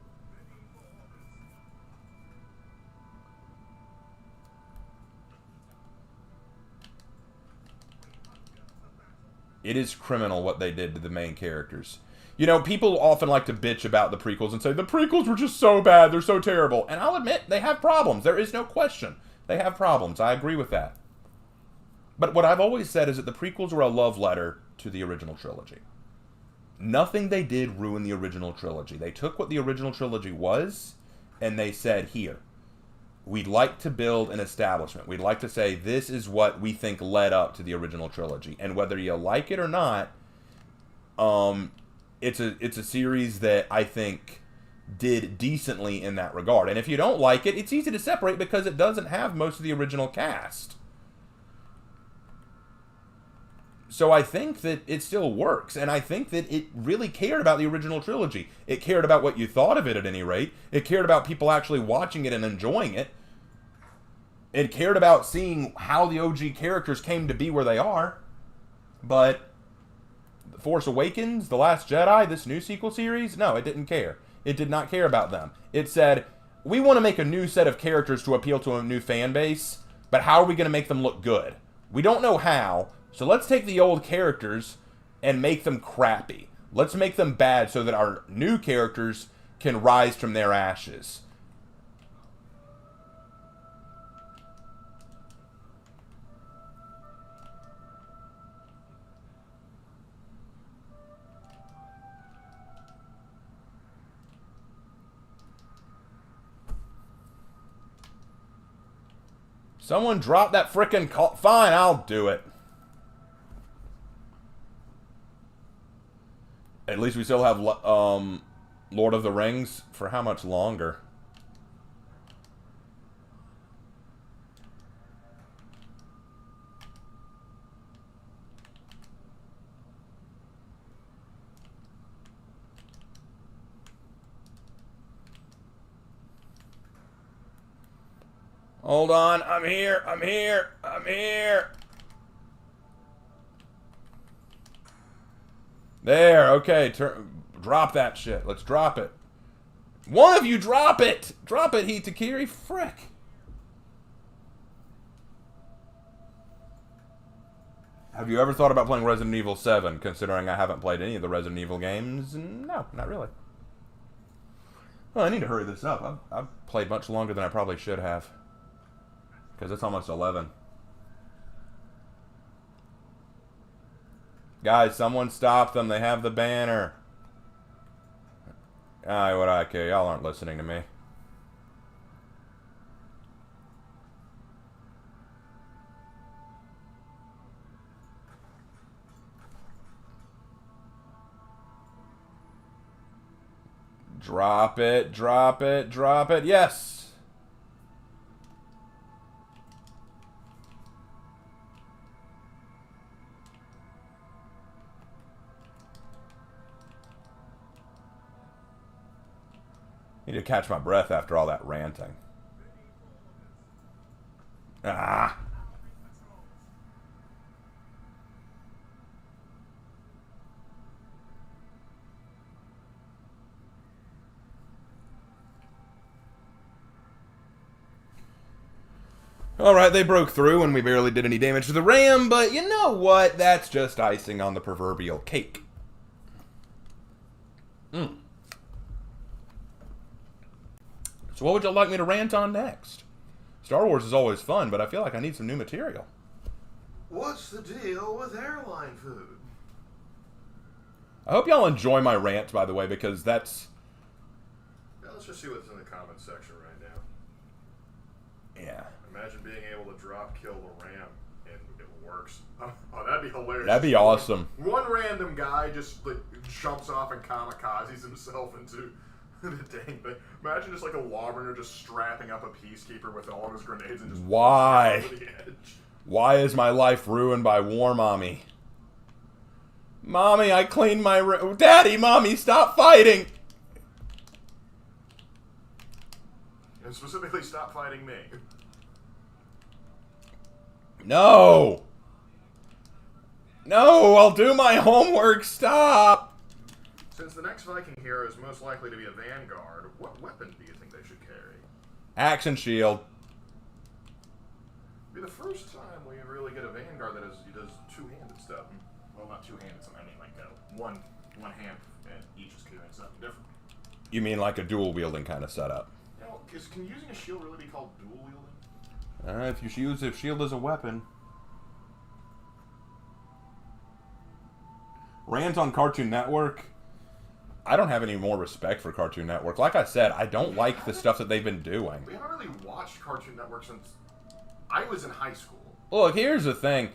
It is criminal what they did to the main characters. You know, people often like to bitch about the prequels and say, the prequels were just so bad, they're so terrible. And I'll admit, they have problems. There is no question. They have problems. I agree with that. But what I've always said is that the prequels were a love letter to the original trilogy. Nothing they did ruined the original trilogy. They took what the original trilogy was, and they said, here, we'd like to build an establishment. We'd like to say this is what we think led up to the original trilogy. And whether you like it or not, it's a series that I think did decently in that regard. And if you don't like it, it's easy to separate because it doesn't have most of the original cast. So I think that it still works, and I think that it really cared about the original trilogy. It cared about what you thought of it at any rate. It cared about people actually watching it and enjoying it. It cared about seeing how the OG characters came to be where they are. But The Force Awakens, The Last Jedi, this new sequel series, no, it didn't care. It did not care about them. It said, we want to make a new set of characters to appeal to a new fan base, but how are we going to make them look good? We don't know how. So let's take the old characters and make them crappy. Let's make them bad so that our new characters can rise from their ashes. Someone drop that frickin' call. Fine, I'll do it. At least we still have Lord of the Rings for how much longer? Hold on, I'm here, I'm here, I'm here. There, okay, drop that shit. Let's drop it. One of you drop it! Drop it, Hitakiri. Frick. Have you ever thought about playing Resident Evil 7, considering I haven't played any of the Resident Evil games? No, not really. Well, I need to hurry this up. I've played much longer than I probably should have. Because it's almost 11. Guys, someone stop them. They have the banner. Aye, what I care. Y'all aren't listening to me. Drop it, drop it, drop it. Yes! Need to catch my breath after all that ranting. Ah! Alright, they broke through and we barely did any damage to the ram, but you know what? That's just icing on the proverbial cake. So what would you like me to rant on next? Star Wars is always fun, but I feel like I need some new material. What's the deal with airline food? I hope y'all enjoy my rant, by the way, because that's... Yeah, let's just see what's in the comments section right now. Yeah. Imagine being able to drop kill the ram and it works. Oh, that'd be hilarious. That'd be awesome. One random guy just like jumps off and kamikazes himself into the dang thing. Imagine just like a lawbreaker just strapping up a peacekeeper with all of his grenades and just why? over the edge. Why is my life ruined by Warmommy? Mommy, I cleaned my room. Daddy, Mommy, stop fighting! And specifically, stop fighting me. No! No, I'll do my homework, stop! Since the next Viking hero is most likely to be a vanguard, what weapon do you think they should carry? Action shield. It'll be the first time we really get a vanguard that does two-handed stuff. Well, not two-handed, I mean like one hand and each is doing something different. You mean like a dual wielding kind of setup? You know, can using a shield really be called dual wielding? If you use a shield as a weapon. Rant on Cartoon Network. I don't have any more respect for Cartoon Network. Like I said, I don't like the stuff that they've been doing. We haven't really watched Cartoon Network since I was in high school. Look, here's the thing.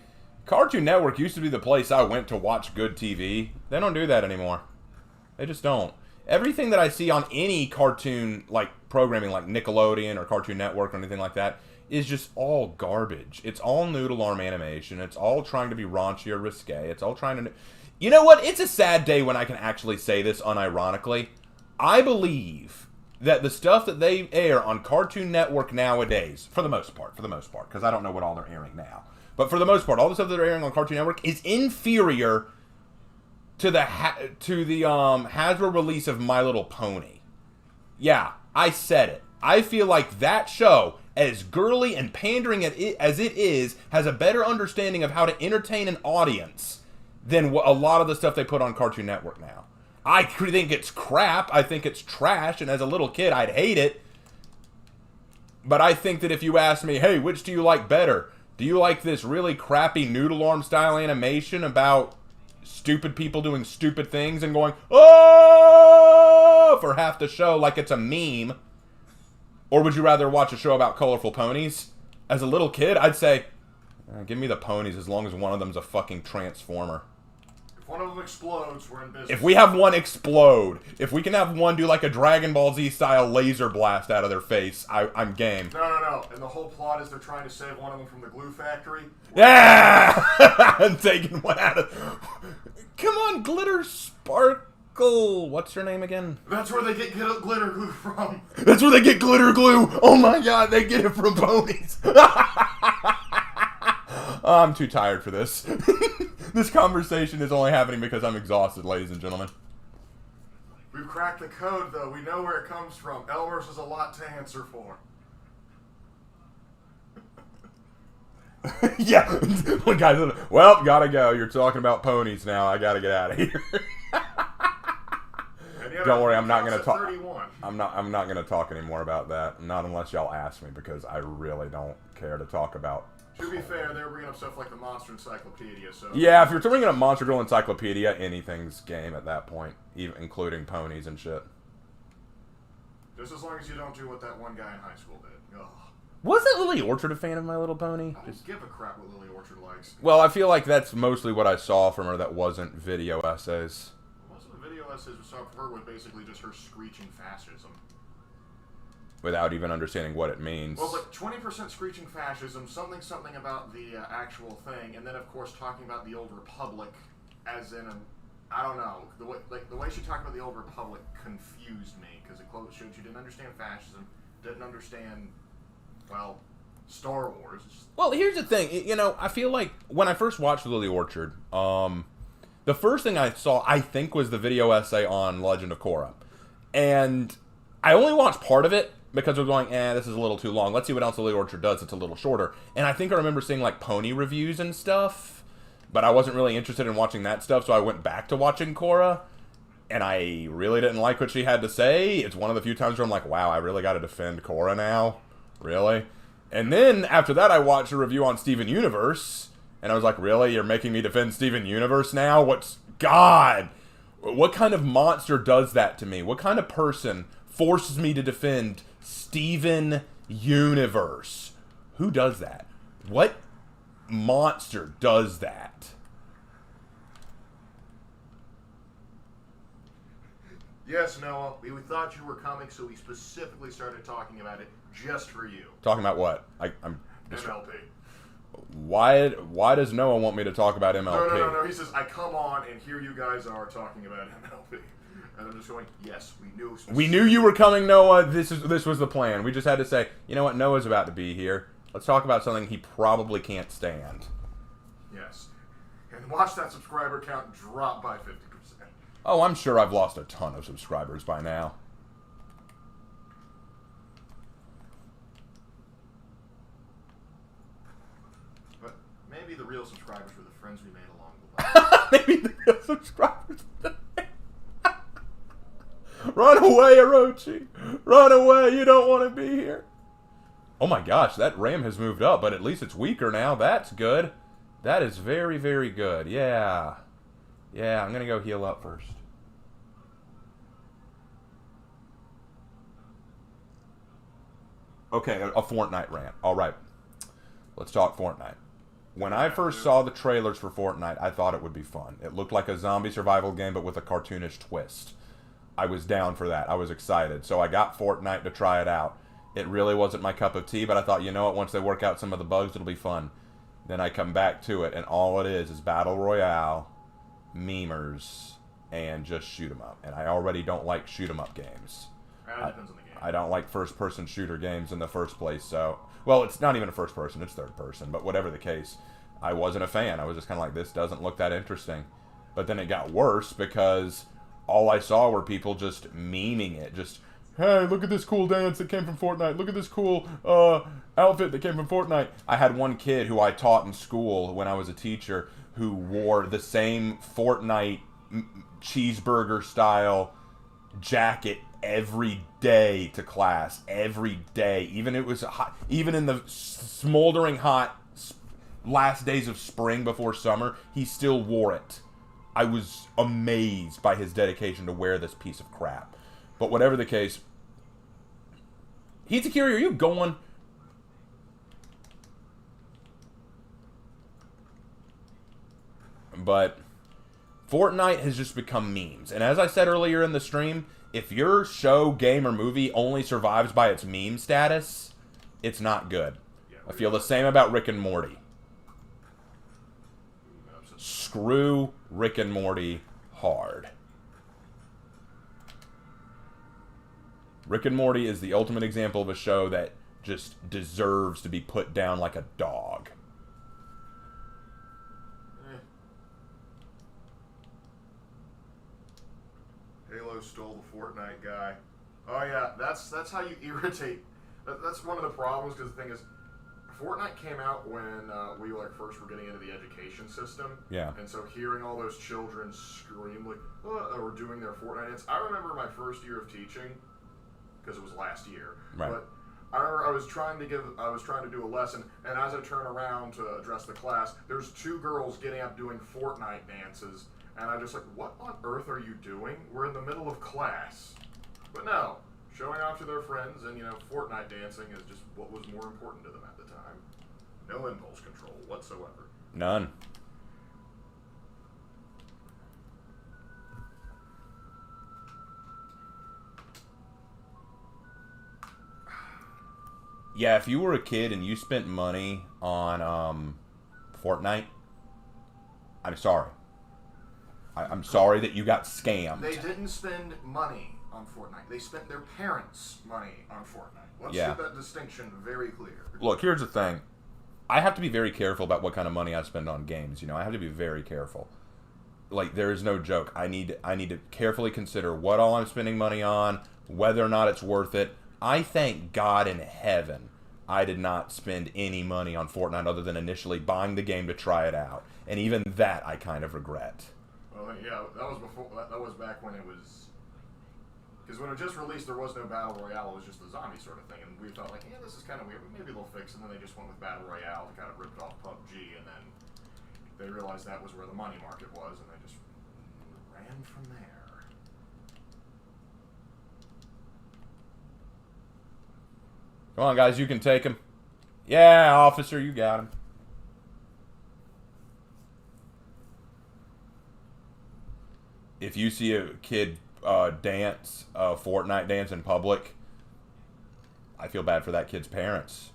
Cartoon Network used to be the place I went to watch good TV. They don't do that anymore. They just don't. Everything that I see on any cartoon like programming like Nickelodeon or Cartoon Network or anything like that is just all garbage. It's all noodle arm animation. It's all trying to be raunchy or risque. It's all trying to... You know what? It's a sad day when I can actually say this unironically. I believe that the stuff that they air on Cartoon Network nowadays, for the most part, because I don't know what all they're airing now, but for the most part, all the stuff that they're airing on Cartoon Network is inferior to the Hasbro release of My Little Pony. Yeah, I said it. I feel like that show, as girly and pandering as it is, has a better understanding of how to entertain an audience than a lot of the stuff they put on Cartoon Network now. I think it's crap. I think it's trash, and as a little kid, I'd hate it. But I think that if you ask me, hey, which do you like better? Do you like this really crappy noodle arm style animation about stupid people doing stupid things and going, oh, for half the show like it's a meme? Or would you rather watch a show about colorful ponies? As a little kid, I'd say, give me the ponies as long as one of them's a fucking transformer. If one of them explodes, we're in business. If we have one explode, if we can have one do like a Dragon Ball Z style laser blast out of their face, I'm game. No. And the whole plot is they're trying to save one of them from the glue factory. Yeah! I'm taking one out of... Come on, Glitter Sparkle. What's her name again? That's where they get glitter glue from. That's where they get glitter glue. Oh my god, they get it from ponies. I'm too tired for this. This conversation is only happening because I'm exhausted, ladies and gentlemen. We've cracked the code, though. We know where it comes from. Elmer's is a lot to answer for. Yeah. One guy's well, gotta go. You're talking about ponies now. I gotta get out of here. Don't worry, I'm not gonna talk. I'm not gonna talk anymore about that. Not unless y'all ask me, because I really don't care to talk about. To be fair, they were bringing up stuff like the Monster Encyclopedia, so... Yeah, if you're bringing up Monster Girl Encyclopedia, anything's game at that point, even including ponies and shit. Just as long as you don't do what that one guy in high school did. Ugh. Wasn't Lily Orchard a fan of My Little Pony? I don't give a crap what Lily Orchard likes. Well, I feel like that's mostly what I saw from her that wasn't video essays. Most of the video essays we saw from her was basically just her screeching fascism. Without even understanding what it means. Well, like 20% screeching fascism, something about the actual thing, and then of course talking about the Old Republic, as in I don't know, the way she talked about the Old Republic confused me, because it showed she didn't understand fascism, didn't understand, well, Star Wars. Well, here's the thing, you know, I feel like when I first watched Lily Orchard, the first thing I saw, I think, was the video essay on Legend of Korra, and I only watched part of it. Because we're going, this is a little too long. Let's see what else Lily Orchard does. It's a little shorter. And I think I remember seeing, like, pony reviews and stuff. But I wasn't really interested in watching that stuff, so I went back to watching Korra. And I really didn't like what she had to say. It's one of the few times where I'm like, wow, I really got to defend Korra now? Really? And then, after that, I watched a review on Steven Universe. And I was like, really? You're making me defend Steven Universe now? God! What kind of monster does that to me? What kind of person forces me to defend Steven Universe? Who does that? What monster does that? Yes, Noah, we thought you were coming, so we specifically started talking about it just for you. Talking about what? I'm MLP. Why does Noah want me to talk about MLP? No. He says, I come on, and here you guys are talking about MLP. And I'm just going, yes, we knew. We knew you were coming, Noah. This was the plan. We just had to say, you know what, Noah's about to be here. Let's talk about something he probably can't stand. Yes. And watch that subscriber count drop by 50%. Oh, I'm sure I've lost a ton of subscribers by now. But maybe the real subscribers were the friends we made along the way. Maybe the real subscribers. Run away, Orochi! Run away! You don't want to be here! Oh my gosh, that RAM has moved up, but at least it's weaker now. That's good. That is very, very good. Yeah. Yeah, I'm gonna go heal up first. Okay, a Fortnite rant. Alright. Let's talk Fortnite. When I first saw the trailers for Fortnite, I thought it would be fun. It looked like a zombie survival game, but with a cartoonish twist. I was down for that. I was excited. So I got Fortnite to try it out. It really wasn't my cup of tea, but I thought, you know what, once they work out some of the bugs, it'll be fun. Then I come back to it, and all it is Battle Royale, memers, and just shoot 'em up. And I already don't like shoot 'em up games. Depends on the game. I don't like first-person shooter games in the first place, so... Well, it's not even a first-person, it's third-person, but whatever the case, I wasn't a fan. I was just kind of like, this doesn't look that interesting. But then it got worse, because all I saw were people just memeing it, just... Hey, look at this cool dance that came from Fortnite. Look at this cool outfit that came from Fortnite. I had one kid who I taught in school when I was a teacher who wore the same Fortnite cheeseburger-style jacket every day to class. Every day. Even it was hot, even in the smoldering hot last days of spring before summer, he still wore it. I was amazed by his dedication to wear this piece of crap. But whatever the case... Hitsukiri, are you going? But Fortnite has just become memes. And as I said earlier in the stream, if your show, game, or movie only survives by its meme status, it's not good. I feel the same about Rick and Morty. Screw Rick and Morty hard. Rick and Morty is the ultimate example of a show that just deserves to be put down like a dog. Halo stole the Fortnite guy. Oh yeah, that's how you irritate. That's one of the problems, because the thing is, Fortnite came out when we first were getting into the education system. Yeah. And so hearing all those children scream like, or doing their Fortnite dance. I remember my first year of teaching, because it was last year. Right. But I remember I was trying to do a lesson, and as I turn around to address the class, there's two girls getting up doing Fortnite dances, and I'm just like, what on earth are you doing? We're in the middle of class. But no, showing off to their friends and, Fortnite dancing is just what was more important to them at the time. No impulse control whatsoever. None. Yeah, if you were a kid and you spent money on Fortnite, I'm sorry. I'm sorry that you got scammed. They didn't spend money on Fortnite. They spent their parents' money on Fortnite. Let's Yeah. get that distinction very clear. Look, here's the thing. I have to be very careful about what kind of money I spend on games. I have to be very careful. Like, there is no joke. I need to carefully consider what all I'm spending money on, whether or not it's worth it. I thank God in heaven I did not spend any money on Fortnite other than initially buying the game to try it out. And even that I kind of regret. Well, yeah, that was before. That was back when it was. Because when it just released, there was no battle royale. It was just a zombie sort of thing, and we thought like, yeah, this is kind of weird. Maybe they'll fix it. And then they just went with battle royale to kind of ripped off PUBG, and then they realized that was where the money market was, and they just ran from there. Come on, guys, you can take him. Yeah, officer, you got him. If you see a kid dance a Fortnite dance in public, I feel bad for that kid's parents,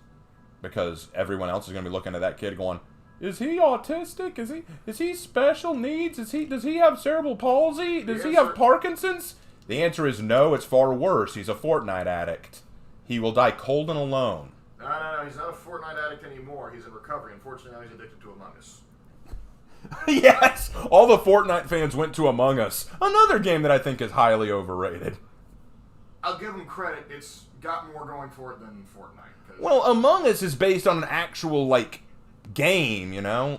because everyone else is going to be looking at that kid going, "Is he autistic? Is he special needs? Does he have cerebral palsy? Does he have Parkinson's?" The answer is no. It's far worse. He's a Fortnite addict. He will die cold and alone. No, he's not a Fortnite addict anymore. He's in recovery. Unfortunately, now he's addicted to Among Us. Yes! All the Fortnite fans went to Among Us. Another game that I think is highly overrated. I'll give him credit. It's got more going for it than Fortnite. Well, Among Us is based on an actual, game,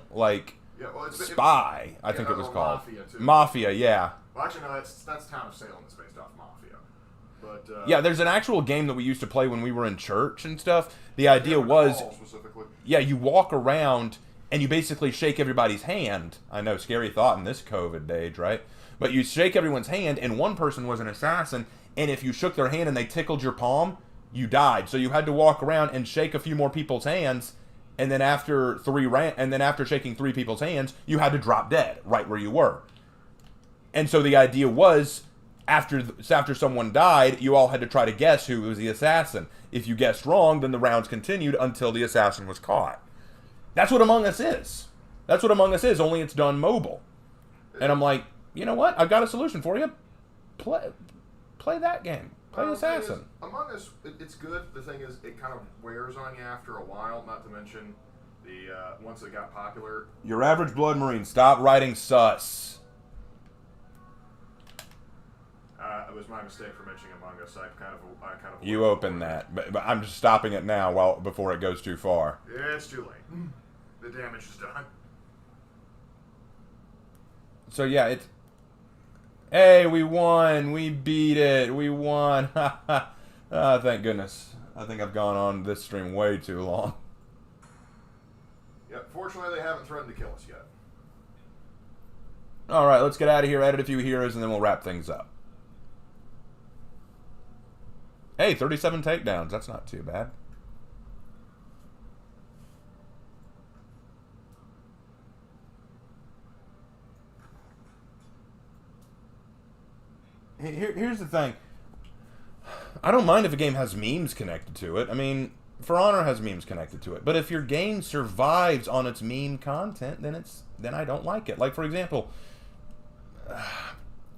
Like, yeah, well, Spy, I think it was called. Mafia, too. Mafia, yeah. Well, actually, no, that's Town of Salem. It's based off Mafia. But, yeah, there's an actual game that we used to play when we were in church and stuff. The idea was, yeah, you walk around and you basically shake everybody's hand. I know, scary thought in this COVID age, right? But you shake everyone's hand, and one person was an assassin, and if you shook their hand and they tickled your palm, you died. So you had to walk around and shake a few more people's hands, and then after shaking 3 people's hands, you had to drop dead right where you were. And so the idea was, after someone died, you all had to try to guess who was the assassin. If you guessed wrong, then the rounds continued until the assassin was caught. That's what Among Us is. That's what Among Us is, only it's done mobile. And I'm like, you know what? I've got a solution for you. Play that game. Play Assassin. Among Us, it's good. The thing is, it kind of wears on you after a while, not to mention once it got popular. Your average Blood Marine, stop writing sus. It was my mistake for mentioning Among Us. I kind of. You open that, but I'm just stopping it now before it goes too far. Yeah, it's too late. The damage is done. So yeah, hey, we won. We beat it. We won. Oh, thank goodness. I think I've gone on this stream way too long. Yeah, fortunately they haven't threatened to kill us yet. All right, let's get out of here, edit a few heroes, and then we'll wrap things up. Hey, 37 takedowns. That's not too bad. Here's the thing. I don't mind if a game has memes connected to it. I mean, For Honor has memes connected to it. But if your game survives on its meme content, then I don't like it. Like, for example,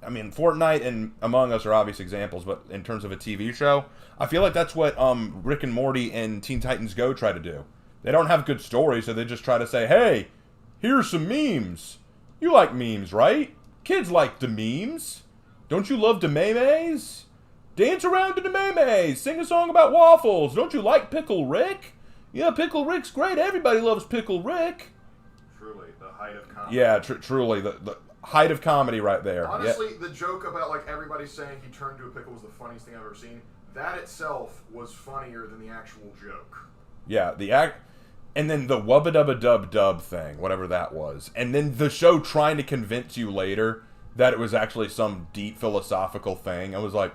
I mean, Fortnite and Among Us are obvious examples, but in terms of a TV show, I feel like that's what Rick and Morty and Teen Titans Go try to do. They don't have good stories, so they just try to say, hey, here's some memes. You like memes, right? Kids like the memes. Don't you love the memes? Dance around to the memes. Sing a song about waffles. Don't you like Pickle Rick? Yeah, Pickle Rick's great. Everybody loves Pickle Rick. Truly, the height of comedy. Yeah, truly, the height of comedy right there. Honestly, the joke about like everybody saying he turned to a pickle was the funniest thing I've ever seen. That itself was funnier than the actual joke. Yeah, and then the wubba dubba dub dub thing, whatever that was, and then the show trying to convince you later that it was actually some deep philosophical thing. I was like,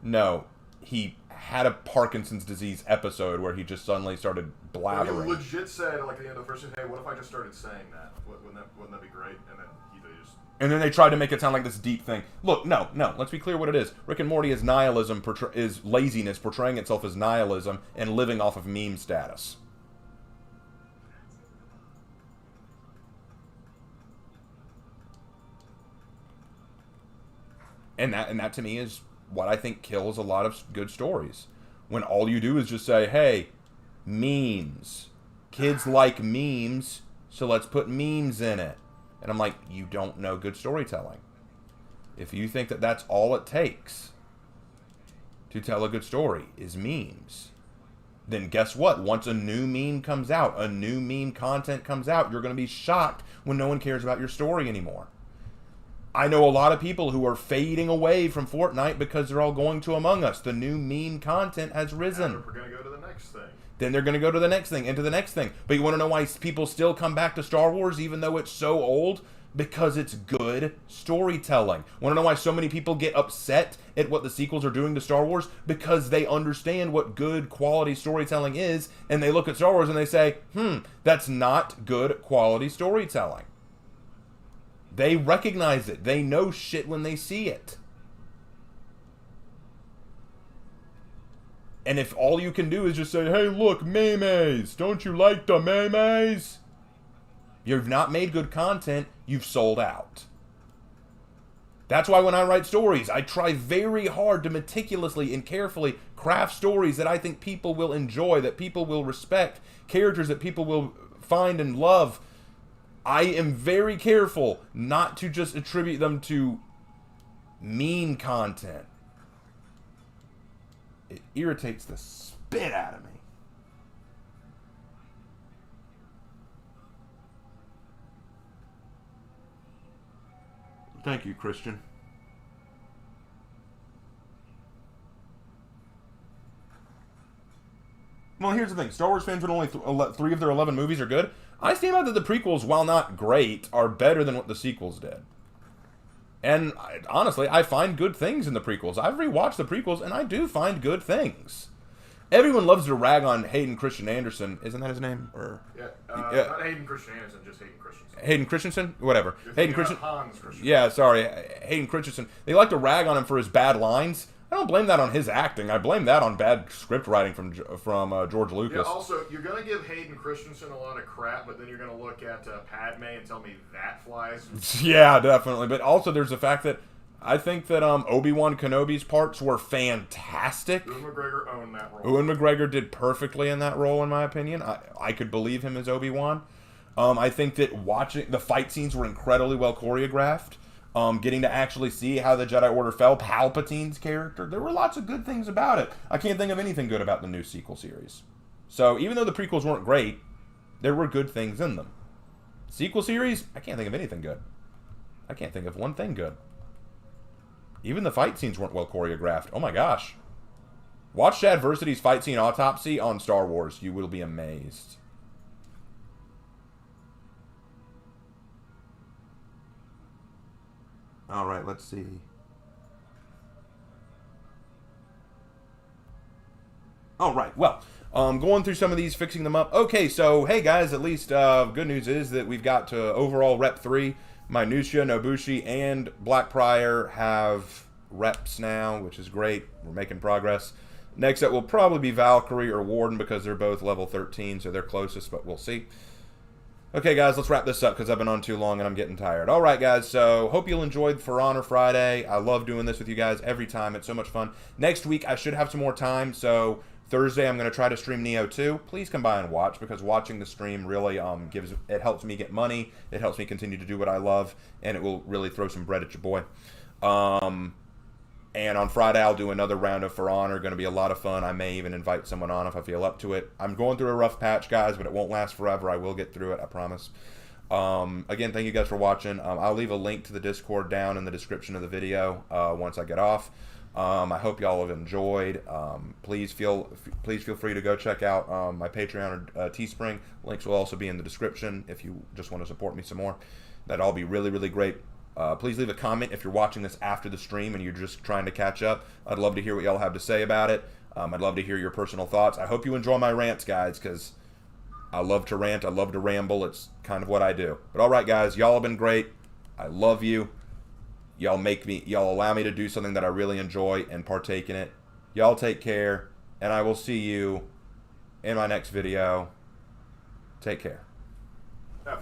no, he had a Parkinson's disease episode where he just suddenly started blathering. He legit said, like, at the end of the first season, hey, what if I just started saying that? Wouldn't that be great? And then they just... And then they tried to make it sound like this deep thing. Look, no, let's be clear what it is. Rick and Morty is nihilism, is laziness, portraying itself as nihilism, and living off of meme status. And that to me is what I think kills a lot of good stories. When all you do is just say, hey, memes. Kids like memes, so let's put memes in it. And I'm like, you don't know good storytelling. If you think that that's all it takes to tell a good story is memes, then guess what? Once a new meme comes out, a new meme content comes out, you're going to be shocked when no one cares about your story anymore. I know a lot of people who are fading away from Fortnite because they're all going to Among Us. The new meme content has risen. We're going to go to the next thing. Then they're going to go to the next thing, into the next thing. But you want to know why people still come back to Star Wars even though it's so old? Because it's good storytelling. Want to know why so many people get upset at what the sequels are doing to Star Wars? Because they understand what good quality storytelling is, and they look at Star Wars and they say, that's not good quality storytelling. They recognize it. They know shit when they see it. And if all you can do is just say, hey, look, memes. Don't you like the memes? You've not made good content. You've sold out. That's why when I write stories, I try very hard to meticulously and carefully craft stories that I think people will enjoy, that people will respect, characters that people will find and love. I am very careful not to just attribute them to meme content. It irritates the spit out of me. Thank you, Christian. Well, here's the thing. Star Wars fans would only 3 of their 11 movies are good. I stand out that the prequels, while not great, are better than what the sequels did. And honestly, I find good things in the prequels. I've rewatched the prequels, and I do find good things. Everyone loves to rag on Hayden Christian Anderson. Isn't that his name? Or not Hayden Christian Anderson, just Hayden Christensen. Hayden Christensen? Whatever. Hayden Christensen. Hans Christensen. Yeah, sorry. Hayden Christensen. They like to rag on him for his bad lines. I don't blame that on his acting. I blame that on bad script writing from George Lucas. Yeah, also, you're going to give Hayden Christensen a lot of crap, but then you're going to look at Padme and tell me that flies. Yeah, definitely. But also there's the fact that I think that Obi-Wan Kenobi's parts were fantastic. Ewan McGregor owned that role. Ewan McGregor did perfectly in that role, in my opinion. I could believe him as Obi-Wan. I think that watching the fight scenes were incredibly well choreographed. Getting to actually see how the Jedi Order fell, Palpatine's character, there were lots of good things about it. I can't think of anything good about the new sequel series. So even though the prequels weren't great, there were good things in them. Sequel series, I can't think of anything good. I can't think of one thing good. Even the fight scenes weren't well choreographed. Oh my gosh. Watch Shadversity's fight scene autopsy on Star Wars. You will be amazed. All right, let's see. All right, well, going through some of these, fixing them up. Okay, so, hey guys, at least good news is that we've got to overall rep 3. My Nuxia, Nobushi, and Blackprior have reps now, which is great. We're making progress. Next up will probably be Valkyrie or Warden because they're both level 13, so they're closest, but we'll see. Okay, guys, let's wrap this up because I've been on too long and I'm getting tired. All right, guys, so hope you'll enjoy For Honor Friday. I love doing this with you guys every time. It's so much fun. Next week, I should have some more time, so Thursday, I'm going to try to stream Neo 2. Please come by and watch because watching the stream really helps me get money. It helps me continue to do what I love, and it will really throw some bread at your boy. And on Friday, I'll do another round of For Honor. Going to be a lot of fun. I may even invite someone on if I feel up to it. I'm going through a rough patch, guys, but it won't last forever. I will get through it, I promise. Again, thank you guys for watching. I'll leave a link to the Discord down in the description of the video once I get off. I hope y'all have enjoyed. Please feel free to go check out my Patreon or Teespring. Links will also be in the description if you just want to support me some more. That'd all be really, really great. Please leave a comment if you're watching this after the stream and you're just trying to catch up. I'd love to hear what y'all have to say about it. I'd love to hear your personal thoughts. I hope you enjoy my rants, guys, because I love to rant. I love to ramble. It's kind of what I do. But all right, guys, y'all have been great. I love you. Y'all allow me to do something that I really enjoy and partake in it. Y'all take care, and I will see you in my next video. Take care.